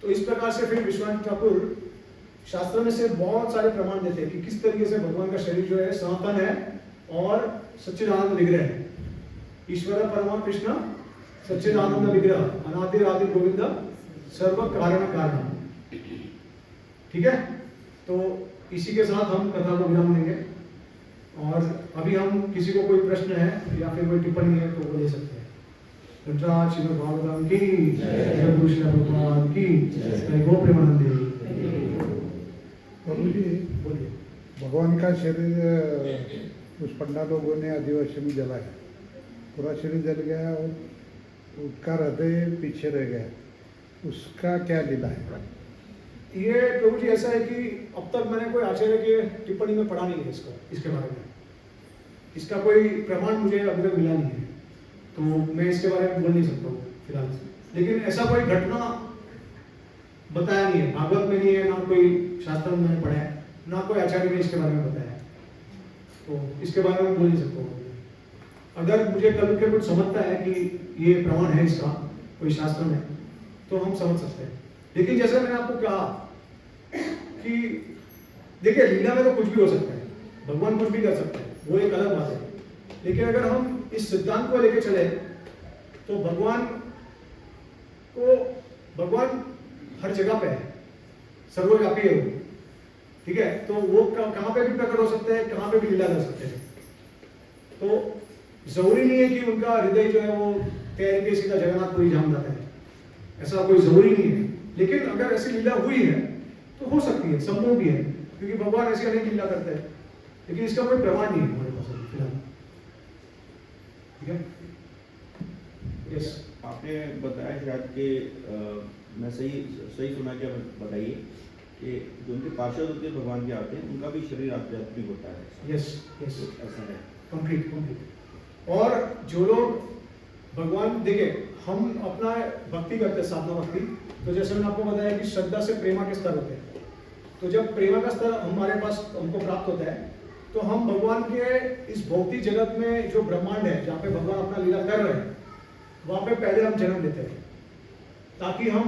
तो इस प्रकार से फिर विश्वनाथ ठाकुर शास्त्र में से बहुत सारे प्रमाण देते हैं कि किस तरीके से भगवान का शरीर जो है सनातन है और सच्चिदानंद विग्रह है। ईश्वर परमा कृष्ण सच्चिदानंद विग्रह अनादि आदि गोविंद सर्व कारण कारण। ठीक है, तो इसी के साथ हम कथा को विराम देंगे, और अभी हम किसी को कोई प्रश्न है या फिर कोई टिप्पणी है तो वो ले सकते हैं। श्रीमद् भागवतम की जय, गुरु श्री भगवान की जय, गो प्रेमानंदे। प्रभु जी बोलिए। भगवान का शरीर उस पंडा लोगों ने आदिवासी में जलाया, पूरा शरीर जल गया और उसका हृदय पीछे रह गया, उसका क्या लीला है? ये प्रभु जी ऐसा है कि अब तक मैंने कोई आचार्य के टिप्पणी में पढ़ा नहीं है इसके बारे में, इसका कोई प्रमाण मुझे अभी तक मिला नहीं है, तो मैं इसके बारे में बोल नहीं सकता हूँ फिलहाल। लेकिन ऐसा कोई घटना बताया नहीं है, भागवत में नहीं है, ना कोई शास्त्र में मैंने पढ़ा है, ना कोई आचार्य ने इसके बारे में बताया है, तो इसके बारे में बोल नहीं सकता हूँ। अगर मुझे कल के कुछ समझता है कि ये प्रमाण है इसका कोई शास्त्र में, तो हम समझ सकते हैं। लेकिन जैसे मैंने आपको कहा कि देखिए, लीला में तो कुछ भी हो सकता है, भगवान कुछ भी कर सकते हैं, वो एक अलग बात है। लेकिन अगर हम इस सिद्धांत को लेकर चले तो भगवान हर जगह पे है, सर्वव्यापी है वो। ठीक है, तो वो कहां पे भी प्रकट हो सकते हैं, कहां पे भी लीला कर सकते हैं। तो जरूरी नहीं है कि उनका हृदय जो है वो तैर के सीधा जगन्नाथपुरी जाम जाता है, ऐसा कोई जरूरी नहीं है। लेकिन अगर ऐसी लीला हुई है तो हो सकती है, संभव भी है, क्योंकि भगवान ऐसी अनेक लीला करते हैं, लेकिन इसका कोई प्रमाण नहीं है हमारे पास फिलहाल। ठीक है, यस। आपने बताया शायद कि मैं सही सुना, क्या बताइए कि जो उनके पार्षद होते हैं भगवान के आते हैं, उनका भी शरीर आध्यात्मिक होता है। यस यस, ऐसा है, कंप्लीट। और जो लोग भगवान, देखिए हम अपना भक्ति करते हैं, साधना भक्ति, तो जैसे मैंने आपको बताया कि श्रद्धा से प्रेमा के स्तर होते हैं। तो जब प्रेमा का स्तर हमारे पास हमको प्राप्त होता है, तो हम भगवान के इस भौतिक जगत में जो ब्रह्मांड है, जहाँ पे भगवान अपना लीला कर रहे हैं, वहाँ पे पहले हम जन्म लेते हैं, ताकि हम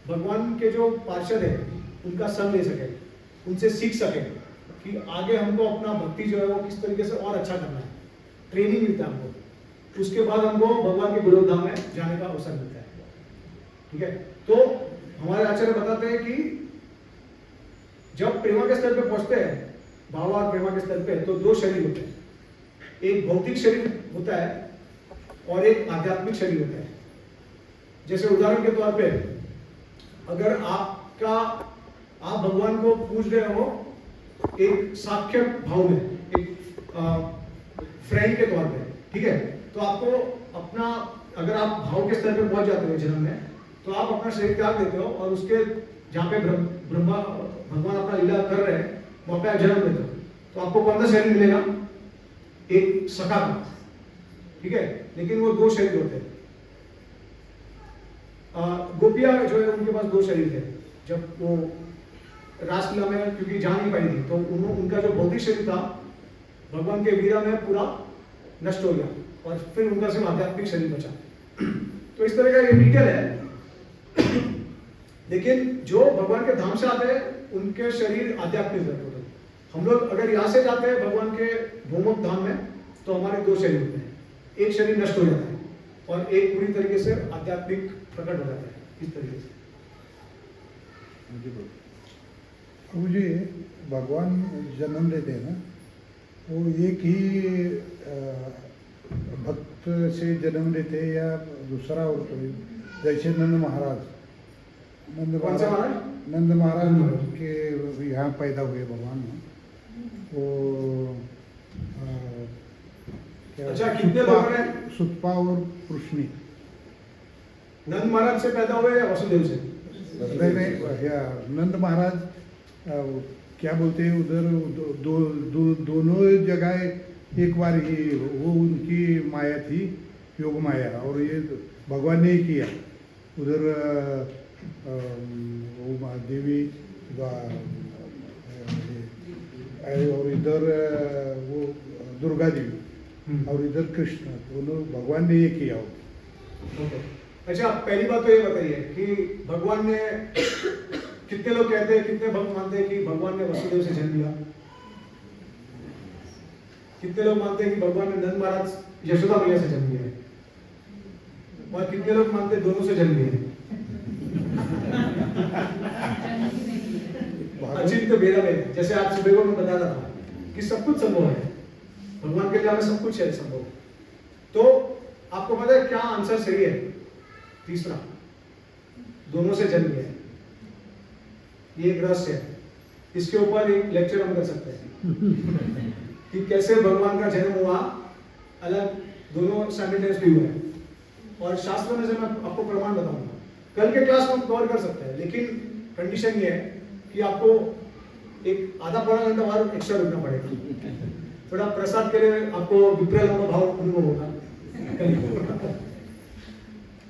भगवान के जो पार्षद है उनका संग ले सके, उनसे सीख सके कि आगे हमको अपना भक्ति जो है वो किस तरीके से और अच्छा करना है। ट्रेनिंग मिलता है हमको, उसके बाद हमको भगवान के गोलोकधाम में जाने का अवसर मिलता है। ठीक है, तो हमारे आचार्य बताते हैं कि जब प्रेमा के स्तर पे पहुंचते हैं, भाव और प्रेमा के स्तर पे, तो दो शरीर होते हैं, एक भौतिक शरीर होता है और एक आध्यात्मिक शरीर होता है। जैसे उदाहरण के तौर पे, अगर आप भगवान को पूज रहे हो एक साख्य भाव में, एक फ्रेंड के तौर पे, ठीक है। तो आपको अपना, अगर आप भाव के स्तर पे पहुंच जाते हो जन्म में, तो आप अपना शरीर त्याग देते हो और उसके जहाँ पे ब्रह्मा भगवान अपना लीला कर रहे हैं वहां पे आप जन्म देते हो। तो आपको कौन सा शरीर मिलेगा? एक सखा का, ठीक है। लेकिन वो दो शरीर होते हैं। गोपियां जो है उनके पास दो शरीर थे जब वो रासलीला में, क्योंकि जा नहीं पाई थी, तो उनका जो भौतिक शरीर था भगवान के वीरा में पूरा नष्ट हो गया और फिर उनका सिर्फ आध्यात्मिक शरीर बचा। तो इस तरह का ये डिटेल है। लेकिन जो भगवान के धाम से आते हैं उनके शरीर आध्यात्मिक रहते हैं। हम लोग अगर यहाँ से जाते हैं भगवान के भौमिक धाम में, तो हमारे दो शरीर होते हैं, एक शरीर नष्ट हो जाता है और एक पूरी तरीके से आध्यात्मिक प्रकट हो जाता है। इस तरीके से मुझे भगवान जन्म लेते हैं ना, वो एक ही भक्त से जन्म लेते हैं या दूसरा और कोई? जैसे नंद महाराज कौन से महाराज? नंद महाराज के यहाँ पैदा हुए भगवान, वो अच्छा, कितने लोग हैं? सुतपा और कृष्णी। नंद महाराज से पैदा हुए या वसुदेव से? नहीं, नंद महाराज क्या बोलते हैं उधर दोनों जगह एक बार ही वो उनकी माया थी, योग माया, और ये भगवान ने ही किया। उधर वो देवी और इधर वो दुर्गा देवी और इधर कृष्ण, दोनों भगवान ने ये किया। अच्छा, पहली बात तो ये बताइए कि भगवान ने, कितने लोग कहते हैं, कितने भक्त मानते हैं कि भगवान ने वसुदेव से जन्म लिया? कितने लोग मानते हैं कि भगवान ने नंद महाराज यशोदा मैया से जन्म लिया है? और कितने लोग मानते हैं दोनों से जन्म लिया है? अचिंत्य भेदाभेद, जैसे आप सुबह को मैं बता रहा था कि सब कुछ संभव है, भगवान के लिए सब कुछ है संभव। तो आपको पता है क्या आंसर सही है? तीसरा, दोनों से जन्म लिया है। ये एक रहस्य है, इसके ऊपर एक लेक्चर हम कर सकते हैं कि कैसे भगवान का जन्म हुआ, अलग दोनों साइमल्टेनियसली हुआ है। और शास्त्र में से मैं आपको प्रमाण बताऊंगा, कल के क्लास में हम कवर कर सकते हैं। लेकिन कंडीशन ये है कि आपको एक आधा पौना घंटा और एक्स्ट्रा रुकना पड़ेगा। थोड़ा प्रसाद के लिए आपको विप्रल भाव अनुभव होगा।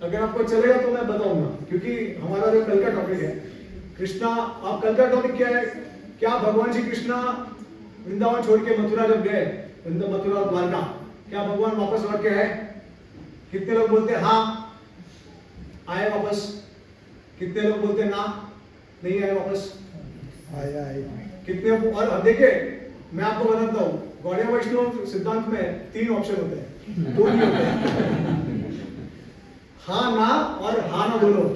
अगर आपको चलेगा तो मैं बताऊंगा, क्योंकि हमारा जो कल का टॉपिक है कृष्णा। आप कल का टॉपिक क्या है? क्या भगवान श्री कृष्णा वृंदावन छोड़ के मथुरा जब गए, मथुरा और द्वारका, क्या भगवान वापस लौट के आए? कितने लोग बोलते हैं हाँ आए वापस? कितने लोग बोलते हैं ना नहीं आए वापस? आए। कितने? और देखिए मैं आपको बताता हूँ, गौड़िया वैष्णव सिद्धांत में 3 ऑप्शन होते हैं, 2 नहीं होते हैं, हाँ ना और हाँ ना दोनों,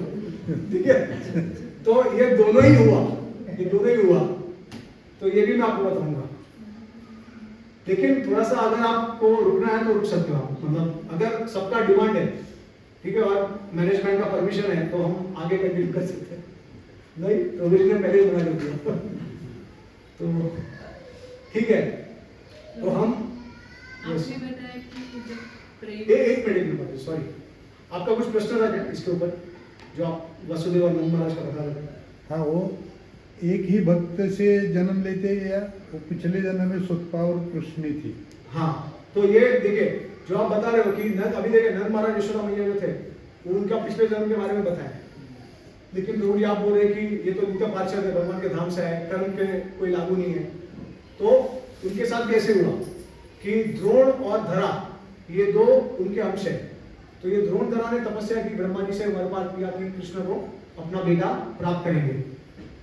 ठीक है। तो ये दोनों ही हुआ, ये दोनों ही हुआ, तो ये भी मैं आपको बताऊंगा। लेकिन थोड़ा सा अगर आपको रुकना है तो रुक सकते हो आप, मतलब अगर सबका डिमांड है, ठीक है, और मैनेजमेंट का परमिशन है तो हम आगे कंटिन्यू कर सकते हैं। नहीं तो मुझे पहले ही मना कर दिया तो ठीक है। तो हम आपने बताया कि जब प्रेम, एक मिनट, सॉरी, आपका कुछ प्रश्न था क्या इसके ऊपर, जो आप वसुदेव और नंद महाराज का बता रहे थे? हाँ, वो एक ही भक्त से जन्म लेते हैं या वो पिछले जन्म में सुतपा और कृष्णी थी? हाँ, तो ये देखिए जो आप बता रहे हो कि नंद, अभी देखिए नंद महाराज यशोदा मैया जो थे वो उनका पिछले जन्म के बारे में बताया, लेकिन प्रभु जी आप बोल रहे हैं कि ये तो उनका पार्षद है, भगवान के धाम से आए, कर्म के कोई लागू नहीं है। तो उनके साथ कैसे हुआ कि द्रोण और धरा ये दो उनके अंश है। तो ये द्रोण धरा ने तपस्या की, ब्रह्मा जी से वरपाल किया कि कृष्ण को अपना बेटा प्राप्त करेंगे।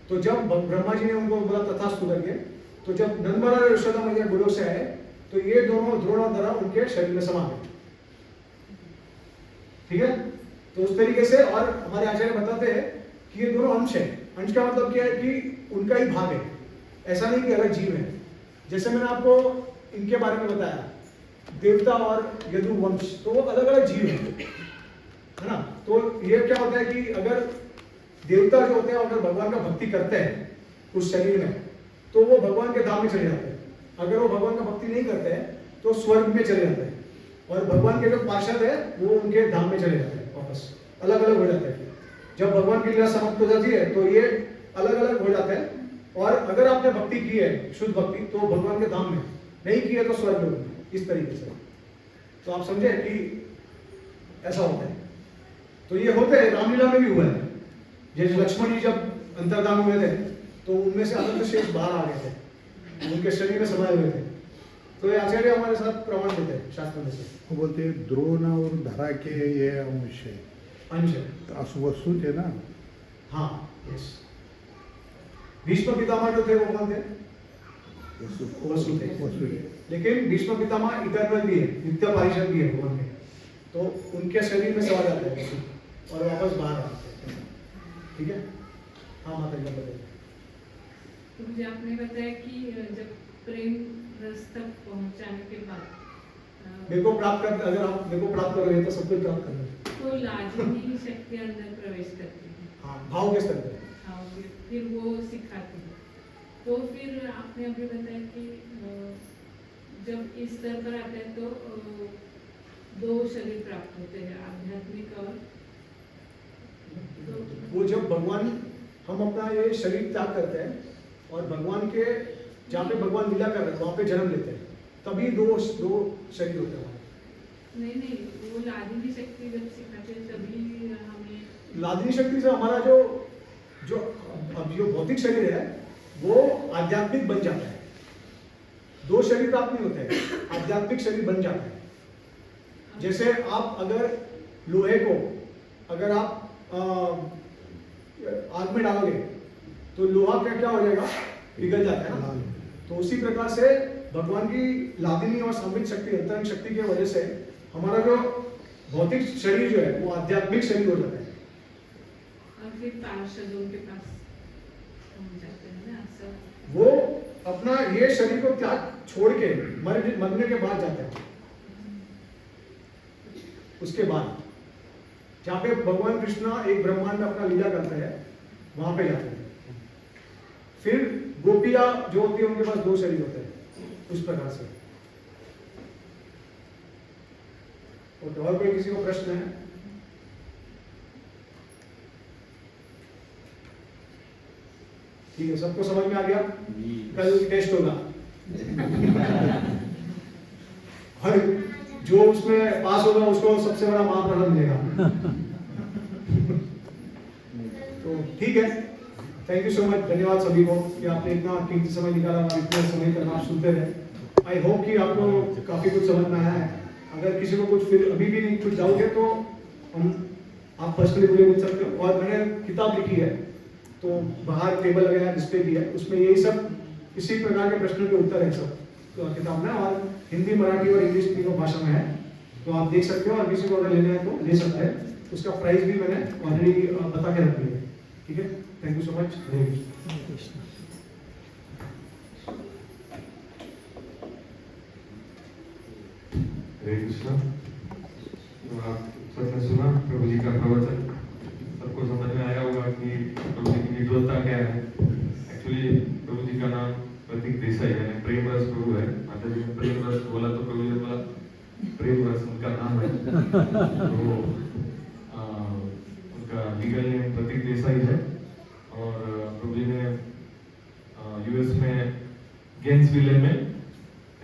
तो जब ब्रह्मा जी ने उनको बोला तथास्तु करके, तो जब नंद महाराज और यशोदा मैया गोलोक से आए तो ये दोनों द्रोण और धरा उनके शरीर में समा गए, ठीक है। तो उस तरीके से, और हमारे आचार्य बताते हैं कि ये दोनों अंश है। अंश का मतलब क्या है कि उनका ही भाग है, ऐसा नहीं कि अलग जीव है। जैसे मैंने आपको इनके बारे में बताया, देवता और यदु वंश, तो वो अलग अलग जीव है ना। तो ये क्या होता है कि अगर देवता जो होते हैं अगर भगवान का भक्ति करते हैं उस शरीर में, तो वो भगवान के धाम में चले जाते हैं। अगर वो भगवान का भक्ति नहीं करते हैं तो स्वर्ग में चले जाते हैं, और भगवान के जो पार्षद है वो उनके धाम में चले जाते हैं, वापस अलग अलग हो जाते हैं। जब भगवान की लीला समाप्त हो जाती है तो ये अलग अलग हो जाते हैं, और अगर आपने भक्ति की है शुद्ध भक्ति तो भगवान के धाम में, नहीं की है तो स्वर्ग में, इस तरीके से। तो आप समझे कि ऐसा होता है। तो ये होते हैं, रामलीला में भी हुआ है। जैसे लक्ष्मण जी जब अंतर्धान हुए थे तो उनमें से अनंत शेष बाहर आ गए थे, उनके शरीर में समाये हुए थे। तो ये आचार्य हमारे साथ प्रमाण देते हैं शास्त्र में से। वो बोलते हैं द्रोण और धरा के ये अंश है, अंश है। तो वस्तु थे ना। हाँ, यस। भीष्म पितामह जो थे वो कौन थे? वसु थे। वस्तु लेकिन भीष्म पितामह इटर्नल भी है, नित्य पारिषद भी है भगवान के, तो उनके शरीर में समा जाते हैं वसु और वापस बाहर आते हैं। ठीक है। हाँ माता जी बताइए। तो मुझे आपने बताया कि जब प्रेम रस तक पहुंचाने के बाद मेरे को प्राप्त कर, अगर आप मेरे को प्राप्त कर रहे हैं तो सब कुछ प्राप्त कर रहे हैं। तो लाजमी शक्ति अंदर प्रवेश करती है। हाँ, भाव के स्तर पे। हाँ, फिर वो सिखाती है। तो फिर आपने अभी बताया कि जब इस स्तर पर आते हैं तो 2 शरीर प्राप्त होते हैं, आध्यात्मिक और वो जब भगवान, हम अपना ये शरीर त्याग करते हैं और भगवान के जहाँ पे भगवान लीला कर रहे हैं वहाँ पे जन्म लेते हैं, तभी दो शरीर होते हैं। नहीं, वो लादिनी शक्ति जब सिखाते हैं तभी हमें। लादिनी शक्ति से हमारा जो अब जो भौतिक शरीर है वो आध्यात्मिक बन जाता है। 2 शरीर प्राप्त नहीं होते हैं, आध्यात्मिक शरीर बन जाता है। जैसे आप अगर लोहे को अगर आप आग में डालोगे तो लोहा क्या हो जाएगा? पिघल जाता है ना। तो उसी प्रकार से भगवान की लादिनी और सामविक शक्ति, अंतरंग शक्ति की वजह से हमारा जो भौतिक शरीर जो है वो आध्यात्मिक शरीर हो जाता है। और फिर पार्षदों के पास पहुंच जाते हैं ना सब। वो अपना ये शरीर को त्याग छोड़ के मरने के बाद जाते हैं। उसके बाद जहाँ पे भगवान कृष्णा एक ब्रह्मांड में अपना लीला करते हैं वहां पे जाते हैं। फिर गोपियां जो होती है उनके पास 2 शरीर होते हैं, उस प्रकार से। और कोई किसी को प्रश्न है? ठीक है, सबको समझ में आ गया? कल टेस्ट होगा और जो उसमें पास होगा उसको सबसे बड़ा महाप्रसाद मिलेगा। तो ठीक है, थैंक यू सो मच, धन्यवाद सभी को कि आपने इतना कीमती समय निकाला और इतना समय तक आप सुनते रहे। आई होप कि आपको काफी कुछ समझ में आया है। अगर किसी को कुछ फिर अभी भी नहीं कुछ जाओगे तो आप पर्सनली मुझे पूछ सकते हो। और मैंने किताब लिखी है तो बाहर टेबल लगाया, डिस्प्ले भी है, उसमें यही सब इसी प्रकार के प्रश्नों के उत्तर है सब तो किताब में, और हिंदी, मराठी और इंग्लिश तीनों भाषा में है। तो आप देख सकते हो और किसी को अगर लेना है तो ले सकते हैं। उसका प्राइस भी मैंने ऑलरेडी बता के रख दिया है। ठीक है, थैंक यू सो मच। हरे कृष्णा। तो आप सबने सुना प्रभु जी का प्रवचन, सबको समझ में आया होगा कि प्रभु जी की निर्दोषता क्या है। एक्चुअली प्रभु जी का नाम प्रतीक देसाई है, प्रेम रस प्रभु है। माता जी ने प्रेम रस बोला तो प्रभु जी ने बोला प्रेम रस उनका नाम है। तो उनका लीगल नेम प्रतीक देसाई है। और प्रभु जी ने यूएस में गेंसविले में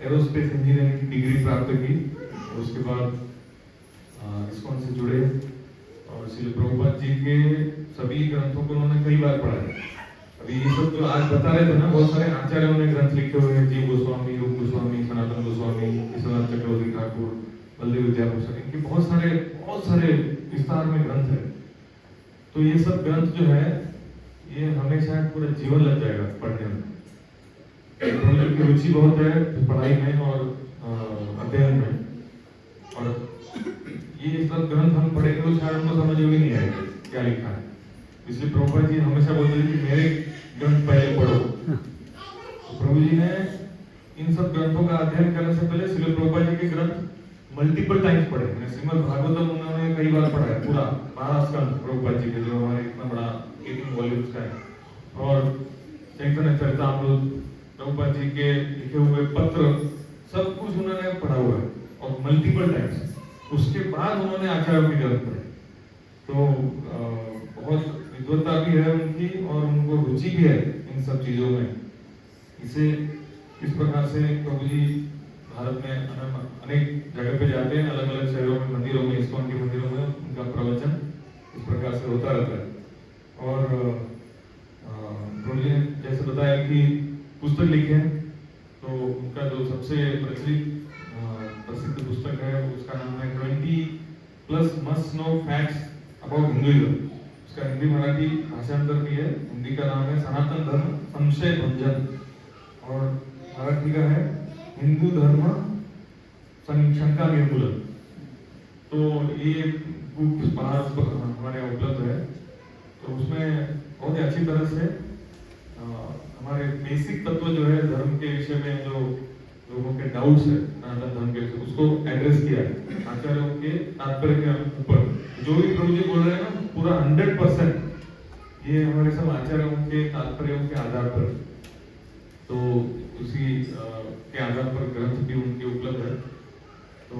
एरोस्पेस इंजीनियरिंग की डिग्री प्राप्त की। और उसके बाद इस्कॉन से जुड़े और श्री प्रभुपाद जी के सभी ग्रंथों को उन्होंने कई बार पढ़ा है। अभी ये सब जो आज बता रहे थे ना, बहुत सारे आचार्यों ने ग्रंथ लिखे हुए हैं, जीव गोस्वामी, रूप गोस्वामी, सनातन गोस्वामी, विश्वनाथ चक्रवर्ती ठाकुर, बलदेव विद्याभूषण, इनके बहुत सारे विस्तार में ग्रंथ है। तो ये सब ग्रंथ जो है ये हमें शायद पूरा जीवन लग जाएगा पढ़ने में। प्रभु की रुचि बहुत है पढ़ाई में और अध्ययन में, और ये सब ग्रंथ हम पढ़ेंगे तो शायद हमको समझ में भी नहीं आएगा क्या लिखा है। इसलिए प्रभुपाद जी हमेशा बोलते थे कि मेरे ग्रंथ पहले पढ़ो। तो प्रभु जी ने इन सब ग्रंथों का अध्ययन करने से पहले श्रील प्रभुपाद जी के ग्रंथ मल्टीपल टाइम्स पढ़े। श्रीमद् भागवतम उन्होंने कई बार पढ़ा है, पूरा 12 स्कंद प्रभुपाद जी के, जो हमारे इतना बड़ा 18 वॉल्यूम्स का है। और चैतन्य चरितामृत, प्रभुपाद जी के लिखे हुए पत्र, सब कुछ उन्होंने पढ़ा हुआ है और मल्टीपल टाइम्स। उसके बाद उन्होंने आचार्यों की ग्रंथ पढ़े। तो बहुत विद्वत्ता भी है उनकी और उनको रुचि भी है इन सब चीजों में। इसे इस प्रकार से प्रभु जी भारत में अनेक जगह पे जाते हैं, अलग अलग शहरों में, मंदिरों में, इस्कॉन के मंदिरों में उनका प्रवचन इस प्रकार से होता रहता है। और प्रभु जी ने जैसे बताया कि पुस्तक लिखे हैं, तो उनका जो सबसे प्रसिद्ध पुस्तक है उसका नाम है 20+ must know facts about Hinduism. उसका हिंदी मराठी भाषांतर भी है। हिंदी का नाम है सनातन धर्म संशय भंजन और मराठी का है हिंदू धर्म शंका निर्मूलन। तो ये बुक बाहर हमारे यहाँ उपलब्ध है। तो उसमें बहुत ही अच्छी तरह से हमारे बेसिक तत्व जो है धर्म के विषय में, जो लोगों के डाउट्स है सनातन धर्म के विषय, उसको एड्रेस किया है आचार्यों के तात्पर्य के ऊपर। जो भी प्रभु जी बोल रहे हैं ना, पूरा 100% ये हमारे सब आचार्यों के तात्पर्यों के आधार पर। तो उसी के आधार पर ग्रंथ भी उनके उपलब्ध है। तो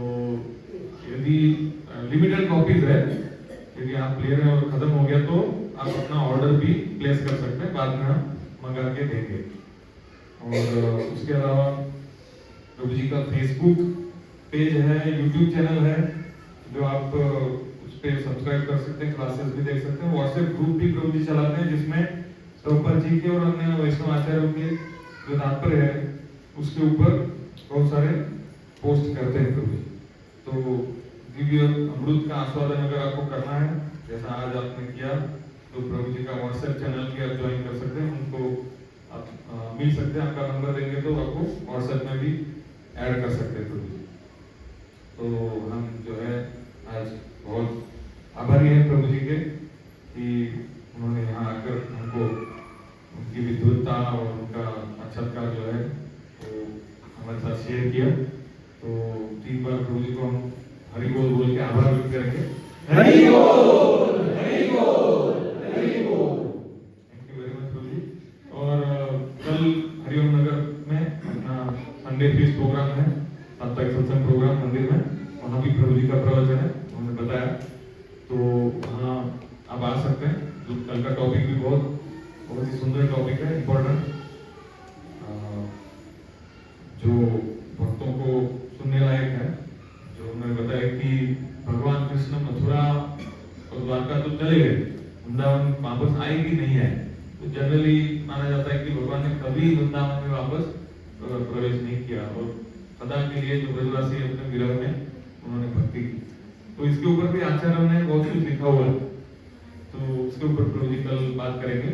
यदि लिमिटेड कॉपीज है, यदि आप ले रहे हैं और खत्म हो गया तो आप अपना ऑर्डर भी प्लेस कर सकते हैं, बाद में हम मंगा के देंगे। और उसके अलावा प्रभु जी का फेसबुक पेज है, यूट्यूब चैनल है, जो आप उस पर सब्सक्राइब कर सकते हैं, क्लासेस भी देख सकते हैं। व्हाट्सएप ग्रुप भी प्रभु जी चलाते हैं, जिसमें प्रभुपाद जी के और अन्य वैष्णव आचार्यों के जो तात्पर्य है उसके ऊपर बहुत सारे पोस्ट करते हैं प्रभु जी। तो दिव्य अमृत का आस्वादन अगर आपको करना है, जैसा आज आपने किया, तो प्रभु जी का व्हाट्सएप चैनल भी आप ज्वाइन कर सकते हैं। उनको आप मिल सकते हैं, आपका नंबर देंगे तो आपको व्हाट्सएप में भी ऐड कर सकते हैं प्रभु जी। तो हम जो है आज बहुत आभारी हैं प्रभु जी के कि उन्होंने यहाँ आकर हमको उनकी विद्वत्ता और उनका साक्षात्कार जो है तो हमारे साथ शेयर किया। तो 3 बार प्रभु जी को हम हरि बोल के आभार व्यक्त करेंगे। हरि बोल, हरि बोल, हरि बोल। थैंक यू वेरी मच प्रभु जी। और कल हरिओम नगर में अपना संडे फीस्ट प्रोग्राम है, साप्ताहिक सत्संग प्रोग्राम मंदिर में, वहाँ भी प्रभु जी का प्रवचन है, उन्होंने बताया। तो वहाँ आप आ सकते हैं। जो कल का टॉपिक भी बहुत ही सुंदर टॉपिक है, इम्पोर्टेंट, जो भक्तों को सुनने लायक है। जो उन्होंने बताया कि भगवान कृष्ण मथुरा और द्वारका तो चले गए, वृंदावन वापस आए कि नहीं आए। तो जनरली माना जाता है कि भगवान ने कभी वृंदावन में वापस प्रवेश नहीं किया और सदा के लिए जो ब्रजवासी अपने विरह में उन्होंने भक्ति की। तो इसके ऊपर भी आचार्यों ने बहुत कुछ लिखा हुआ है, तो उसके ऊपर प्रभु जी कल बात करेंगे।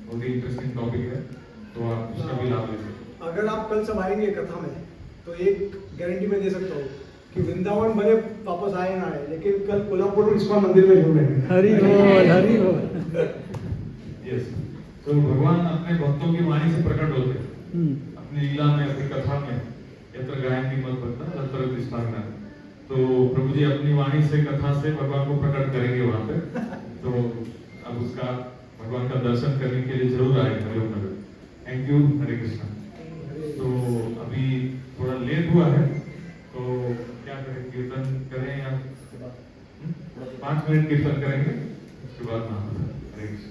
बहुत ही इंटरेस्टिंग टॉपिक है, तो आप उसका भी लाभ ले सकते हैं। अगर आप कल सब आएंगे कथा में, तो एक गारंटी मैं दे सकता हूँ कि वृंदावन भले वापस आए ना आए, लेकिन कल कोल्हापुर में इस्कॉन मंदिर में जरूर रहेंगे। हरि बोल, हरि बोल। यस, तो भगवान अपने भक्तों की वाणी से प्रकट होते हैं, अपनी लीला में, अपनी कथा में। यत्र गायन्ति मत भक्ता तत्र तिष्ठामि। तो प्रभु जी अपनी वाणी से, कथा से भगवान को प्रकट करेंगे वहां पे। तो अब उसका भगवान का दर्शन करने के लिए जरूर आए हरिओम नगर। थैंक यू, हरे कृष्णा। तो अभी थोड़ा लेट हुआ है, तो क्या करें, कीर्तन करें या 5 मिनट कीर्तन करेंगे, उसके बाद हरे कृष्ण।